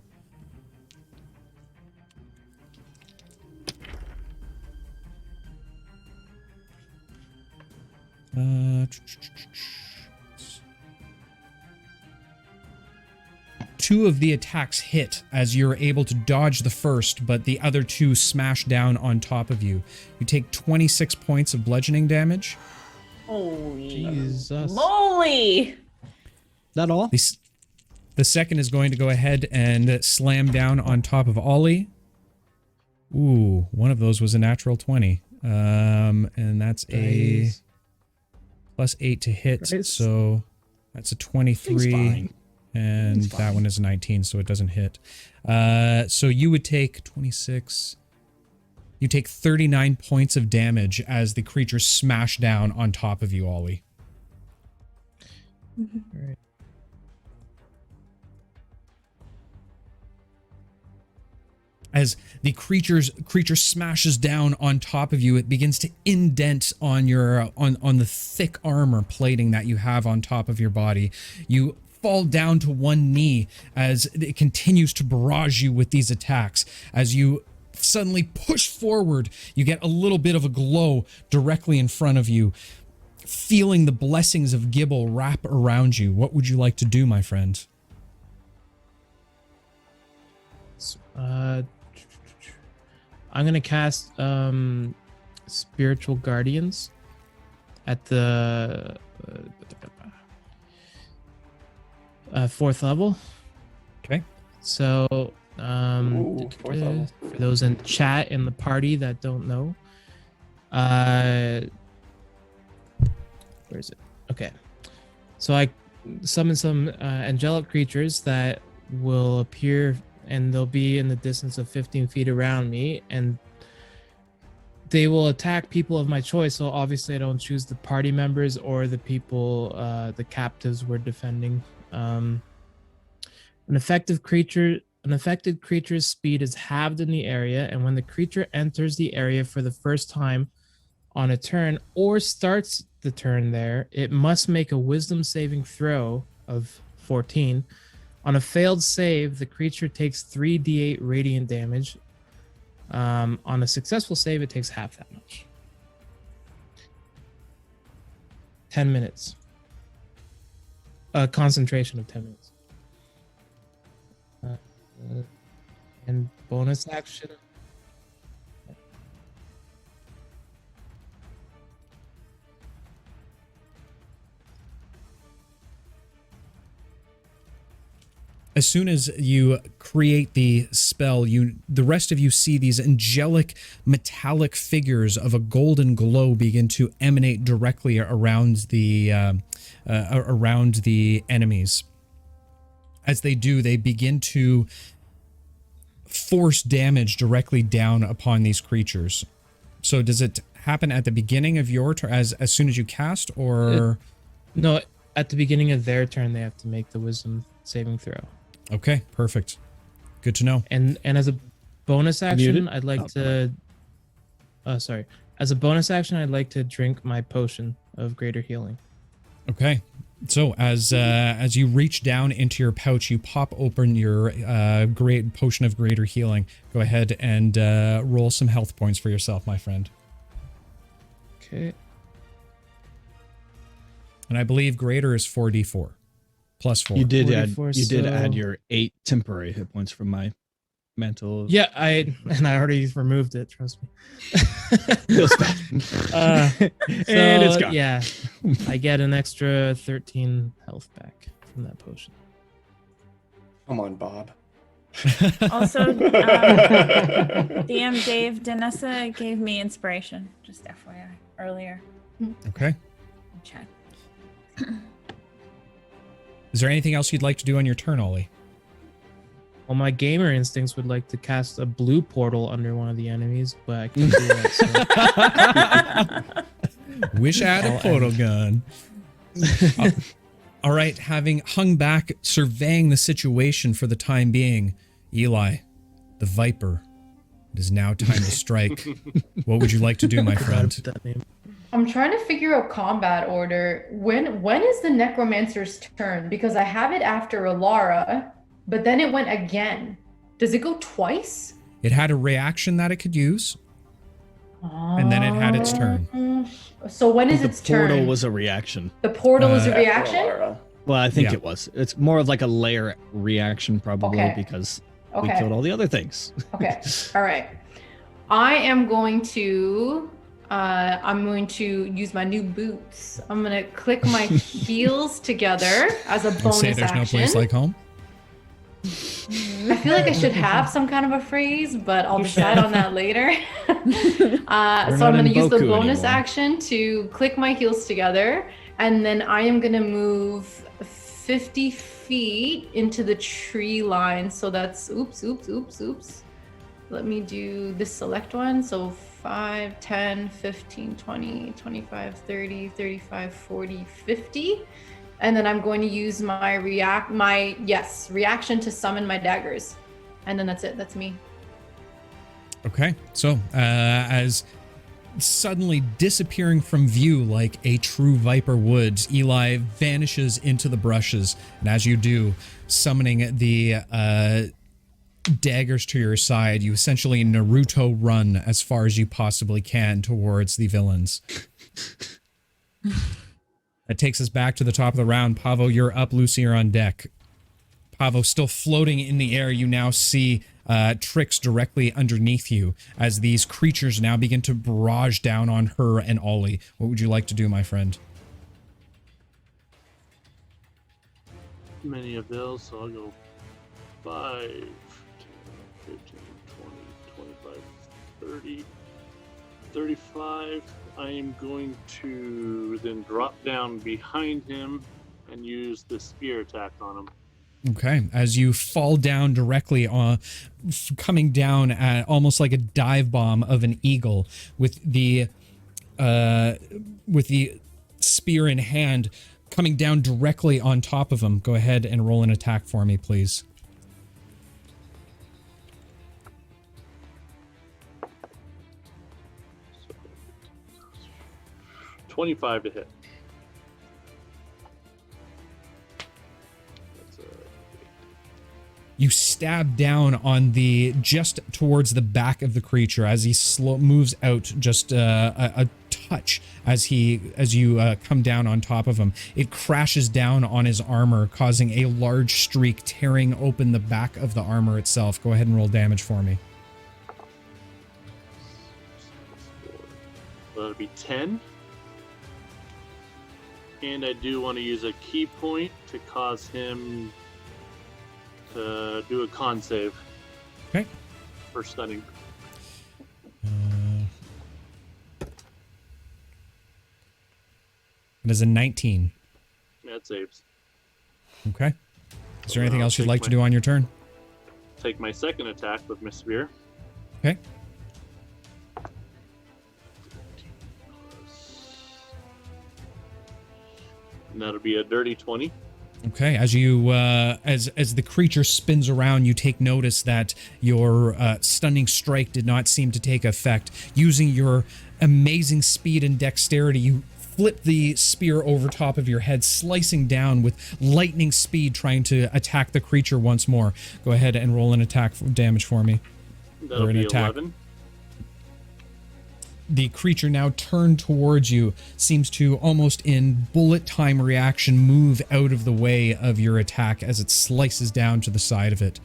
Two of the attacks hit as you're able to dodge the first, but the other two smash down on top of you. You take 26 points of bludgeoning damage. Holy Jesus. moly! That all? The second is going to go ahead and slam down on top of Ollie. Ooh, one of those was a natural 20. And that's a Nice. +8 to hit, Nice. so that's a He's 23. fine. And It's that fine. one is a 19, so it doesn't hit. So you would take 26. You take 39 points of damage as the creatures smash down on top of you, Ollie. Alright. As the creature smashes down on top of you, it begins to indent on your on the thick armor plating that you have on top of your body. You fall down to one knee as it continues to barrage you with these attacks. As you suddenly push forward, you get a little bit of a glow directly in front of you, feeling the blessings of Gibble wrap around you. What would you like to do, my friend? I'm gonna cast Spiritual Guardians at the 4th level. Okay. So, Ooh, 4th level. for those in chat in the party that don't know, where is it? Okay. So I summon some angelic creatures that will appear, and they'll be in the distance of 15 feet around me, and they will attack people of my choice. So obviously I don't choose the party members or the people, the captives we're defending. An affected creature's speed is halved in the area, and when the creature enters the area for the first time on a turn or starts the turn there, it must make a wisdom saving throw of 14. On a failed save, the creature takes 3d8 radiant damage. On a successful save, it takes half that much. 10 minutes. A concentration of 10 minutes. And bonus action. As soon as you create the spell, the rest of you see these angelic metallic figures of a golden glow begin to emanate directly around the enemies. As they do, they begin to force damage directly down upon these creatures. So does it happen at the beginning of your turn, as soon as you cast, or? No, at the beginning of their turn, they have to make the wisdom saving throw. Okay, perfect. Good to know. And as a bonus action, Muted? I'd like to. Sorry. As a bonus action, I'd like to drink my potion of greater healing. Okay. So as you reach down into your pouch, you pop open your great potion of greater healing. Go ahead and roll some health points for yourself, my friend. Okay. And I believe greater is 4d4 plus 4. You did 44, add so- your 8 temporary hit points from my mantle. Yeah, I already removed it. Trust me. Feels bad. And it's gone. Yeah, I get an extra 13 health back from that potion. Come on, Bob. Also, DM Dave Danessa gave me inspiration, just FYI, earlier Okay. in chat. Is there anything else you'd like to do on your turn, Ollie? Well, my gamer instincts would like to cast a blue portal under one of the enemies, but I can't do that. So. Wish I had a portal gun. All right, having hung back, surveying the situation for the time being, Eli, the Viper, it is now time to strike. What would you like to do, my friend? That name. I'm trying to figure out combat order. When is the Necromancer's turn? Because I have it after Alara, but then it went again. Does it go twice? It had a reaction that it could use, and then it had its turn. So when is its The portal turn? was a reaction. The portal is a After reaction? Alara. Well, I think Yeah. it was. It's more of like a layer reaction, probably, Okay. because we Okay. killed all the other things. Okay. All right. I am going to use my new boots. I'm going to click my heels together as a And bonus say there's action. no place like home. I feel like I should have some kind of a phrase, but I'll decide on that later. So I'm not going to in use the Boku bonus anymore. action to click my heels together, and then I am going to move 50 feet into the tree line. So that's oops. Let me do this select one. So 5, 10, 15, 20, 25, 30, 35, 40, 50. And then I'm going to use my reaction to summon my daggers. And then that's it. That's me. Okay, so as suddenly disappearing from view like a true viper would, Eli vanishes into the brushes, and as you do, summoning the daggers to your side, you essentially Naruto run as far as you possibly can towards the villains. That takes us back to the top of the round. Pavo, you're up. Lucy, you're on deck. Pavo, still floating in the air, you now see tricks directly underneath you as these creatures now begin to barrage down on her and Ollie. What would you like to do, my friend? Many of those, so I'll go 5, 10, 15, 20, 25, 30, 35. I am going to then drop down behind him and use the spear attack on him. Okay, as you fall down directly on, coming down at almost like a dive bomb of an eagle with the spear in hand, coming down directly on top of him. Go ahead and roll an attack for me, please. So, 25 to hit. You stab down on the just towards the back of the creature as he moves out just a touch as you come down on top of him. It crashes down on his armor, causing a large streak tearing open the back of the armor itself. Go ahead and roll damage for me. That'll be 10. And I do want to use a key point to cause him to do a con save. Okay. For stunning. It is a 19. That saves. Okay. Is there anything else you'd like to do on your turn? Take my second attack with my spear. Okay. And that'll be a dirty 20. Okay, as you as the creature spins around, you take notice that your stunning strike did not seem to take effect. Using your amazing speed and dexterity, you flip the spear over top of your head, slicing down with lightning speed, trying to attack the creature once more. Go ahead and roll an attack damage for me. That'll be 11. The creature now turned towards you, seems to almost in bullet time reaction move out of the way of your attack as it slices down to the side of it.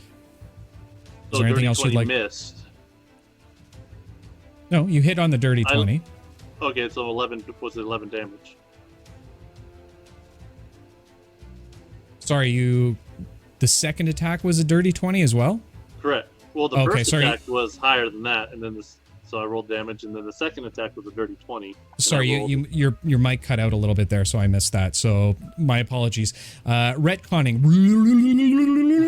Is there anything else you'd like? Missed. No, you hit on the dirty 20. Okay, so 11 was 11 damage. Sorry, the second attack was a dirty 20 as well? Correct. Well, the first attack was higher than that, and then so I rolled damage, and then the second attack was a dirty 20. Sorry, your mic cut out a little bit there, so I missed that. So my apologies. Retconning.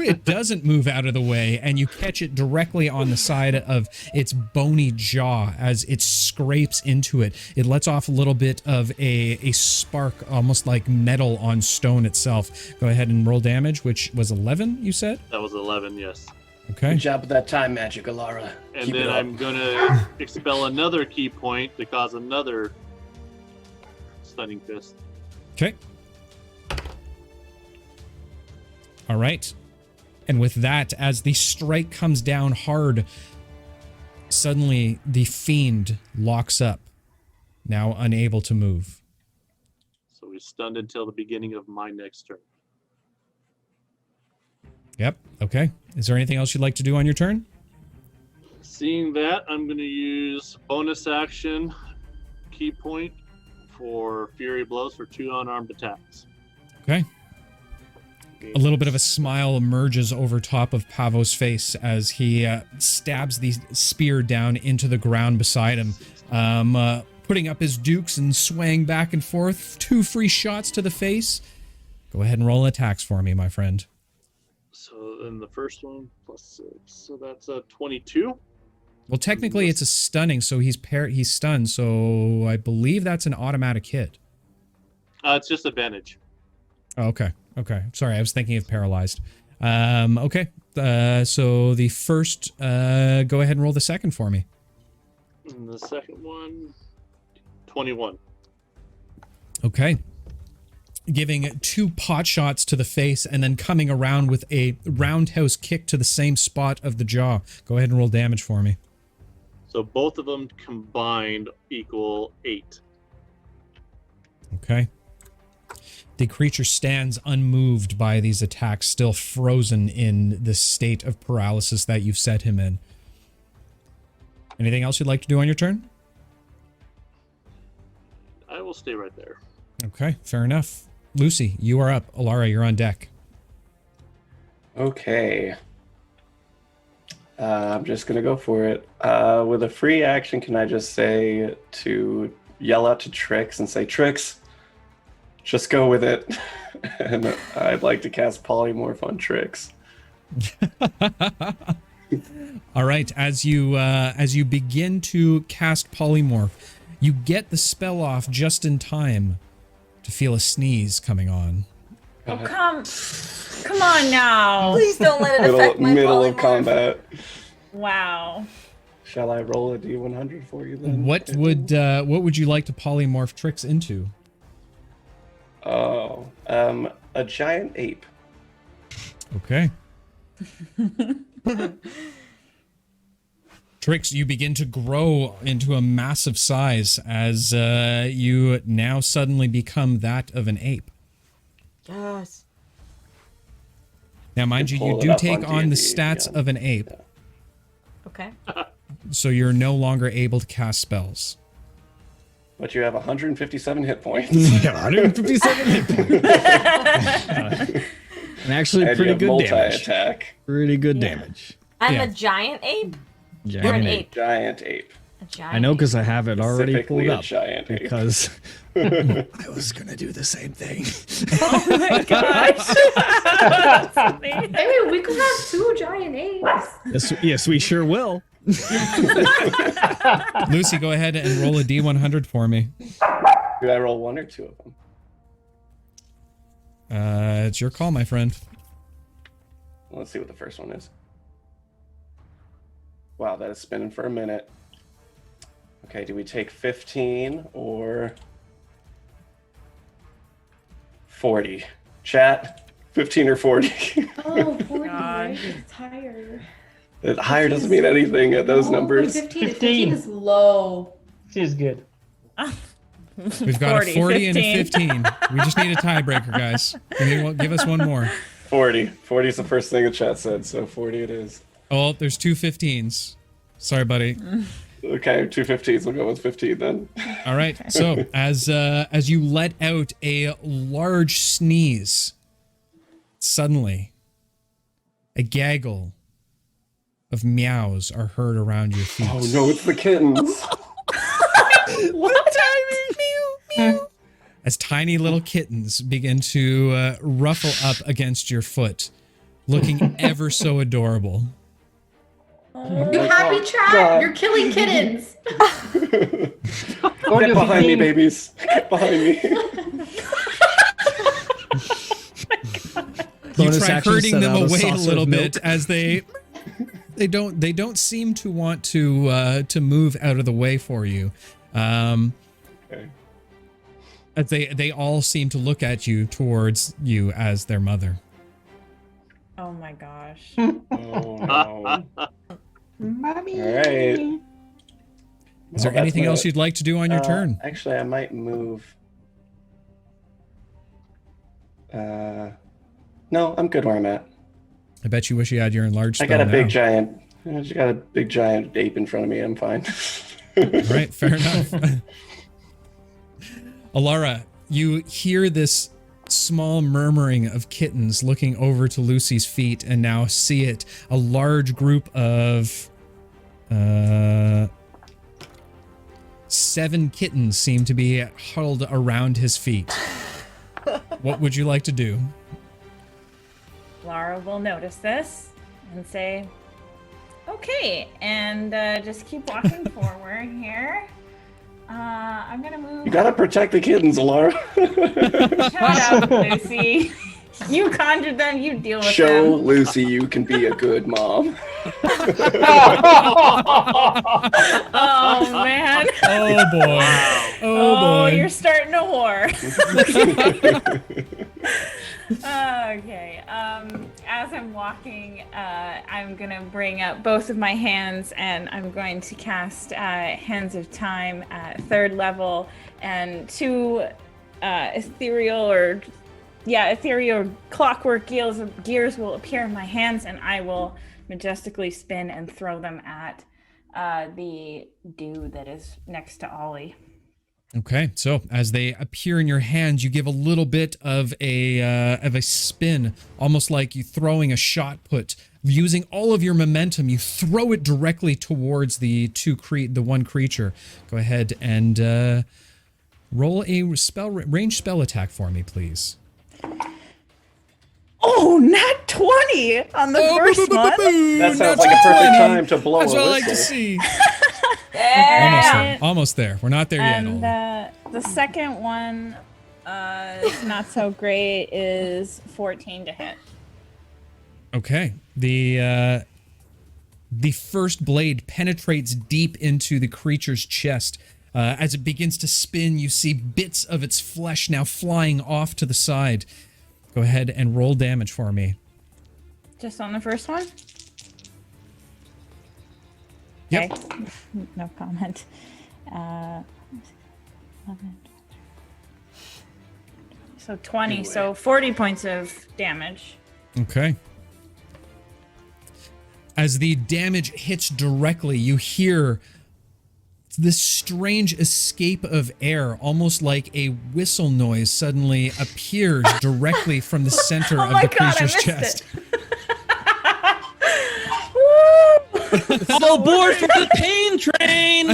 It doesn't move out of the way, and you catch it directly on the side of its bony jaw as it scrapes into it. It lets off a little bit of a spark, almost like metal on stone itself. Go ahead and roll damage, which was 11, you said? That was 11, yes. Okay. Good job with that time magic, Alara. And Keep then it up. I'm going to expel another key point to cause another stunning fist. Okay. All right. And with that, as the strike comes down hard, suddenly the fiend locks up, now unable to move. So he's stunned until the beginning of my next turn. Yep. Okay. Is there anything else you'd like to do on your turn? Seeing that, I'm going to use bonus action key point for Fury Blows for 2 unarmed attacks. Okay. A little bit of a smile emerges over top of Pavo's face as he stabs the spear down into the ground beside him, putting up his dukes and swaying back and forth. 2 free shots to the face. Go ahead and roll attacks for me, my friend. So then the first one plus 6, so that's a 22. Well, technically it's a stunning, so he's stunned, so I believe that's an automatic hit. It's just advantage. Oh, okay. Okay. Sorry, I was thinking of paralyzed. Okay. So the first, go ahead and roll the second for me. And the second one, 21. Okay. Giving 2 pot shots to the face and then coming around with a roundhouse kick to the same spot of the jaw. Go ahead and roll damage for me. So both of them combined equal 8. Okay. The creature stands unmoved by these attacks, still frozen in the state of paralysis that you've set him in. Anything else you'd like to do on your turn? I will stay right there. Okay, fair enough. Lucy, you are up. Alara, you're on deck. Okay. I'm just going to go for it. With a free action, can I just say to yell out to Trix and say, Trix, just go with it. And I'd like to cast Polymorph on Trix. All right, as you begin to cast Polymorph, you get the spell off just in time to feel a sneeze coming on. Oh, come on now. Please don't let it affect my middle polymorph. of combat. Wow. Shall I roll a D100 for you then? What would you like to polymorph Trix into? Oh, a giant ape. Okay. Trix, you begin to grow into a massive size as you now suddenly become that of an ape. Yes. Now, mind you, pull you it do up take on on the D&D, stats yeah. of an ape, Okay. so you're no longer able to cast spells. But you have 157 hit points. 157 hit points. And actually, And you pretty have good damage. multi-attack. Pretty good Yeah. damage. I'm Yeah. a giant ape? Or Giant an ape. ape? Giant ape. A giant I know ape. because I have it already Specifically pulled a up. giant ape. Because I was gonna do the same thing. Oh my gosh. Hey, we could have 2 giant apes. Yes, we sure will. Lucy, go ahead and roll a D100 for me. Do I roll 1 or 2 of them? It's your call, my friend. Let's see what the first one is. Wow, that is spinning for a minute. Okay, do we take 15 or 40? Chat, 15 or 40? Oh, 40, God. right? It's higher. Higher doesn't mean anything at those No, numbers. 15. 15. 15 is low. She's good. We've got 40, a 40 and a 15. 15. We just need a tiebreaker, guys. Give us one more. 40. 40 is the first thing the chat said, so 40 it is. Oh, there's 2 15s. Sorry, buddy. Okay, 2 15s. We'll go with 15 then. All right. So as you let out a large sneeze, suddenly a gaggle of meows are heard around your feet. Oh no, it's the kittens. What timing? As tiny little kittens begin to ruffle up against your foot, looking ever so adorable. You happy chat? God. You're killing kittens. Get behind me, babies. Get behind me. You Bonus try action, herding set them out a away a saucer of little milk. bit as they don't seem to want to move out of the way for you. Okay. As they all seem to look at you towards you as their mother. Oh my gosh. Oh no. Mommy. All right. Is there anything else you'd like to do on your turn? Actually, I might move. No, I'm good where I'm at. I bet you wish you had your enlarged I spell got a big now. giant. I just got a big giant ape in front of me. I'm fine. All right, fair enough. Alara, you hear this small murmuring of kittens looking over to Lucy's feet and now see it. A large group of 7 kittens seem to be huddled around his feet. What would you like to do? Lara will notice this and say, okay, and just keep walking forward here. I'm gonna move. You gotta protect the kittens, Alara. Shut up, Lucy. You conjured them, you deal with Show them. Lucy you can be a good mom. Oh, man. Oh boy. Oh boy. You're starting a war. Okay. As I'm walking, I'm gonna bring up both of my hands and I'm going to cast Hands of Time at 3rd level and 2 ethereal or ethereal clockwork gears will appear in my hands, and I will majestically spin and throw them at the dude that is next to Ollie. Okay, so as they appear in your hands, you give a little bit of a spin, almost like you throwing a shot put. Using all of your momentum, you throw it directly towards the one creature. Go ahead and roll a range spell attack for me, please. Oh, nat 20 on the first one. That sounds like a perfect time to blow That's a what I like to whistle. see. Yeah. Almost there. We're not there yet. And Ollie. the second one is not so great, is 14 to hit. Okay. The first blade penetrates deep into the creature's chest. As it begins to spin, you see bits of its flesh now flying off to the side. Go ahead and roll damage for me. Just on the first one? Yep. Okay. No comment. 11. So 20, so 40 points of damage. Okay. As the damage hits directly, you hear this strange escape of air, almost like a whistle noise suddenly appears directly from the center of the creature's chest. All aboard for the pain train!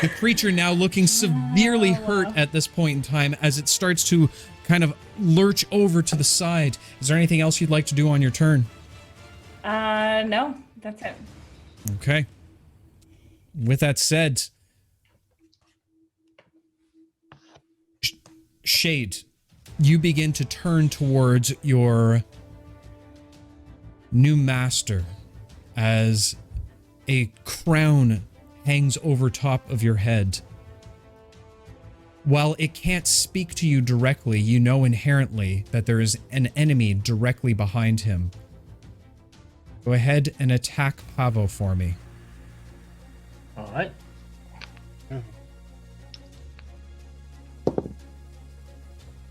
The creature now looking severely hurt at this point in time as it starts to kind of lurch over to the side. Is there anything else you'd like to do on your turn? No, that's it. Okay. With that said, Shade, you begin to turn towards your new master as a crown hangs over top of your head. While it can't speak to you directly, you know inherently that there is an enemy directly behind him. Go ahead and attack Pavo for me. All right.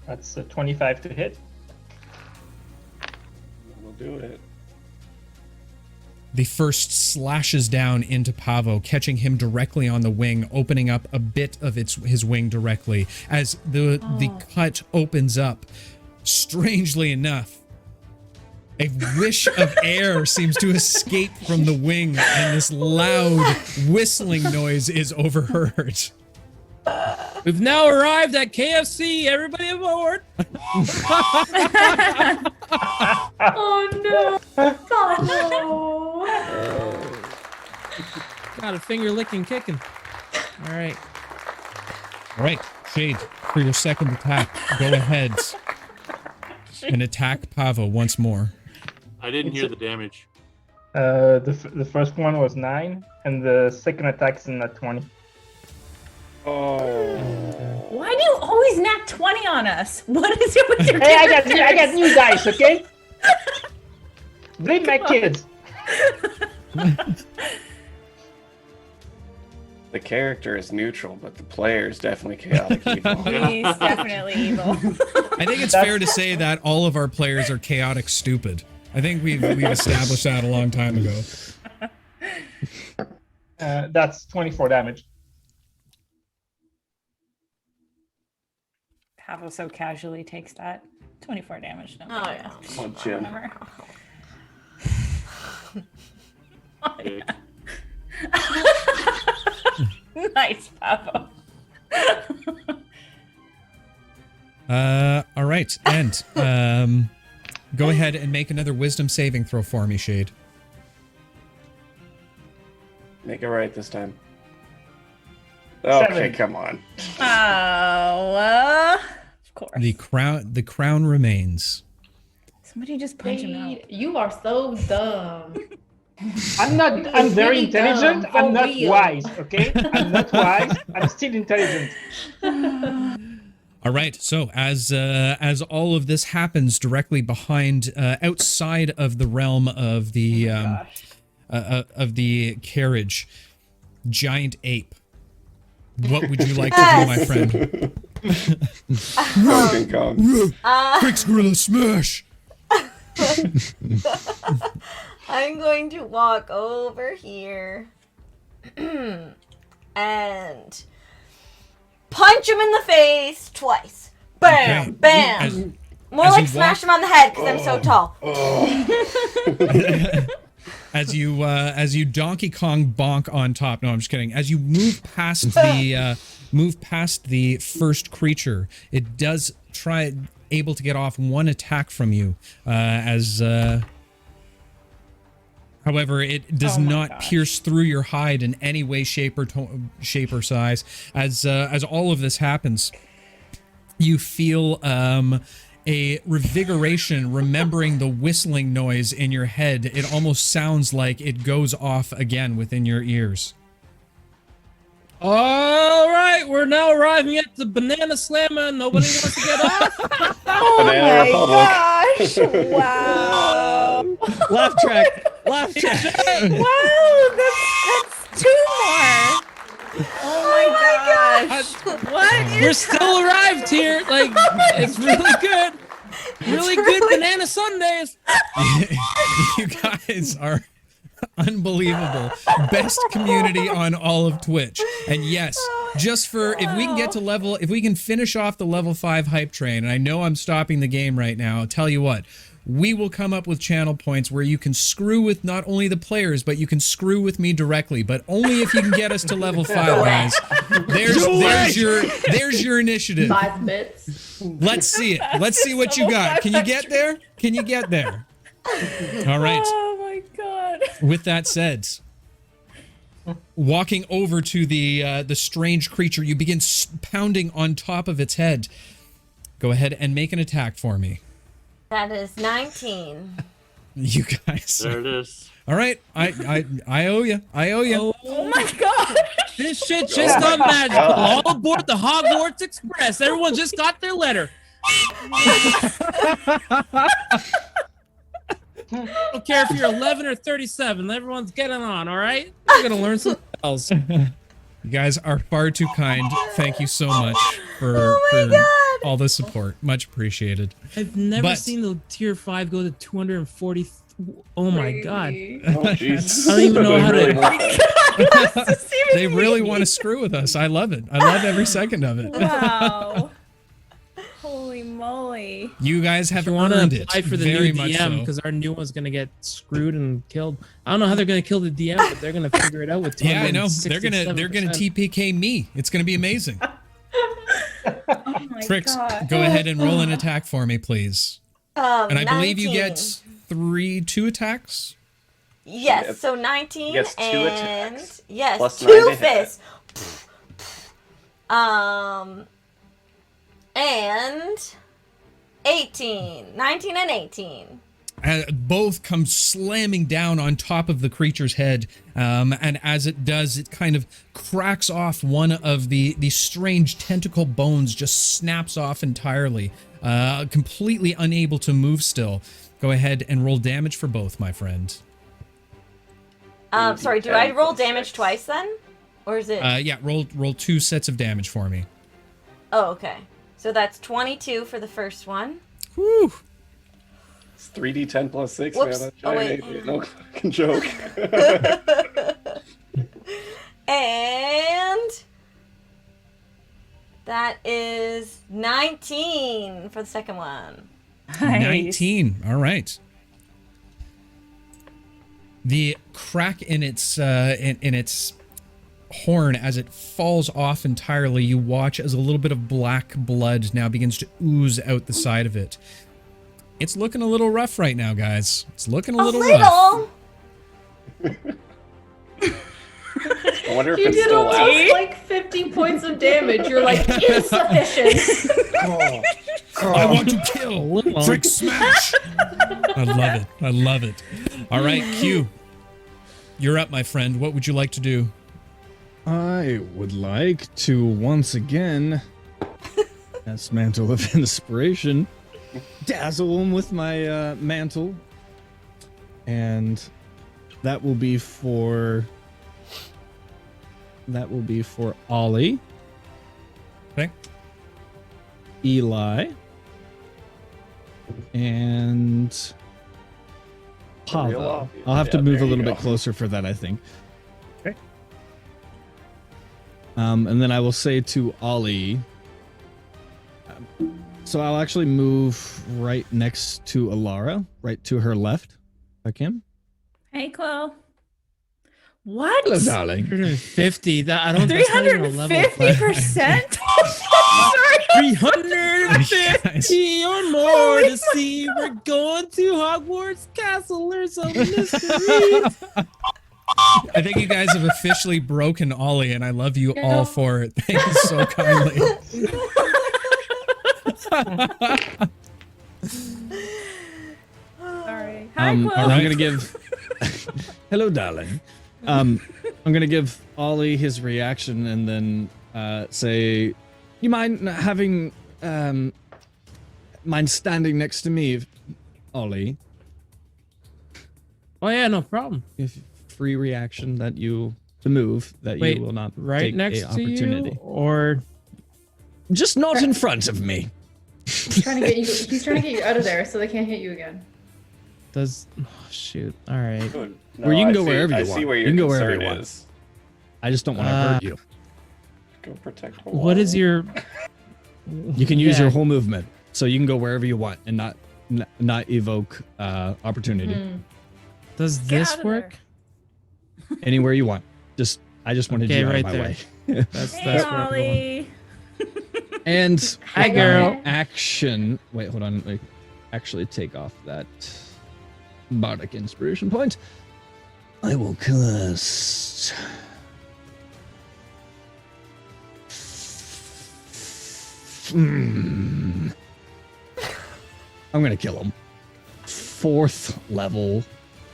That's a 25 to hit. We'll do it. The first slashes down into Pavo, catching him directly on the wing, opening up a bit of his wing directly. As the cut opens up, strangely enough, a wish of air seems to escape from the wing, and this loud whistling noise is overheard. We've now arrived at KFC. Everybody aboard. Oh no! Oh Got a finger licking kicking. All right. All right, Shade, for your second attack, go ahead and attack Pavo once more. I didn't hear the damage. The first one was 9, and the second attack is in at 20. Oh. Why do you always nat 20 on us? What is it with your Hey, I got characters? new dice, okay? Blame my kids. The character is neutral, but the player is definitely chaotic evil. He's definitely evil. I think it's fair to say that all of our players are chaotic stupid. I think we've established that a long time ago. That's 24 damage. Pavo so casually takes that. 24 damage. No Oh, yeah. Oh, Jim. Whatever. Okay. Nice, Pavo. All right, and go ahead and make another wisdom saving throw for me, Shade. Make it right this time. Okay, 7. come on. Oh, of course. The crown remains. Somebody just punch him out. Shade, you are so dumb. I'm very really intelligent. dumb, for I'm not real. wise, okay? I'm not wise. I'm still intelligent. All right, so as all of this happens directly behind, outside of the realm of the carriage, giant ape What would you like to do, my friend? Donkey Kong. Quick Gorilla Smash! I'm going to walk over here and punch him in the face twice. Bam, Okay. bam. More as like you smash him on the head because I'm so tall. As you Donkey Kong bonk on top. No, I'm just kidding. As you move past the first creature, it does try able to get off one attack from you. However, it does not pierce through your hide in any way, shape, or size. As all of this happens, you feel a revigoration, remembering the whistling noise in your head. It almost sounds like it goes off again within your ears. All right, we're now arriving at the Banana Slammer. Nobody wants to get off. Banana Republic. Gosh! Wow! Laugh track. Laugh track. Wow! That's 2 more. Oh my gosh! What? We're still arrived here. Like, it's really good. Really good banana sundaes. You guys are unbelievable. Best community on all of Twitch. And yes, just for if we can finish off the level 5 hype train, and I know I'm stopping the game right now, I'll tell you what, we will come up with channel points where you can screw with not only the players, but you can screw with me directly, but only if you can get us to level 5, guys. There's your initiative. 5 bits. Let's see it. Let's see what you got. Can you get there? Can you get there? All right. Oh my god! With that said, walking over to the strange creature, you begin pounding on top of its head. Go ahead and make an attack for me. That is 19. You guys. There it is. All right, I owe you. I owe you. Oh my god! This shit just got magical. All aboard the Hogwarts Express. Everyone just got their letter. I don't care if you're 11 or 37. Everyone's getting on, all right? We're going to learn something else. You guys are far too kind. Thank you so much for all the support. Much appreciated. I've never But- seen the tier 5 go to 240. Oh my god. Oh, jeez. I don't even know how Really to. want- They really want to screw with us. I love it. I love every second of it. Wow! Holy moly! You guys have If you want earned to it. apply for the Very new much DM, so. because our new one's going to get screwed and killed. I don't know how they're going to kill the DM, but they're going to figure it out with Yeah, I know. They're gonna 267%. TPK me. It's gonna be amazing. Oh my Trix, god! go ahead and roll an attack for me, please. And I believe you 19. get 2 attacks. Yes, Yep. so 19 He gets 2 and attacks. yes, Plus 2 9 to hit. fists. And 18. 19 and 18. Both come slamming down on top of the creature's head, and as it does, it kind of cracks off one of the strange tentacle bones, just snaps off entirely, completely unable to move still. Go ahead and roll damage for both, my friend. Sorry, do I roll damage twice then? Or is it? Yeah, roll 2 sets of damage for me. Oh, okay. So that's 22 for the first one. Whew. It's 3d10 plus 6, Whoops. man. That's Oh, giant wait. eight. No fucking joke. And that is 19 for the second one. Nice. 19. All right. The crack in its in its horn as it falls off entirely, you watch as a little bit of black blood now begins to ooze out the side of it. It's looking a little rough right now, guys. It's looking a little rough. I wonder if You it's did still out. almost like 50 points of damage. You're like, insufficient. I want to kill. Trick smash. I love it. I love it. All right, Q. You're up, my friend. What would you like to do? I would like to once again, as Mantle of Inspiration, dazzle him with my mantle. And that will be for that will be for Ollie. Okay. Eli. And The real Pavo. obvious. I'll have to Yeah, move a there you little bit go. closer for that, I think. Okay. And then I will say to Ollie. So I'll actually move right next to Alara, right to her left, if I can. Hey, Chloe. What? Hello, darling. 350. That I don't. That's not even a level play. 350%? 350 or more to see. We're going to Hogwarts Castle or some mystery. I think you guys have officially broken Ollie, and I love you all for it. Thank you so kindly. Sorry. Hi, I'm Chloe. gonna give. Hello, darling. I'm gonna give Ollie his reaction and then say, "You mind having mind standing next to me, Ollie?" Oh yeah, no problem. If free reaction that you the move that Wait, you will not right take next a to opportunity. you, or Just not in front of me. He's trying to get you. He's trying to get you out of there so they can't hit you again. does? Oh, shoot. All right. No, Or you can I go see- wherever you I want. see where You your can go wherever concern you want. is. I just don't want to hurt you. Go protect her. What is your? You can use Yeah. your whole movement, so you can go wherever you want and not evoke opportunity. Hmm. Does Get this out of work? Anywhere you want. I just wanted Okay, you out right of my there. way. That's Hey, that's where I'm going. Ollie. And Hi, girl. action. Wait, hold on. Let me actually take off that bardic inspiration point. I will cast. I'm gonna kill him. 4th level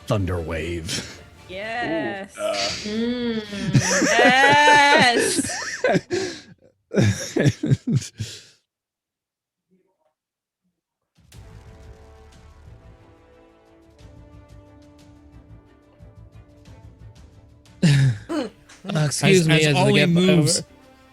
Thunder Wave. Yes. Mm. Yes. Excuse me, as I Ollie get moves,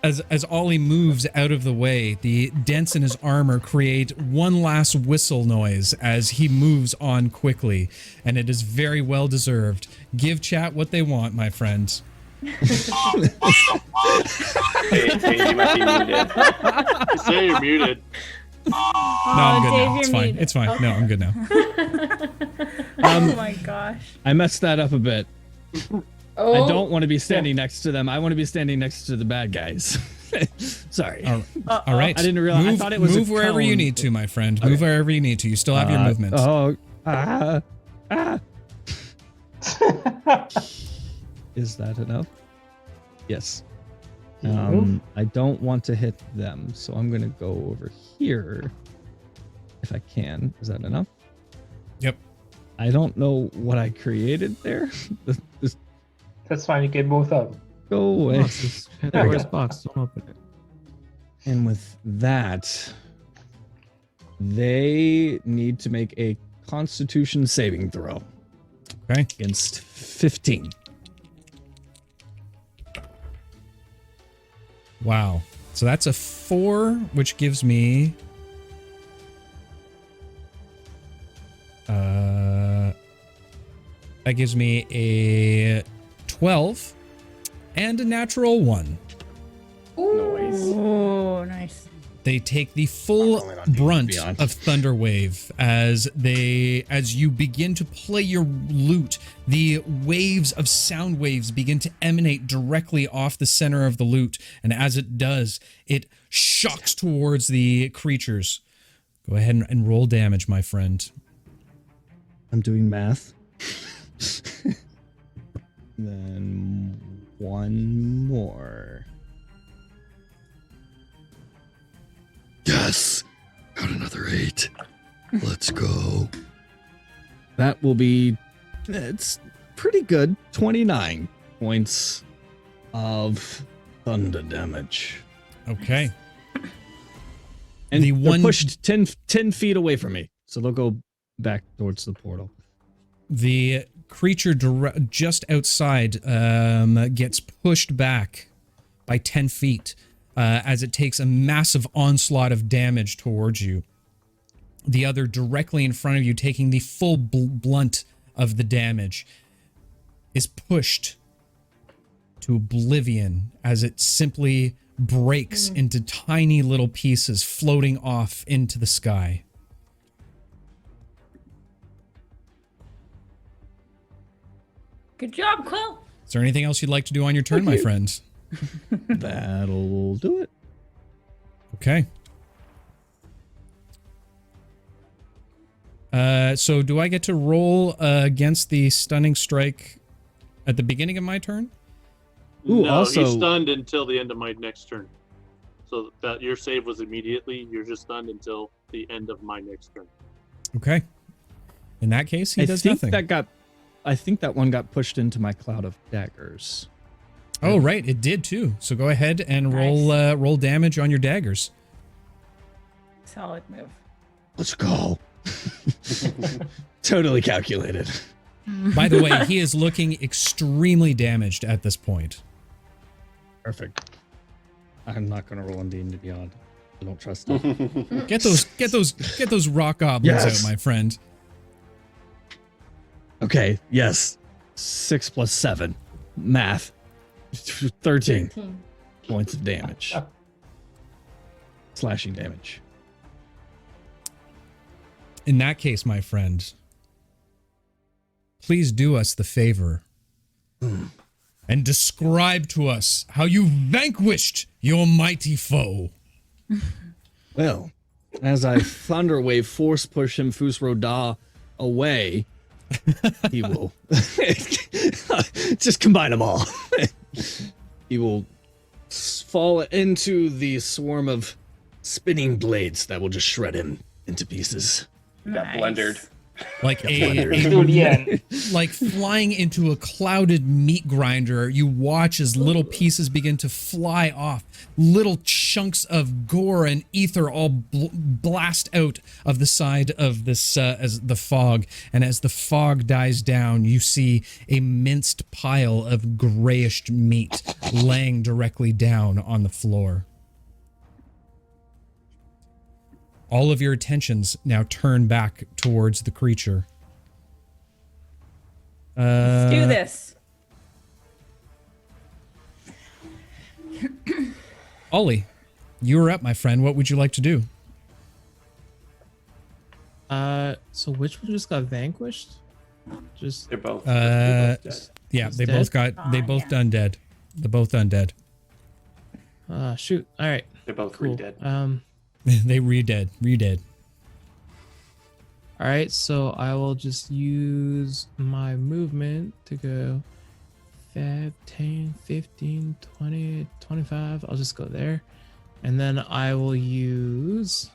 over. as Ollie moves out of the way, the dents in his armor create one last whistle noise as he moves on quickly, and it is very well deserved. Give chat what they want, my friend. Hey, you might be muted. Say you're muted. No, I'm good Dave, now. you're It's fine. muted. It's fine. No, I'm good now. Oh my gosh. I messed that up a bit. Oh, I don't want to be standing next to them. I want to be standing next to the bad guys. Sorry. All right. I didn't realize. Move, I thought it was move a wherever you cone. need to, my friend. Move wherever you need to. You still have your movement. Is that enough? Yes. Move. I don't want to hit them, so I'm gonna go over here if I can. Is that enough? Yep. I don't know what I created there. Just That's fine. You get both of them. go away. Box, it's Pandora's box. Don't open it. And with that, they need to make a Constitution saving throw Okay. against 15. Wow. So that's a 4, which gives me that gives me a 12 and a natural 1. Noise. Oh, nice. They take the full rolling on brunt beyond. of Thunderwave as you begin to play your lute. The waves of sound waves begin to emanate directly off the center of the lute, and as it does, it shocks towards the creatures. Go ahead and roll damage, my friend. I'm doing math. Then one more. Yes! Got another 8. Let's go. That will be... It's pretty good. 29 points of thunder damage. Okay. And The they're one- pushed 10 feet away from me. So they'll go back towards the portal. The creature just outside gets pushed back by 10 feet as it takes a massive onslaught of damage towards you. The other directly in front of you, taking the full blunt of the damage, is pushed to oblivion as it simply breaks into tiny little pieces floating off into the sky. Good job, Quill. Is there anything else you'd like to do on your turn, my friends? That'll do it. Okay. So do I get to roll against the stunning strike at the beginning of my turn? Ooh, no, also- he's stunned until the end of my next turn. So that your save was immediately. You're just stunned until the end of my next turn. Okay. In that case, he does nothing. I think that one got pushed into my cloud of daggers. Oh, right, it did too. So go ahead and roll damage on your daggers. Solid move. Let's go. Totally calculated. By the way, he is looking extremely damaged at this point. Perfect. I'm not gonna roll on D&D Beyond. I don't trust it. Get those rock goblins Yes. out, my friend. Okay, yes. 6 plus 7. Math. 13 points of damage. Slashing damage. In that case, my friend, please do us the favor and describe to us how you vanquished your mighty foe. Well, as I Thunderwave force push him Fusroda away, he will just combine them all. He will fall into the swarm of spinning blades that will just shred him into pieces. Got blendered. Like like flying into a clouded meat grinder, you watch as little pieces begin to fly off. Little chunks of gore and ether all blast out of the side of this as the fog. And as the fog dies down, you see a minced pile of grayish meat laying directly down on the floor. All of your attentions now turn back towards the creature. Let's do this. Ollie, you're up, my friend. What would you like to do? So which one just got vanquished? Just They're both. Yeah, He's they dead? both got undead. They're both undead. Shoot. All right. They're both Cool. re-dead. They re-dead. All right, so I will just use my movement to go 5, 10, 15, 20, 25. I'll just go there. And then I will use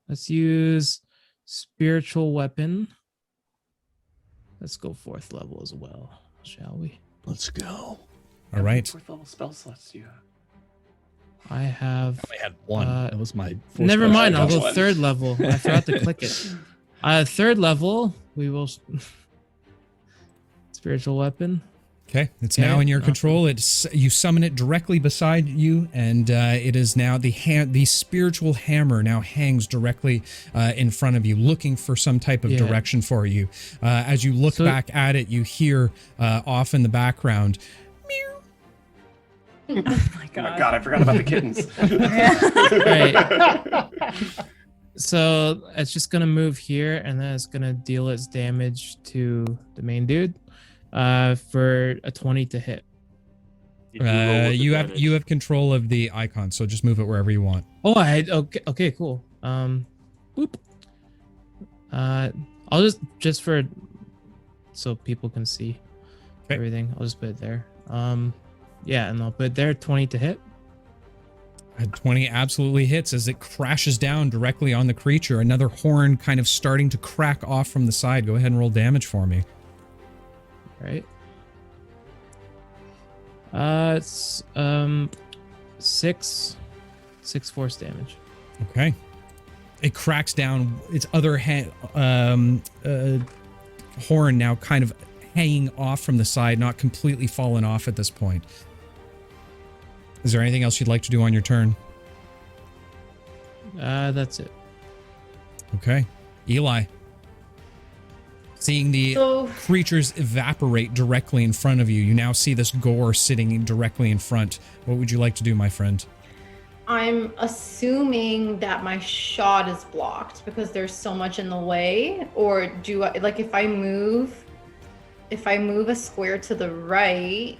let's use spiritual weapon. Let's go 4th level as well, shall we? Let's go. All right. What level spell slots do you have? I have. I had one. That was my. Never special. mind. I'll go one. 3rd level. I forgot to click it. 3rd level. We will. Spiritual weapon. Okay, it's Okay, now in your awesome. control. It's you summon it directly beside you, and it is now the spiritual hammer now hangs directly in front of you, looking for some type of Yeah. direction for you. As you look So- back at it, you hear off in the background. Oh my Oh my god, I forgot about the kittens. Right. So it's just gonna move here, and then it's gonna deal its damage to the main dude, for a 20 to hit. You have control of the icon, so just move it wherever you want. Oh, okay, cool. Boop. I'll just for so people can see everything. I'll just put it there. Yeah, and I'll put it there 20 to hit. 20 absolutely hits as it crashes down directly on the creature. Another horn kind of starting to crack off from the side. Go ahead and roll damage for me. Right. It's 6 force damage. Okay. it cracks down. Its other horn now kind of hanging off from the side, not completely fallen off at this point. Is there anything else you'd like to do on your turn? That's it. Okay. Eli. Seeing the creatures evaporate directly in front of you, you now see this gore sitting directly in front. What would you like to do, my friend? I'm assuming that my shot is blocked because there's so much in the way. Or do I, like, if I move a square to the right,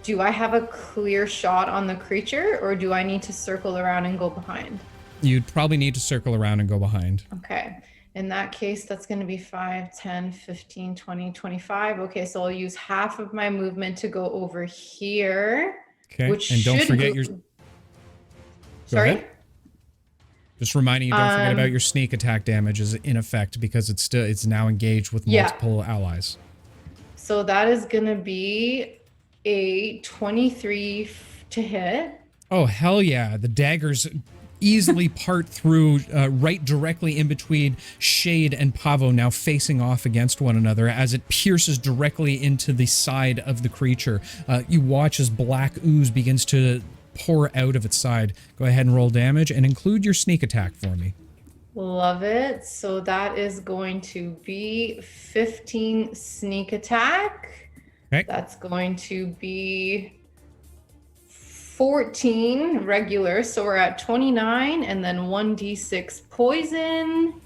do I have a clear shot on the creature, or do I need to circle around and go behind? You'd probably need to circle around and go behind. Okay. In that case, that's going to be 5, 10, 15, 20, 25. Okay, so I'll use half of my movement to go over here. Okay, which and don't should forget go- your... Sorry? Go ahead. Just reminding you, don't forget about your sneak attack damage is in effect because it's now engaged with multiple allies. So that is going to be a 23 to hit. Oh, hell yeah. The daggers easily part through right directly in between Shade and Pavo, now facing off against one another as it pierces directly into the side of the creature. You watch as black ooze begins to pour out of its side. Go ahead and roll damage and include your sneak attack for me. Love it. So that is going to be 15 sneak attack. Okay. That's going to be 14 regular. So we're at 29, and then 1d6 poison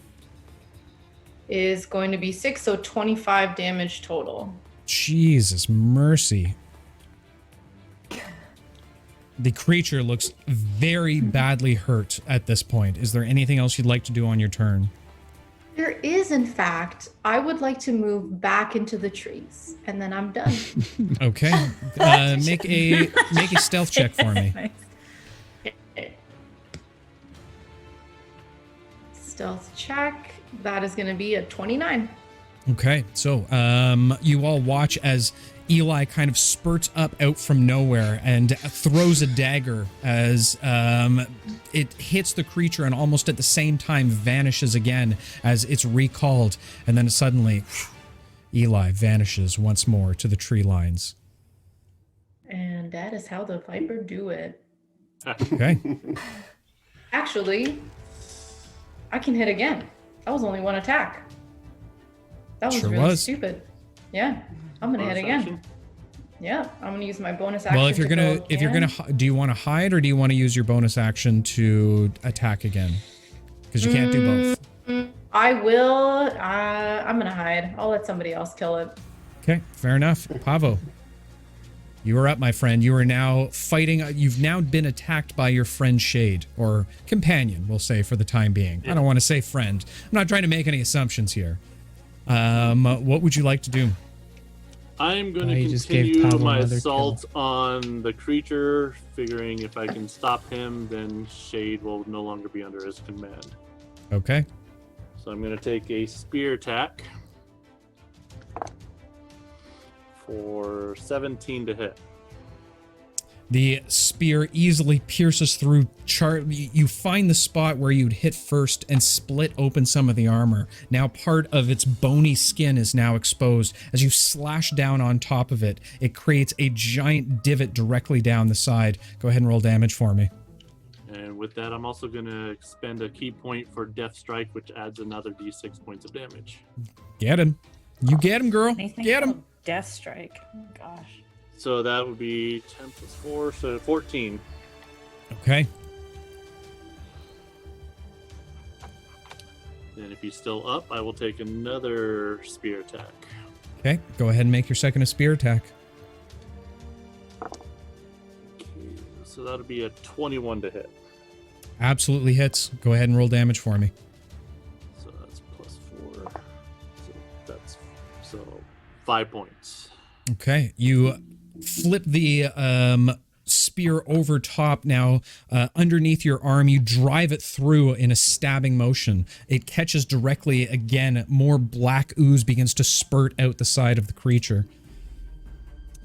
is going to be 6, so 25 damage total. Jesus mercy. The creature looks very badly hurt at this point. Is there anything else you'd like to do on your turn? There is, in fact. I would like to move back into the trees, and then I'm done. Okay. Make a stealth check for me. Stealth check. That is going to be a 29. Okay, so you all watch as Eli kind of spurts up out from nowhere and throws a dagger as it hits the creature and almost at the same time vanishes again as it's recalled. And then suddenly, Eli vanishes once more to the tree lines. And that is how the Viper do it. Okay. Actually, I can hit again. That was only one attack. That was Sure really was. stupid. Yeah, I'm gonna hit Bonus again. action. Yeah, I'm gonna use my bonus action. Well, if you're to gonna, go do you want to hide or do you want to use your bonus action to attack again? Because you can't do both. I will. I'm gonna hide. I'll let somebody else kill it. Okay, fair enough. Pavo, you are up, my friend. You are now fighting. You've now been attacked by your friend Shade, or companion, we'll say for the time being. I don't want to say friend. I'm not trying to make any assumptions here. What would you like to do? I'm going You to just gave continue Pablo my another assault on the creature, figuring if I can stop him, then Shade will no longer be under his command. Okay. So I'm going to take a spear attack for 17 to hit. The spear easily pierces through. You find the spot where you'd hit first and split open some of the armor. Now part of its bony skin is now exposed. As you slash down on top of it, it creates a giant divot directly down the side. Go ahead and roll damage for me. And with that, I'm also going to expend a key point for Death Strike, which adds another d6 points of damage. Get him. You get him, girl. Anything Get him. called Death Strike. Oh, gosh. So that would be 10 plus 4, so 14. Okay. And if he's still up, I will take another spear attack. Okay. Go ahead and make your second spear attack. Okay, so that'll be a 21 to hit. Absolutely hits. Go ahead and roll damage for me. So that's plus 4. So 5 points. Okay. You flip the spear over top now underneath your arm. You drive it through in a stabbing motion. It catches directly again. More black ooze begins to spurt out the side of the creature.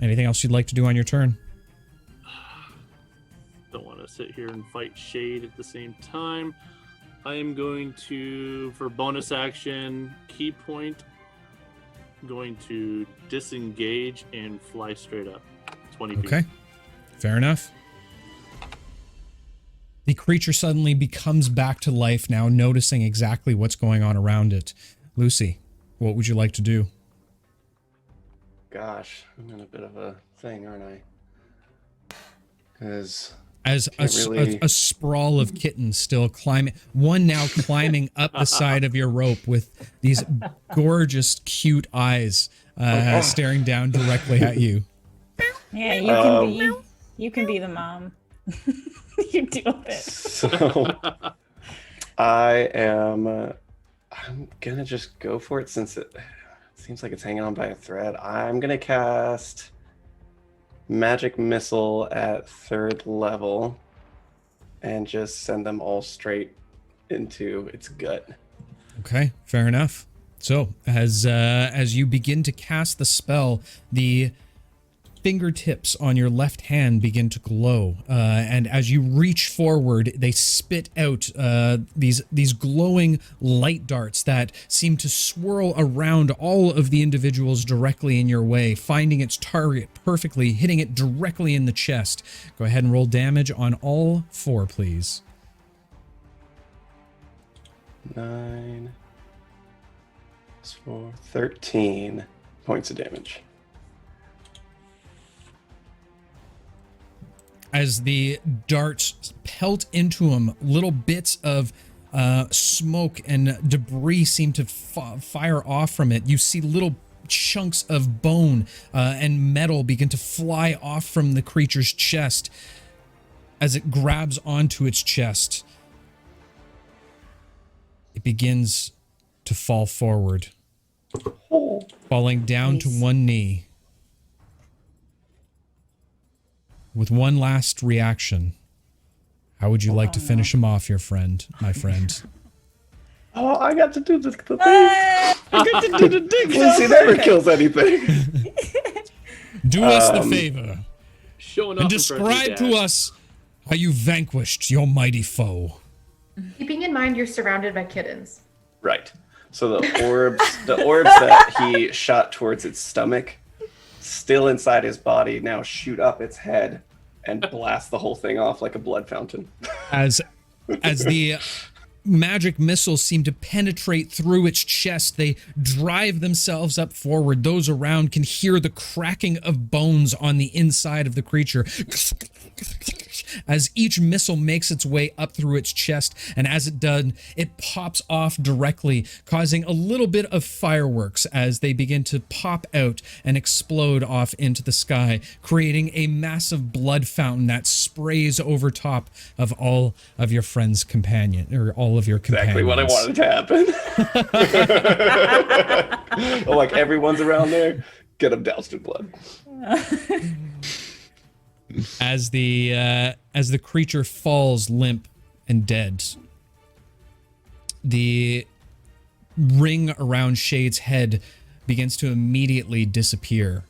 Anything else you'd like to do on your turn? Don't want to sit here and fight Shade at the same time. I am going to, for bonus action, key point, going to disengage and fly straight up. 20 feet. Okay. Fair enough. The creature suddenly becomes back to life now, noticing exactly what's going on around it. Lucy, what would you like to do? Gosh, I'm in a bit of a thing, aren't I? Because As a sprawl of kittens still climbing, one now climbing up the side of your rope with these gorgeous, cute eyes staring down directly at you. Yeah, you can be the mom. You deal with it. So I'm gonna just go for it since it seems like it's hanging on by a thread. I'm gonna cast Magic Missile at 3rd level and just send them all straight into its gut. Okay, fair enough. So as you begin to cast the spell, the fingertips on your left hand begin to glow, and as you reach forward, they spit out these glowing light darts that seem to swirl around all of the individuals directly in your way, finding its target perfectly, hitting it directly in the chest. Go ahead and roll damage on all 4, please. 9 plus 4, 13 points of damage. As the darts pelt into him, little bits of smoke and debris seem to fire off from it. You see little chunks of bone and metal begin to fly off from the creature's chest as it grabs onto its chest. It begins to fall forward, falling down to one knee. With one last reaction, how would you like to finish him off, my friend? Oh, I got to do the thing. I got to do the thing. Lucy never kills anything. Do us the favor Showing and off in front of your describe to dad. us how you vanquished your mighty foe. Keeping in mind you're surrounded by kittens. Right. So the orbs that he shot towards its stomach, still inside his body, now shoot up its head and blast the whole thing off like a blood fountain. As the magic missiles seem to penetrate through its chest, they drive themselves up forward. Those around can hear the cracking of bones on the inside of the creature as each missile makes its way up through its chest, and as it does, it pops off directly, causing a little bit of fireworks as they begin to pop out and explode off into the sky, creating a massive blood fountain that sprays over top of all of your friends' companion, or all of your companions. Exactly what I wanted to happen. Like everyone's around there, get them doused in blood. As the creature falls limp and dead, the ring around Shade's head begins to immediately disappear.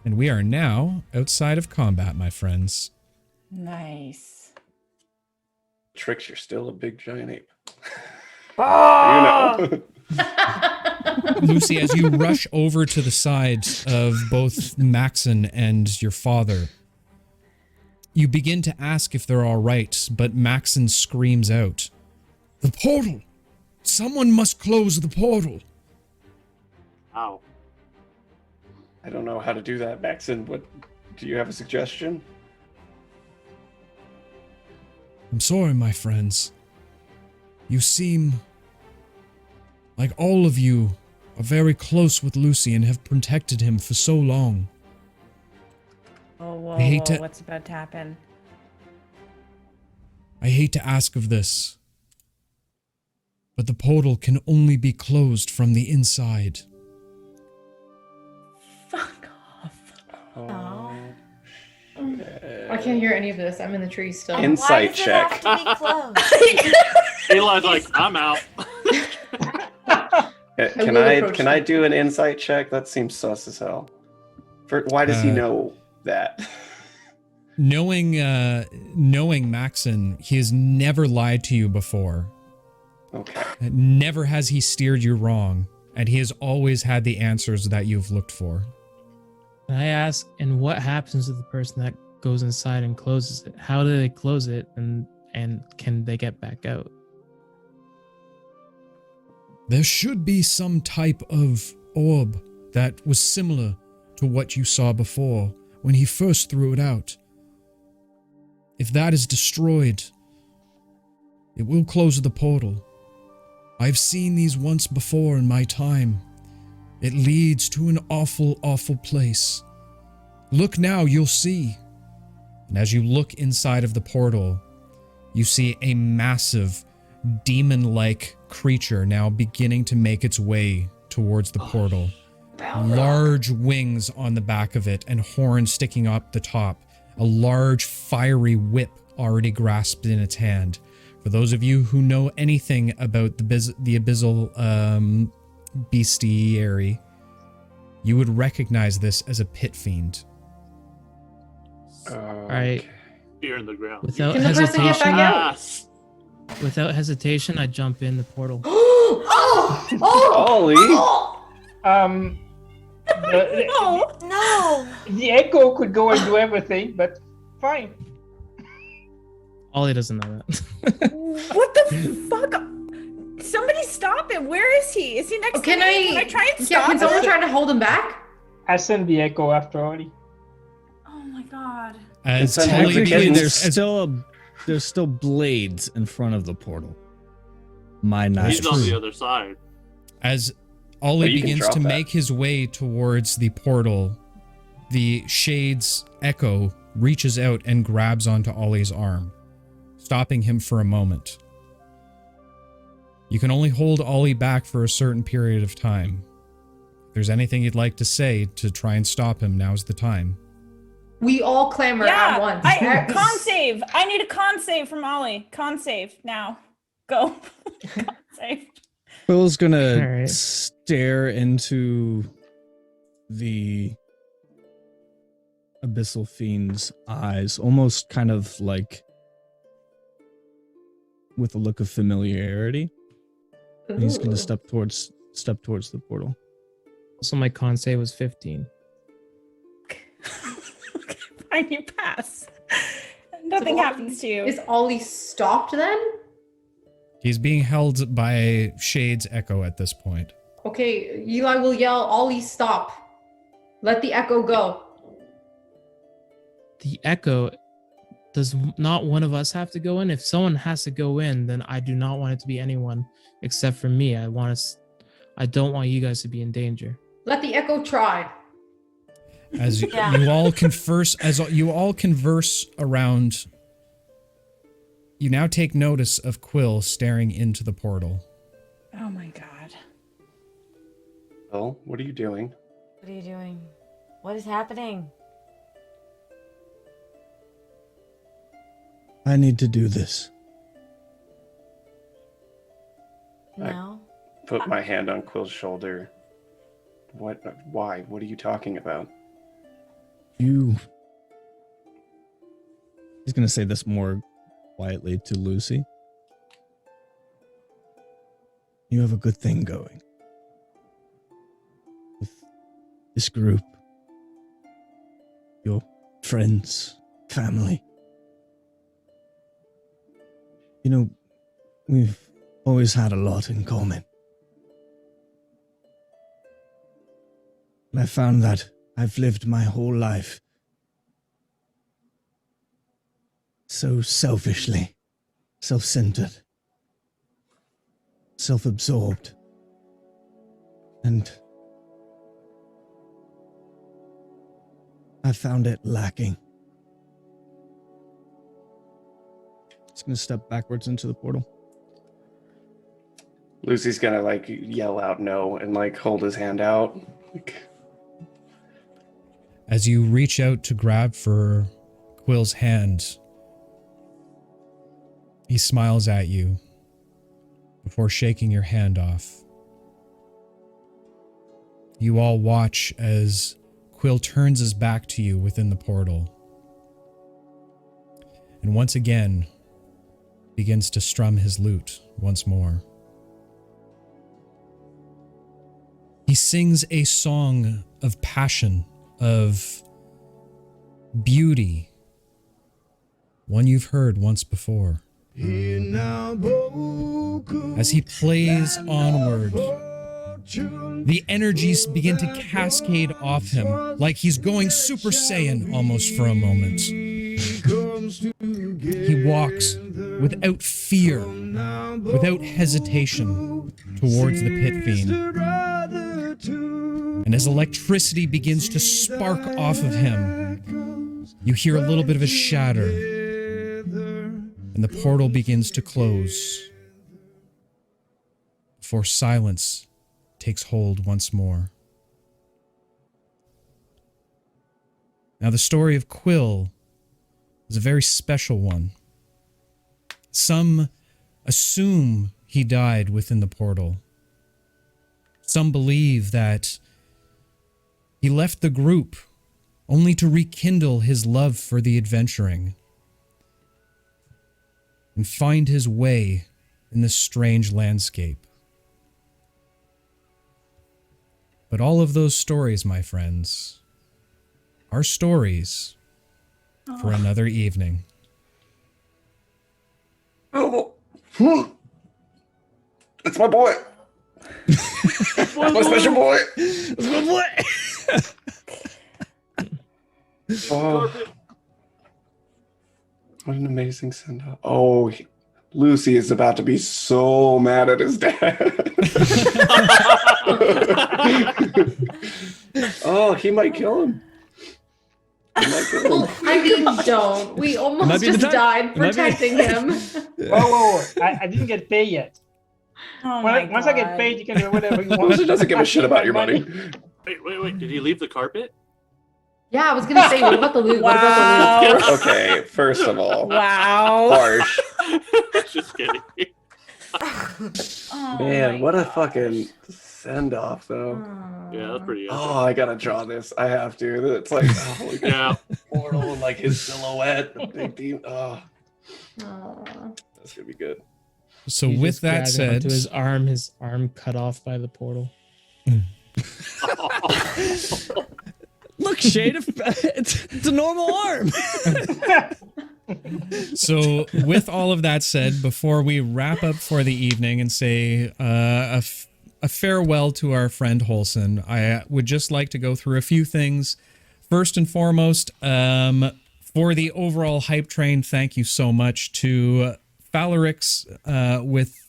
And we are now outside of combat, my friends. Nice. Tricks, you're still a big giant ape. Oh! You know. Lucy, as you rush over to the side of both Maxon and your father, you begin to ask if they're all right, but Maxon screams out, "The portal! Someone must close the portal!" Ow. I don't know how to do that, Maxon. What? Do you have a suggestion? I'm sorry, my friends. You seem like all of you are very close with Lucy and have protected him for so long. Oh, whoa, I hate to- what's about to happen? I hate to ask of this, but the portal can only be closed from the inside. Fuck off. Oh. I can't hear any of this. I'm in the tree still. Insight Why does check. it have to be closed? Eli's like, I'm out. Can I do an insight check? That seems sus as hell. Why does he know that? knowing Maxon, he has never lied to you before. Okay. Never has he steered you wrong, and he has always had the answers that you've looked for. Can I ask, and what happens to the person that goes inside and closes it? How do they close it, and can they get back out? There should be some type of orb that was similar to what you saw before when he first threw it out. If that is destroyed, it will close the portal. I've seen these once before in my time. It leads to an awful, awful place. Look now, you'll see. And as you look inside of the portal, you see a massive, demon-like creature now beginning to make its way towards the portal. Large wings on the back of it and horns sticking up the top. A large, fiery whip already grasped in its hand. For those of you who know anything about the abyssal bestiary, you would recognize this as a pit fiend. Alright. Fear in the ground. Without Can the person get hesitation, back out? without hesitation, I jump in the portal. Ollie! No. The echo could go and do everything, but fine. Ollie doesn't know that. What the fuck? Somebody stop him. Where is he? Is he next Can to me? Can I try and Yeah, stop can someone him? try to hold him back? I send the echo after Oli. Oh my god. As It's Tully Technically, begins, there's still blades in front of the portal. My He's knife. on the other side. as Oh, Ollie you can begins drop to that. make his way towards the portal, the Shade's echo reaches out and grabs onto Ollie's arm, stopping him for a moment. You can only hold Ollie back for a certain period of time. If there's anything you'd like to say to try and stop him, now's the time. We all clamor at once. Con save. I need a con save from Ollie. Con save now. Go. Con save. Phil's gonna Alright. stare into the abyssal fiend's eyes, almost kind of like with a look of familiarity. And he's gonna Ooh. step towards the portal. Also, my con save was 15. Fine, you pass. Nothing So happens to you. Is Ollie stopped then? He's being held by Shade's echo at this point. Okay, Eli will yell, Ollie, stop. Let the echo go. The echo, does not one of us have to go in? If someone has to go in, then I do not want it to be anyone except for me. I don't want you guys to be in danger. Let the echo try. As Yeah. you all converse around, you now take notice of Quill staring into the portal. Oh my god. Phil, what are you doing? What are you doing? What is happening? I need to do this. No. Put my hand on Quill's shoulder. What? Why? What are you talking about? He's gonna say this more quietly to Lucy. You have a good thing going with this group, your friends, family. You know, we've always had a lot in common. And I found that I've lived my whole life so selfishly, self-centered, self-absorbed, and I found it lacking. It's gonna step backwards into the portal. Lucy's gonna like yell out no and like hold his hand out. Like, As you reach out to grab for Quill's hand, he smiles at you before shaking your hand off. You all watch as Quill turns his back to you within the portal. and once again begins to strum his lute once more. He sings a song of passion, of beauty, one you've heard once before. As he plays onward, the energies begin to cascade off him, like he's going Super Saiyan almost for a moment. He walks without fear, without hesitation, towards the pit fiend. And as electricity begins to spark off of him, you hear a little bit of a shatter, and the portal begins to close before silence takes hold once more. Now, the story of Quill is a very special one. Some assume he died within the portal. Some believe that he left the group only to rekindle his love for the adventuring and find his way in this strange landscape. But all of those stories, my friends, are stories for another evening. Oh, it's my boy. My special boy. It's my boy. Oh, what an amazing send off. Oh, Lucy is about to be so mad at his dad. Oh, he might kill him. He might kill him. I mean, don't. We almost just died protecting him. Whoa. I didn't get paid yet. Oh Once I get paid, you can do whatever you want. Lucy doesn't give a shit about your money. Wait. Did he leave the carpet? Yeah, I was gonna say, what about the loot? What about the loot? Okay, first of all, Wow. harsh. Just kidding. Oh Man, my what a God. fucking send off, though. Yeah, that's pretty. Oh, I gotta draw this. I have to. It's like, oh, Yeah. portal and like his silhouette, the big team. Oh, Aw. that's gonna be good. So He with just that grabbed onto said, his arm cut off by the portal. Look, Shade, it's a normal arm. so with all of that said, before we wrap up for the evening and say a farewell to our friend Holson, I would just like to go through a few things. First and foremost, for the overall hype train, thank you so much to Falarix with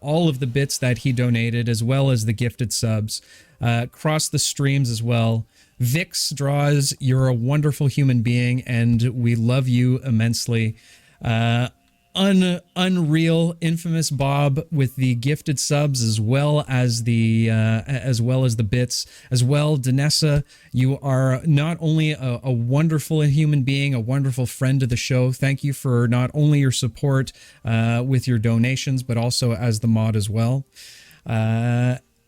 all of the bits that he donated, as well as the gifted subs, across the streams as well. Vix Draws, you're a wonderful human being, and we love you immensely. Unreal, infamous Bob with the gifted subs, as well as the bits, as well. Danessa, you are not only a wonderful human being, a wonderful friend to the show. Thank you for not only your support with your donations, but also as the mod as well.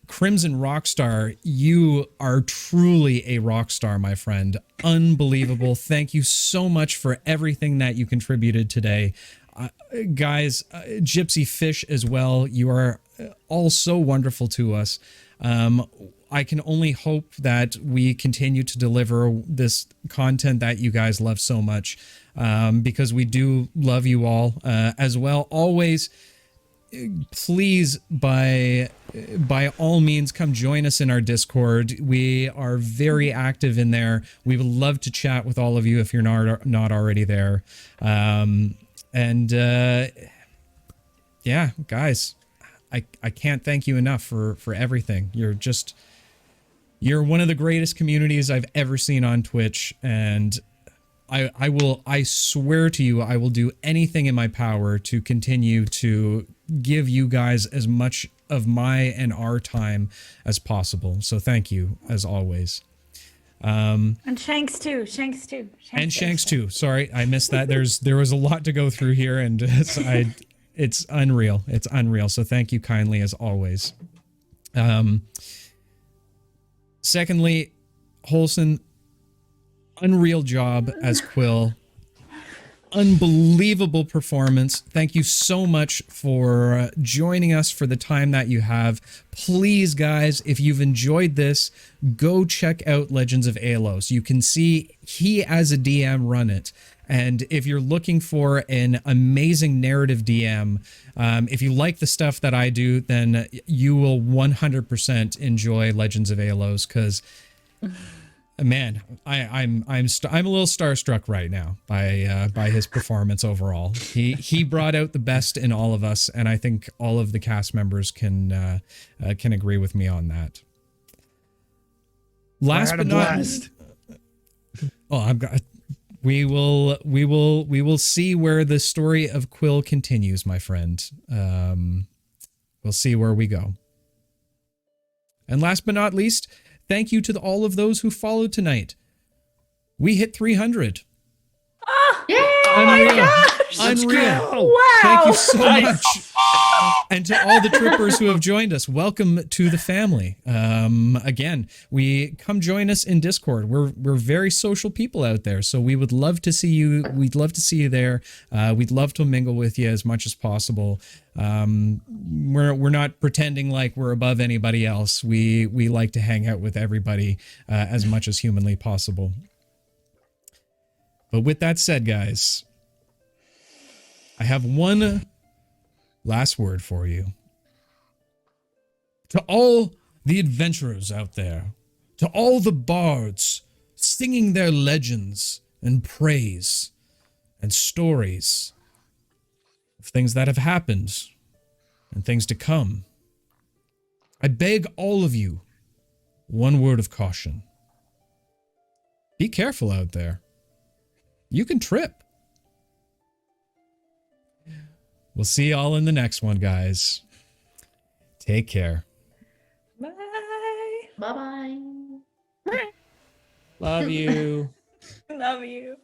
Crimson Rockstar, you are truly a rock star, my friend. Unbelievable. Thank you so much for everything that you contributed today. Guys, Gypsy Fish as well, you are all so wonderful to us. I can only hope that we continue to deliver this content that you guys love so much, because we do love you all as well. Always, please, by all means, come join us in our Discord. We are very active in there. We would love to chat with all of you if you're not already there. Yeah, guys, I can't thank you enough for everything. You're one of the greatest communities I've ever seen on Twitch, and I swear to you, I will do anything in my power to continue to give you guys as much of my and our time as possible. So thank you, as always. And Shanks too. Shanks too. Sorry, I missed that. There was a lot to go through here, and it's unreal. It's unreal. So thank you kindly, as always. Secondly, Holson, unreal job as Quill. unbelievable performance. Thank you so much for joining us for the time that you have. Please, guys, if you've enjoyed this, go check out Legends of Alos. You can see he, as a DM, run it. And if you're looking for an amazing narrative DM, if you like the stuff that I do, then you will 100% enjoy Legends of Alos, because, man, I'm a little starstruck right now by his performance overall. He brought out the best in all of us, and I think all of the cast members can agree with me on that. Last but not least, we will see where the story of Quill continues, my friend. We'll see where we go. And last but not least, thank you to all of those who followed tonight. We hit 300. Yay! Unreal. Unreal. Wow. Thank you so much. And to all the trippers who have joined us, welcome to the family. Again, come join us in Discord. We're very social people out there, so we would love to see you. We'd love to see you there. We'd love to mingle with you as much as possible. We're not pretending like we're above anybody else. We like to hang out with everybody as much as humanly possible. But with that said, guys, I have one last word for you. To all the adventurers out there, to all the bards singing their legends and praise and stories of things that have happened and things to come, I beg all of you one word of caution. Be careful out there. You can trip. We'll see y'all in the next one, guys. Take care. Bye. Bye-bye. Love you. Love you.